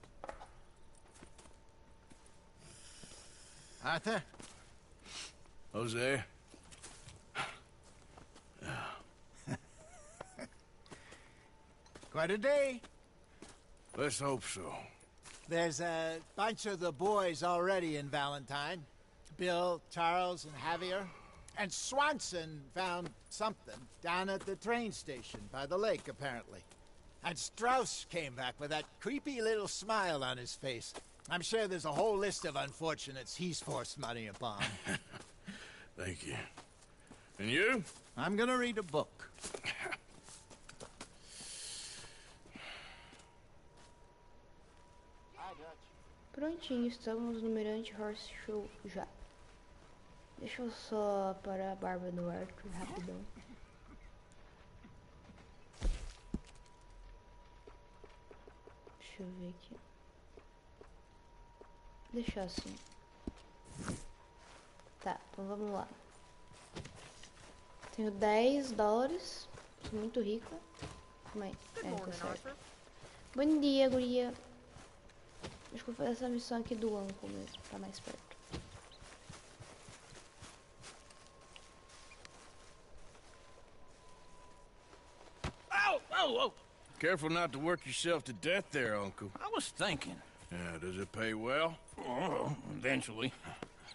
[SPEAKER 4] Arthur?
[SPEAKER 7] Jose?
[SPEAKER 4] Quite a day.
[SPEAKER 7] Let's hope so.
[SPEAKER 4] There's a bunch of the boys already in Valentine. Bill, Charles, and Javier. And Swanson found something down at the train station by the lake, apparently. And Strauss came back with that creepy little smile on his face. I'm sure there's a whole list of unfortunates he's forced money upon.
[SPEAKER 7] Thank you. And you?
[SPEAKER 4] I'm gonna read a book.
[SPEAKER 1] Prontinho, estamos no Mirante Horse Show já. Deixa eu só parar a barba no Arthur rapidão. Deixa eu ver aqui. Deixar assim. Tá, então vamos lá. Tenho 10 dólares. Sou muito rica. Mas, tá certo. Bom dia, guria. Acho que vou fazer essa missão aqui do Uncle mesmo, tá mais perto.
[SPEAKER 14] Oh! Careful not to work yourself to death there, Uncle.
[SPEAKER 12] I was thinking.
[SPEAKER 14] Yeah, does it pay well?
[SPEAKER 12] Oh, eventually.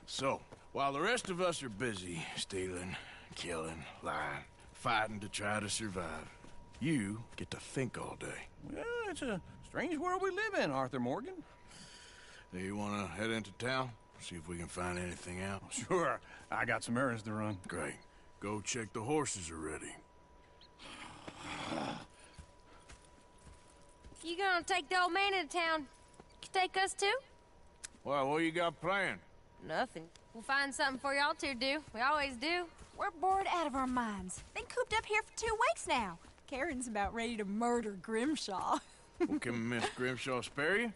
[SPEAKER 14] So, while the rest of us are busy stealing, killing, lying, fighting to try to survive, you get to think all day.
[SPEAKER 12] Well, it's a strange world we live in, Arthur Morgan.
[SPEAKER 14] Do you want to head into town? See if we can find anything out?
[SPEAKER 12] Sure. I got some errands to run.
[SPEAKER 14] Great. Go check the horses are ready.
[SPEAKER 17] You gonna take the old man into town? You take us too?
[SPEAKER 14] Well, what you got planned?
[SPEAKER 17] Nothing. We'll find something for y'all to do. We always do.
[SPEAKER 6] We're bored out of our minds. Been cooped up here for 2 weeks now. Karen's about ready to murder Grimshaw.
[SPEAKER 14] Well, can Miss Grimshaw spare you?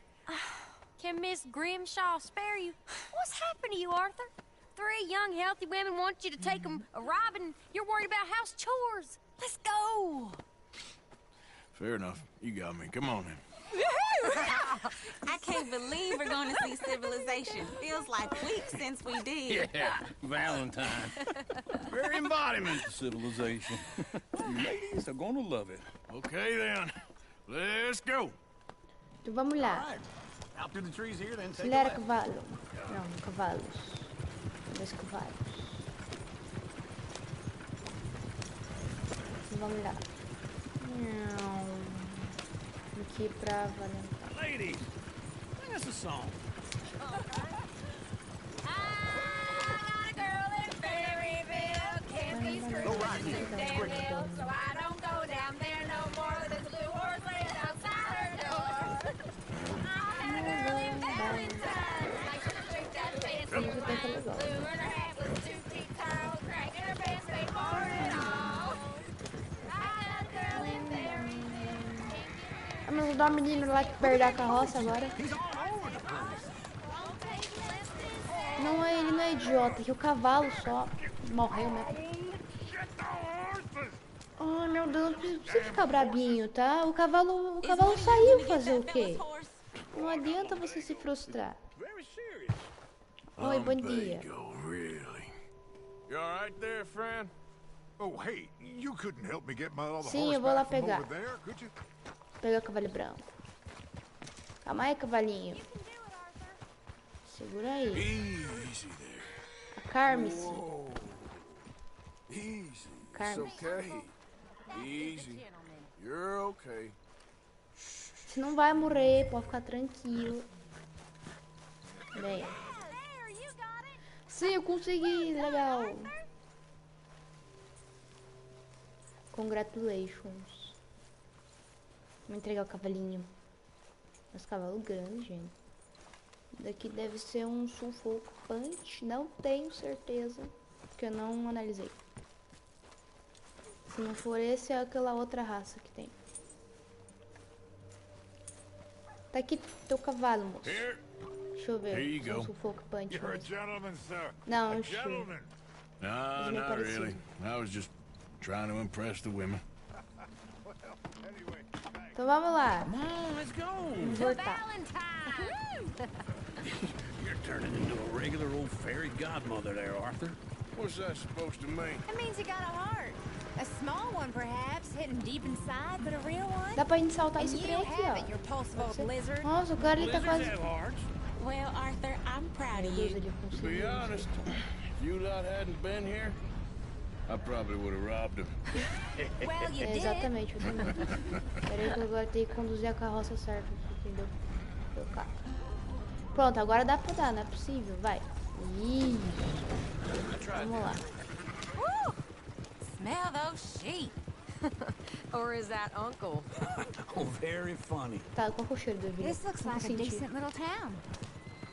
[SPEAKER 17] Can Miss Grimshaw spare you? What's happened to you, Arthur? 3 young, healthy women want you to take them a robbing. You're worried about house chores. Let's go.
[SPEAKER 14] Fair enough. You got me. Come on then.
[SPEAKER 18] I can't believe we're going to see civilization. Feels like weeks since we did.
[SPEAKER 12] Yeah, Valentine. Very embodiment of civilization. You ladies are gonna love it.
[SPEAKER 14] Okay then. Let's go.
[SPEAKER 1] Então vamos lá.
[SPEAKER 12] Right. Out through the trees here, then take
[SPEAKER 1] Acelera
[SPEAKER 12] a left.
[SPEAKER 1] cavalo. Não, cavalos. 2 cavalos. Então vamos lá. Aqui pra Valentine.
[SPEAKER 12] Ladies, sing us a song.
[SPEAKER 1] Vamos ajudar o menino lá que perdeu a carroça agora. Não, ele não é idiota, que o cavalo só morreu mesmo. Ai, meu Deus, não precisa ficar brabinho, tá? O cavalo saiu fazer o quê? Não adianta você se frustrar. Oi, bom dia.
[SPEAKER 14] You all right there, friend?
[SPEAKER 3] Oh, hey, you couldn't help me get my other
[SPEAKER 1] Sim,
[SPEAKER 3] horse
[SPEAKER 1] eu vou lá
[SPEAKER 3] back from
[SPEAKER 1] pegar.
[SPEAKER 3] over there, could you?
[SPEAKER 1] Pegar o cavalo branco. Calma aí, cavalinho. Segura aí.
[SPEAKER 14] Easy there.
[SPEAKER 1] Acalme-se.
[SPEAKER 14] Easy. It's
[SPEAKER 1] Acalme-se.
[SPEAKER 14] okay. Easy. You're okay.
[SPEAKER 1] Você não vai morrer, pode ficar tranquilo. Bem. Sim, eu consegui, legal. Congratulations. Vou entregar o cavalinho. Mas cavalo grande, gente. Daqui deve ser um Suffolk Punch. Não tenho certeza, porque eu não analisei. Se não for esse, é aquela outra raça que tem. Tá aqui teu cavalo, moço. Deixa eu ver.
[SPEAKER 14] Here you
[SPEAKER 1] se é um
[SPEAKER 14] go.
[SPEAKER 1] Suffolk Punch.
[SPEAKER 3] You're a
[SPEAKER 1] mesmo.
[SPEAKER 3] gentleman, sir.
[SPEAKER 1] Não,
[SPEAKER 3] a
[SPEAKER 1] acho.
[SPEAKER 3] gentleman.
[SPEAKER 14] No,
[SPEAKER 1] Mas meio
[SPEAKER 14] not
[SPEAKER 1] parecido.
[SPEAKER 14] really. I was just trying to impress the women.
[SPEAKER 1] Então vamos lá.
[SPEAKER 12] Come on, let's go.
[SPEAKER 1] Vamos voltar.
[SPEAKER 12] You're turning into a regular old fairy godmother there, Arthur.
[SPEAKER 14] What's that supposed to mean?
[SPEAKER 6] It means you got a heart. A small one, perhaps, hidden deep inside, but a real one.
[SPEAKER 1] Dá pra gente saltar
[SPEAKER 6] And
[SPEAKER 1] esse
[SPEAKER 6] you
[SPEAKER 1] trem aqui,
[SPEAKER 6] have
[SPEAKER 1] ó.
[SPEAKER 6] it, you repulsive old lizard.
[SPEAKER 1] Nossa, o cara ele tá quase...
[SPEAKER 12] Lizards have hearts.
[SPEAKER 18] Well, Arthur, I'm proud
[SPEAKER 1] Meu
[SPEAKER 18] of
[SPEAKER 1] Deus,
[SPEAKER 18] you.
[SPEAKER 1] ele
[SPEAKER 14] To be
[SPEAKER 1] conseguiu.
[SPEAKER 14] honest, if you lot hadn't been here, I probably would have robbed him.
[SPEAKER 6] Well, you
[SPEAKER 1] É,
[SPEAKER 6] did.
[SPEAKER 1] exatamente, eu também. Peraí que eu agora tenho que conduzir a carroça certa, entendeu? Meu carro. Pronto, agora dá pra dar, não é possível, vai. Isso. Vamos lá.
[SPEAKER 17] Woo! Smell those sheep. Or is that Uncle?
[SPEAKER 12] Oh, very funny.
[SPEAKER 1] Tá, qual que é o cheiro do vídeo?
[SPEAKER 6] This looks like a decent little town.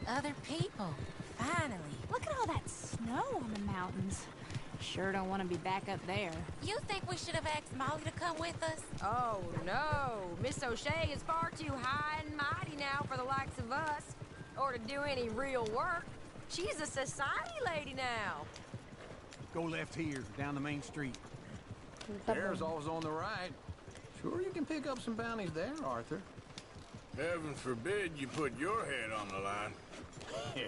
[SPEAKER 17] Other people. Finally.
[SPEAKER 6] Look at all that snow on the mountains. Sure don't want to be back up there.
[SPEAKER 17] You think we should have asked Molly to come with us? Oh, no. Miss O'Shea is far too high and mighty now for the likes of us. Or to do any real work. She's a society lady now.
[SPEAKER 19] Go left here, down the main street.
[SPEAKER 12] There's always on the right. Sure you can pick up some bounties there, Arthur.
[SPEAKER 14] Heaven forbid you put your head on the line.
[SPEAKER 12] Yeah,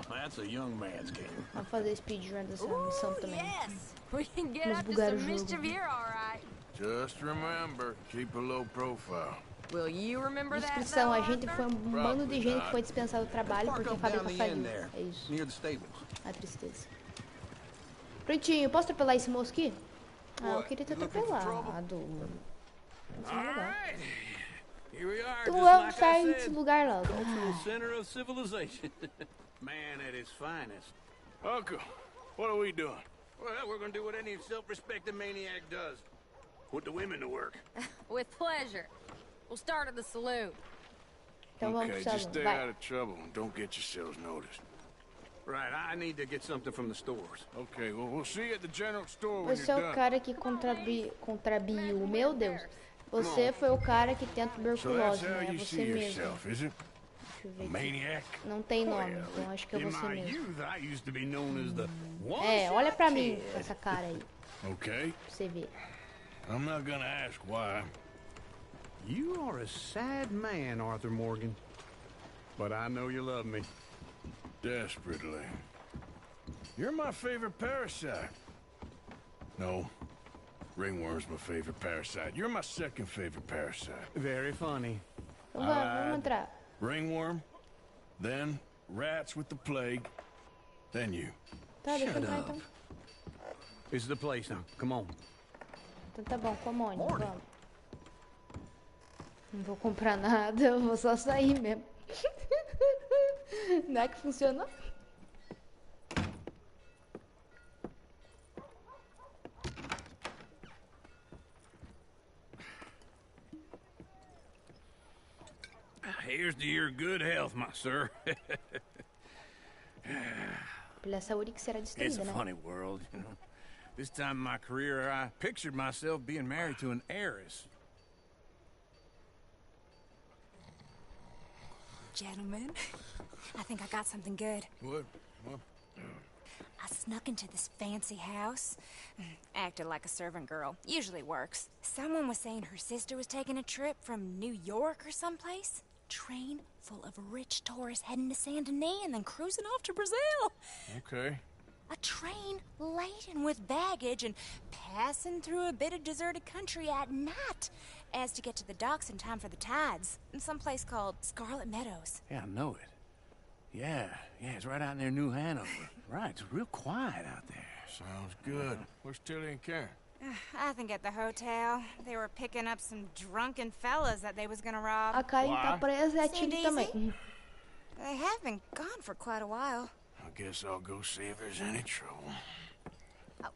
[SPEAKER 12] that's a young man's game.
[SPEAKER 1] Vamos fazer speedrun dessa missão também.
[SPEAKER 17] Yes, we can get
[SPEAKER 1] Vamos
[SPEAKER 17] up to
[SPEAKER 1] bugar o
[SPEAKER 17] some
[SPEAKER 1] jogo.
[SPEAKER 17] mischief here, all right.
[SPEAKER 14] Just remember, keep a low profile.
[SPEAKER 17] Will you remember that,
[SPEAKER 1] Descrição,
[SPEAKER 17] though,
[SPEAKER 1] a gente foi um bando de gente que foi dispensado do trabalho porque a fábrica faliu. É isso.
[SPEAKER 12] Near the stables.
[SPEAKER 1] A tristeza. Prontinho, posso atropelar esse moço aqui? Ah, eu queria ter atropelado. Isso é legal.
[SPEAKER 12] Here we are,
[SPEAKER 1] Tu
[SPEAKER 12] just
[SPEAKER 1] vamos
[SPEAKER 12] like I
[SPEAKER 1] sair
[SPEAKER 12] said.
[SPEAKER 1] desse lugar logo.
[SPEAKER 12] Cultural center of civilization. Man at his finest.
[SPEAKER 14] Uncle, what are we doing?
[SPEAKER 12] Well, we're gonna do what any self-respecting maniac does. Put the women to work.
[SPEAKER 17] With pleasure. We'll start at the saloon.
[SPEAKER 1] Então vamos
[SPEAKER 14] Okay,
[SPEAKER 1] pro
[SPEAKER 14] just
[SPEAKER 1] salão.
[SPEAKER 14] stay
[SPEAKER 1] Vai.
[SPEAKER 14] out of trouble and don't get yourselves noticed.
[SPEAKER 12] Right, I need to get something from the stores.
[SPEAKER 14] Okay, well, we'll see you at the general store when
[SPEAKER 1] Você é
[SPEAKER 14] you're
[SPEAKER 1] o
[SPEAKER 14] done.
[SPEAKER 1] cara que contrabiu. Meu Deus. Você foi o cara que tem a
[SPEAKER 14] So that's
[SPEAKER 1] tuberculose,
[SPEAKER 14] how
[SPEAKER 1] né? É
[SPEAKER 14] you
[SPEAKER 1] você
[SPEAKER 14] see
[SPEAKER 1] mesmo.
[SPEAKER 14] yourself, is it?
[SPEAKER 1] Deixa eu ver
[SPEAKER 14] A
[SPEAKER 1] aqui.
[SPEAKER 14] maniac?
[SPEAKER 1] Não tem nome, então acho que é
[SPEAKER 12] In
[SPEAKER 1] você
[SPEAKER 12] my
[SPEAKER 1] mesmo.
[SPEAKER 12] youth, I used to be known as the
[SPEAKER 1] É, olha pra
[SPEAKER 12] one-shot
[SPEAKER 1] mim
[SPEAKER 12] kid.
[SPEAKER 1] com essa cara aí,
[SPEAKER 14] Okay.
[SPEAKER 1] pra você ver.
[SPEAKER 14] I'm not gonna ask why.
[SPEAKER 19] You are a sad man, Arthur Morgan. But I know you love me.
[SPEAKER 14] Desperately. You're my favorite parasite. No. Ringworm's my favorite parasite. You're my second favorite parasite.
[SPEAKER 19] Very funny.
[SPEAKER 1] Então vamos entrar.
[SPEAKER 14] Ringworm, then rats with the plague, then you.
[SPEAKER 1] Tá, deixa eu entrar então.
[SPEAKER 19] This is the place now. Come on.
[SPEAKER 1] Então tá bom, comone, vamos. Não vou comprar nada, eu vou só sair mesmo. Não é que funcionou?
[SPEAKER 12] Here's to your good health, my sir.
[SPEAKER 1] Pela saúde que será
[SPEAKER 12] It's
[SPEAKER 1] destruída,
[SPEAKER 12] a
[SPEAKER 1] né?
[SPEAKER 12] funny world, you know. This time in my career, I pictured myself being married to an heiress.
[SPEAKER 18] Gentlemen, I think I got something good.
[SPEAKER 14] What? What?
[SPEAKER 18] I snuck into this fancy house. Acted like a servant girl. Usually works. Someone was saying her sister was taking a trip from New York or someplace. Train full of rich tourists heading to Saint Denis and then cruising off to Brazil.
[SPEAKER 14] Okay.
[SPEAKER 18] A train laden with baggage and passing through a bit of deserted country at night as to get to the docks in time for the tides in some place called Scarlet Meadows.
[SPEAKER 12] Yeah, I know it. Yeah, it's right out near New Hanover. Right, it's real quiet out there.
[SPEAKER 14] Sounds good. Where's Tilly and Karen?
[SPEAKER 18] I think at the hotel. They were picking up some drunken fellas that they was gonna rob.
[SPEAKER 1] A Karen tá presa e a
[SPEAKER 18] Seemed
[SPEAKER 1] Tilly
[SPEAKER 18] easy.
[SPEAKER 1] também.
[SPEAKER 18] They have been gone for quite a while.
[SPEAKER 14] I guess I'll go see if there's any trouble.
[SPEAKER 18] Oh,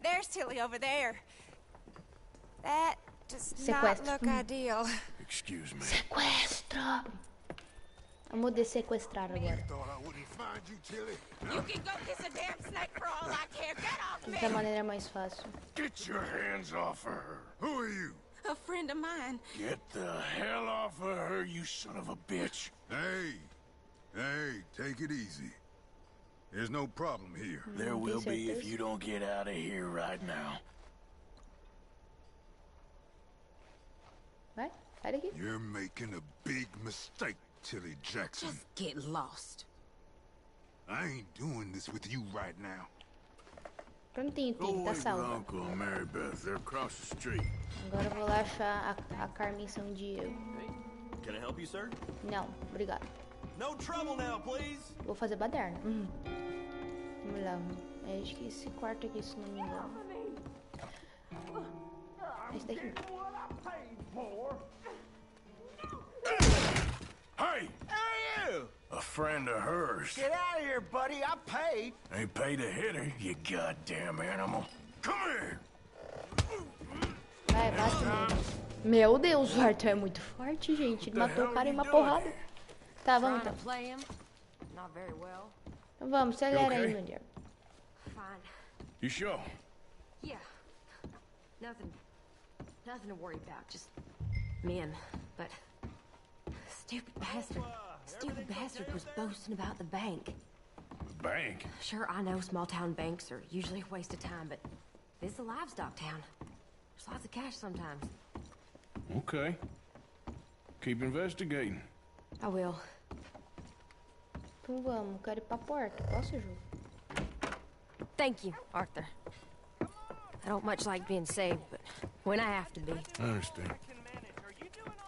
[SPEAKER 18] there's Tilly over there. That does
[SPEAKER 1] Sequestro.
[SPEAKER 18] not look ideal.
[SPEAKER 14] Excuse me.
[SPEAKER 1] Sequestro. Vamos sequestrar agora.
[SPEAKER 10] Thought I wouldn't find you, Tilly.
[SPEAKER 18] You can go kiss a damn snake for all I care. Get off me!
[SPEAKER 1] Da maneira mais fácil.
[SPEAKER 14] Get your hands off of her.
[SPEAKER 10] Who are you?
[SPEAKER 18] A friend of mine.
[SPEAKER 14] Get the hell off of her, you son of a bitch.
[SPEAKER 10] Hey, take it easy. There's no problem here.
[SPEAKER 14] There will be if you don't get out of here right now.
[SPEAKER 1] Vai, sai daqui.
[SPEAKER 10] You're making a big mistake, Tilly Jackson.
[SPEAKER 18] Just get lost.
[SPEAKER 10] I ain't doing this with you right now.
[SPEAKER 1] Prontinho,
[SPEAKER 14] Go
[SPEAKER 1] Tilly, tá
[SPEAKER 14] with your
[SPEAKER 1] salva.
[SPEAKER 14] uncle and Mary Beth. They're across the street.
[SPEAKER 1] Agora eu vou lá achar a Carmen Sandiego.
[SPEAKER 11] Can I help you, sir?
[SPEAKER 1] Não, obrigado.
[SPEAKER 11] No trouble now, please.
[SPEAKER 1] Vou fazer baderna. Vamos lá. Acho que esse quarto aqui, se não me engano. Esse daqui.
[SPEAKER 14] Hey!
[SPEAKER 16] Hey, you!
[SPEAKER 14] A friend of hers.
[SPEAKER 16] Get out of here, buddy. I paid.
[SPEAKER 14] Ain't paid to hit her, you goddamn animal. Come here!
[SPEAKER 1] Vai, bate nele. Meu Deus, o Arthur é muito forte, gente. Ele matou o cara em uma porrada. Tá, vamos então.
[SPEAKER 17] Play him. Not very well.
[SPEAKER 1] Então vamos, acelera
[SPEAKER 14] You okay?
[SPEAKER 1] aí, meu Deus.
[SPEAKER 17] Fine.
[SPEAKER 14] You sure?
[SPEAKER 17] Yeah. Nothing to worry about. Just men. But stupid bastard was boasting about the bank.
[SPEAKER 14] bank.
[SPEAKER 20] Sure, I know small town banks are usually a waste of time, but this is a livestock town. There's lots of cash sometimes.
[SPEAKER 14] Okay. Keep investigating.
[SPEAKER 20] I will.
[SPEAKER 1] Então vamos, quero ir pra porta. Posso, Ju?
[SPEAKER 20] Thank you, Arthur. I don't much like being saved, but when I have to be.
[SPEAKER 14] I understand.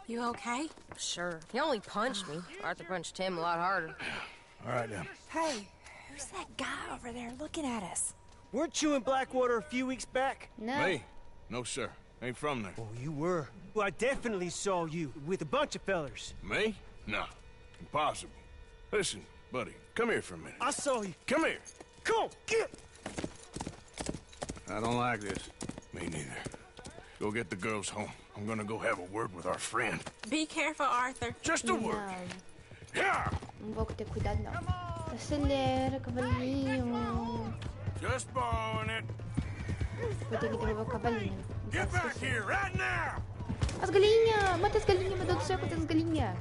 [SPEAKER 20] You okay? Sure. He only punched me. Arthur punched him a lot harder.
[SPEAKER 14] All right, now.
[SPEAKER 18] Hey, who's that guy over there looking at us?
[SPEAKER 21] Weren't you in Blackwater a few weeks back?
[SPEAKER 1] No.
[SPEAKER 14] Me? No, sir. Ain't from there.
[SPEAKER 21] Oh, you were. Well, I definitely saw you with a bunch of fellers.
[SPEAKER 14] Me? No. Impossible. Listen, buddy, come here for a minute.
[SPEAKER 21] I saw you.
[SPEAKER 14] Come here.
[SPEAKER 21] Come on, get!
[SPEAKER 19] I don't like this.
[SPEAKER 14] Me neither. Go get the girls home. I'm gonna go have a word with our friend.
[SPEAKER 18] Be careful, Arthur.
[SPEAKER 14] Just a word. Yeah.
[SPEAKER 1] Não vou ter cuidado, não. Acelera, cavalinho.
[SPEAKER 14] Just borrowing it.
[SPEAKER 1] Vou ter que devolver o cavalinho.
[SPEAKER 14] Get back here right now.
[SPEAKER 1] As galinhas! Mata as galinhas, meu Deus do céu, quantas galinhas!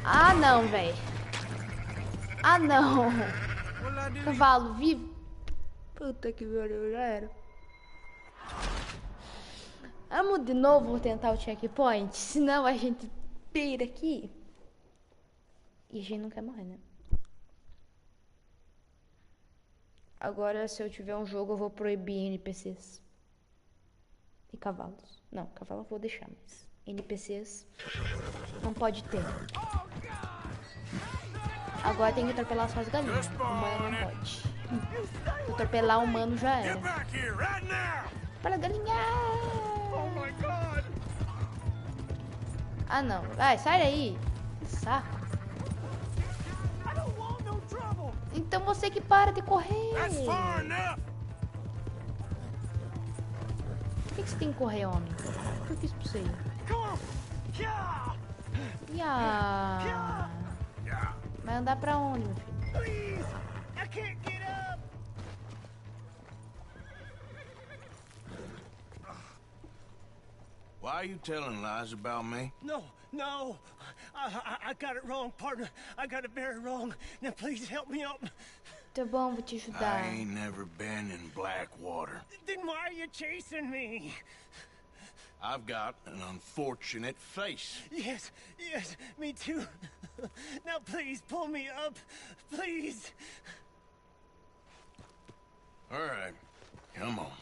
[SPEAKER 1] Ah, não, velho. Ah, não. Cavalo vivo. Puta que pariu, já era. Vamos de novo tentar o checkpoint, senão a gente pira aqui. E a gente não quer morrer, né? Agora, se eu tiver um jogo, eu vou proibir NPCs. E cavalos. Não, cavalo eu vou deixar, mas NPCs não pode ter. Agora tem que atropelar só as galinhas. O humano não pode. Se atropelar o humano já era. Para galinha! Ah, não. Vai, sai daí. Que saco. Então você que para de correr. Por que você tem que correr, homem? O que eu fiz pra você? Vai andar pra onde, meu filho?
[SPEAKER 14] Why are you telling lies about me?
[SPEAKER 21] No. I got it wrong, partner. I got it very wrong. Now please help me up.
[SPEAKER 1] Tá bom, vou te ajudar.
[SPEAKER 14] I ain't never been in Blackwater.
[SPEAKER 21] Then why are you chasing me?
[SPEAKER 14] I've got an unfortunate face.
[SPEAKER 21] Yes, me too. Now please pull me up, please.
[SPEAKER 14] All right, come on.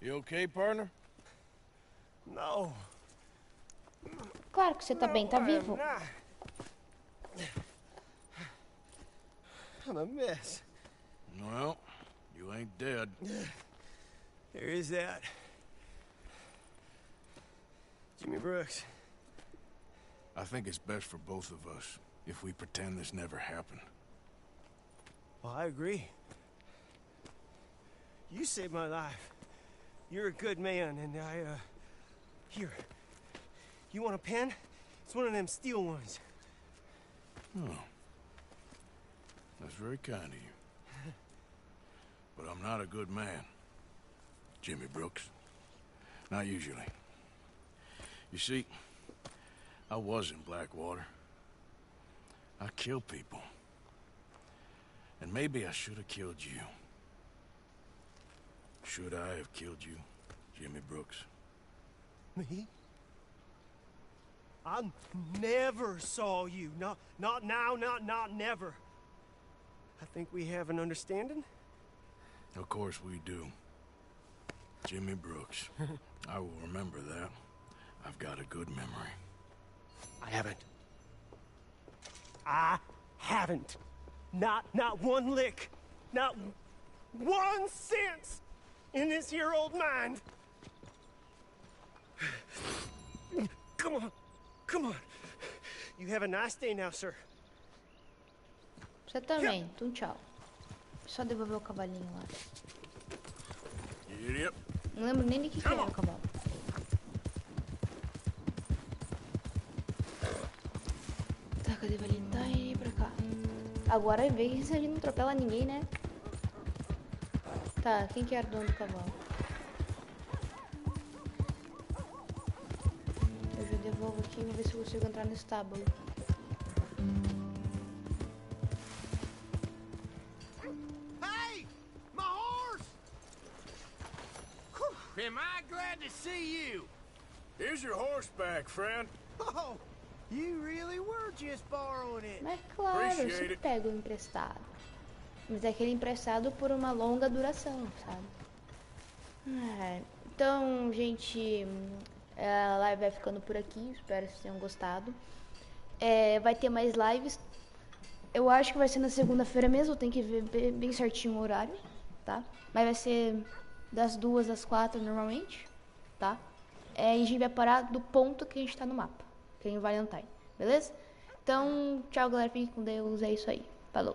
[SPEAKER 14] You okay, partner?
[SPEAKER 21] No.
[SPEAKER 1] Claro que você tá bem, tá vivo.
[SPEAKER 21] I'm a mess.
[SPEAKER 14] Well, you ain't dead.
[SPEAKER 21] There is that. Jimmy Brooks.
[SPEAKER 14] I think it's best for both of us if we pretend this never happened.
[SPEAKER 21] Well, I agree. You saved my life. You're a good man, and here. You want a pen? It's one of them steel ones.
[SPEAKER 14] Oh. That's very kind of you. But I'm not a good man, Jimmy Brooks. Not usually. You see, I was in Blackwater. I killed people. And maybe I should have killed you. Should I have killed you, Jimmy Brooks?
[SPEAKER 21] Me? I never saw you. Not now, not never. I think we have an understanding?
[SPEAKER 14] Of course we do. Jimmy Brooks. I will remember that. I've got a good memory.
[SPEAKER 21] I haven't. Not one lick. Not 1 cent in this here old mind. Come on. You have a nice day now, sir.
[SPEAKER 1] Você também. Então, tchau. Só devolver o cavalinho lá.
[SPEAKER 14] Yep.
[SPEAKER 1] Não lembro nem de que era o cavalo. Tá, cadê o cavalinho? Tá aí pra cá. Agora, em vez a gente não atropela ninguém, né? Tá, quem que era o dono do cavalo? devolvo aqui e vou ver se eu consigo entrar no estábulo.
[SPEAKER 21] Hey! My horse! Whew, am I glad to see you?
[SPEAKER 14] Here's your horseback, friend.
[SPEAKER 21] Oh, you really were just borrowing it.
[SPEAKER 1] Mas claro, eu sempre pego emprestado. Mas é aquele emprestado por uma longa duração, sabe? Então, gente, a live vai ficando por aqui. Espero que vocês tenham gostado. Vai ter mais lives. Eu acho que vai ser na segunda-feira mesmo. Tem que ver bem certinho o horário, tá? Mas vai ser das 2 às 4 normalmente, tá? E a gente vai parar do ponto que a gente tá no mapa, que é em Valentine, beleza? Então, tchau, galera. Fiquem com Deus. É isso aí. Falou.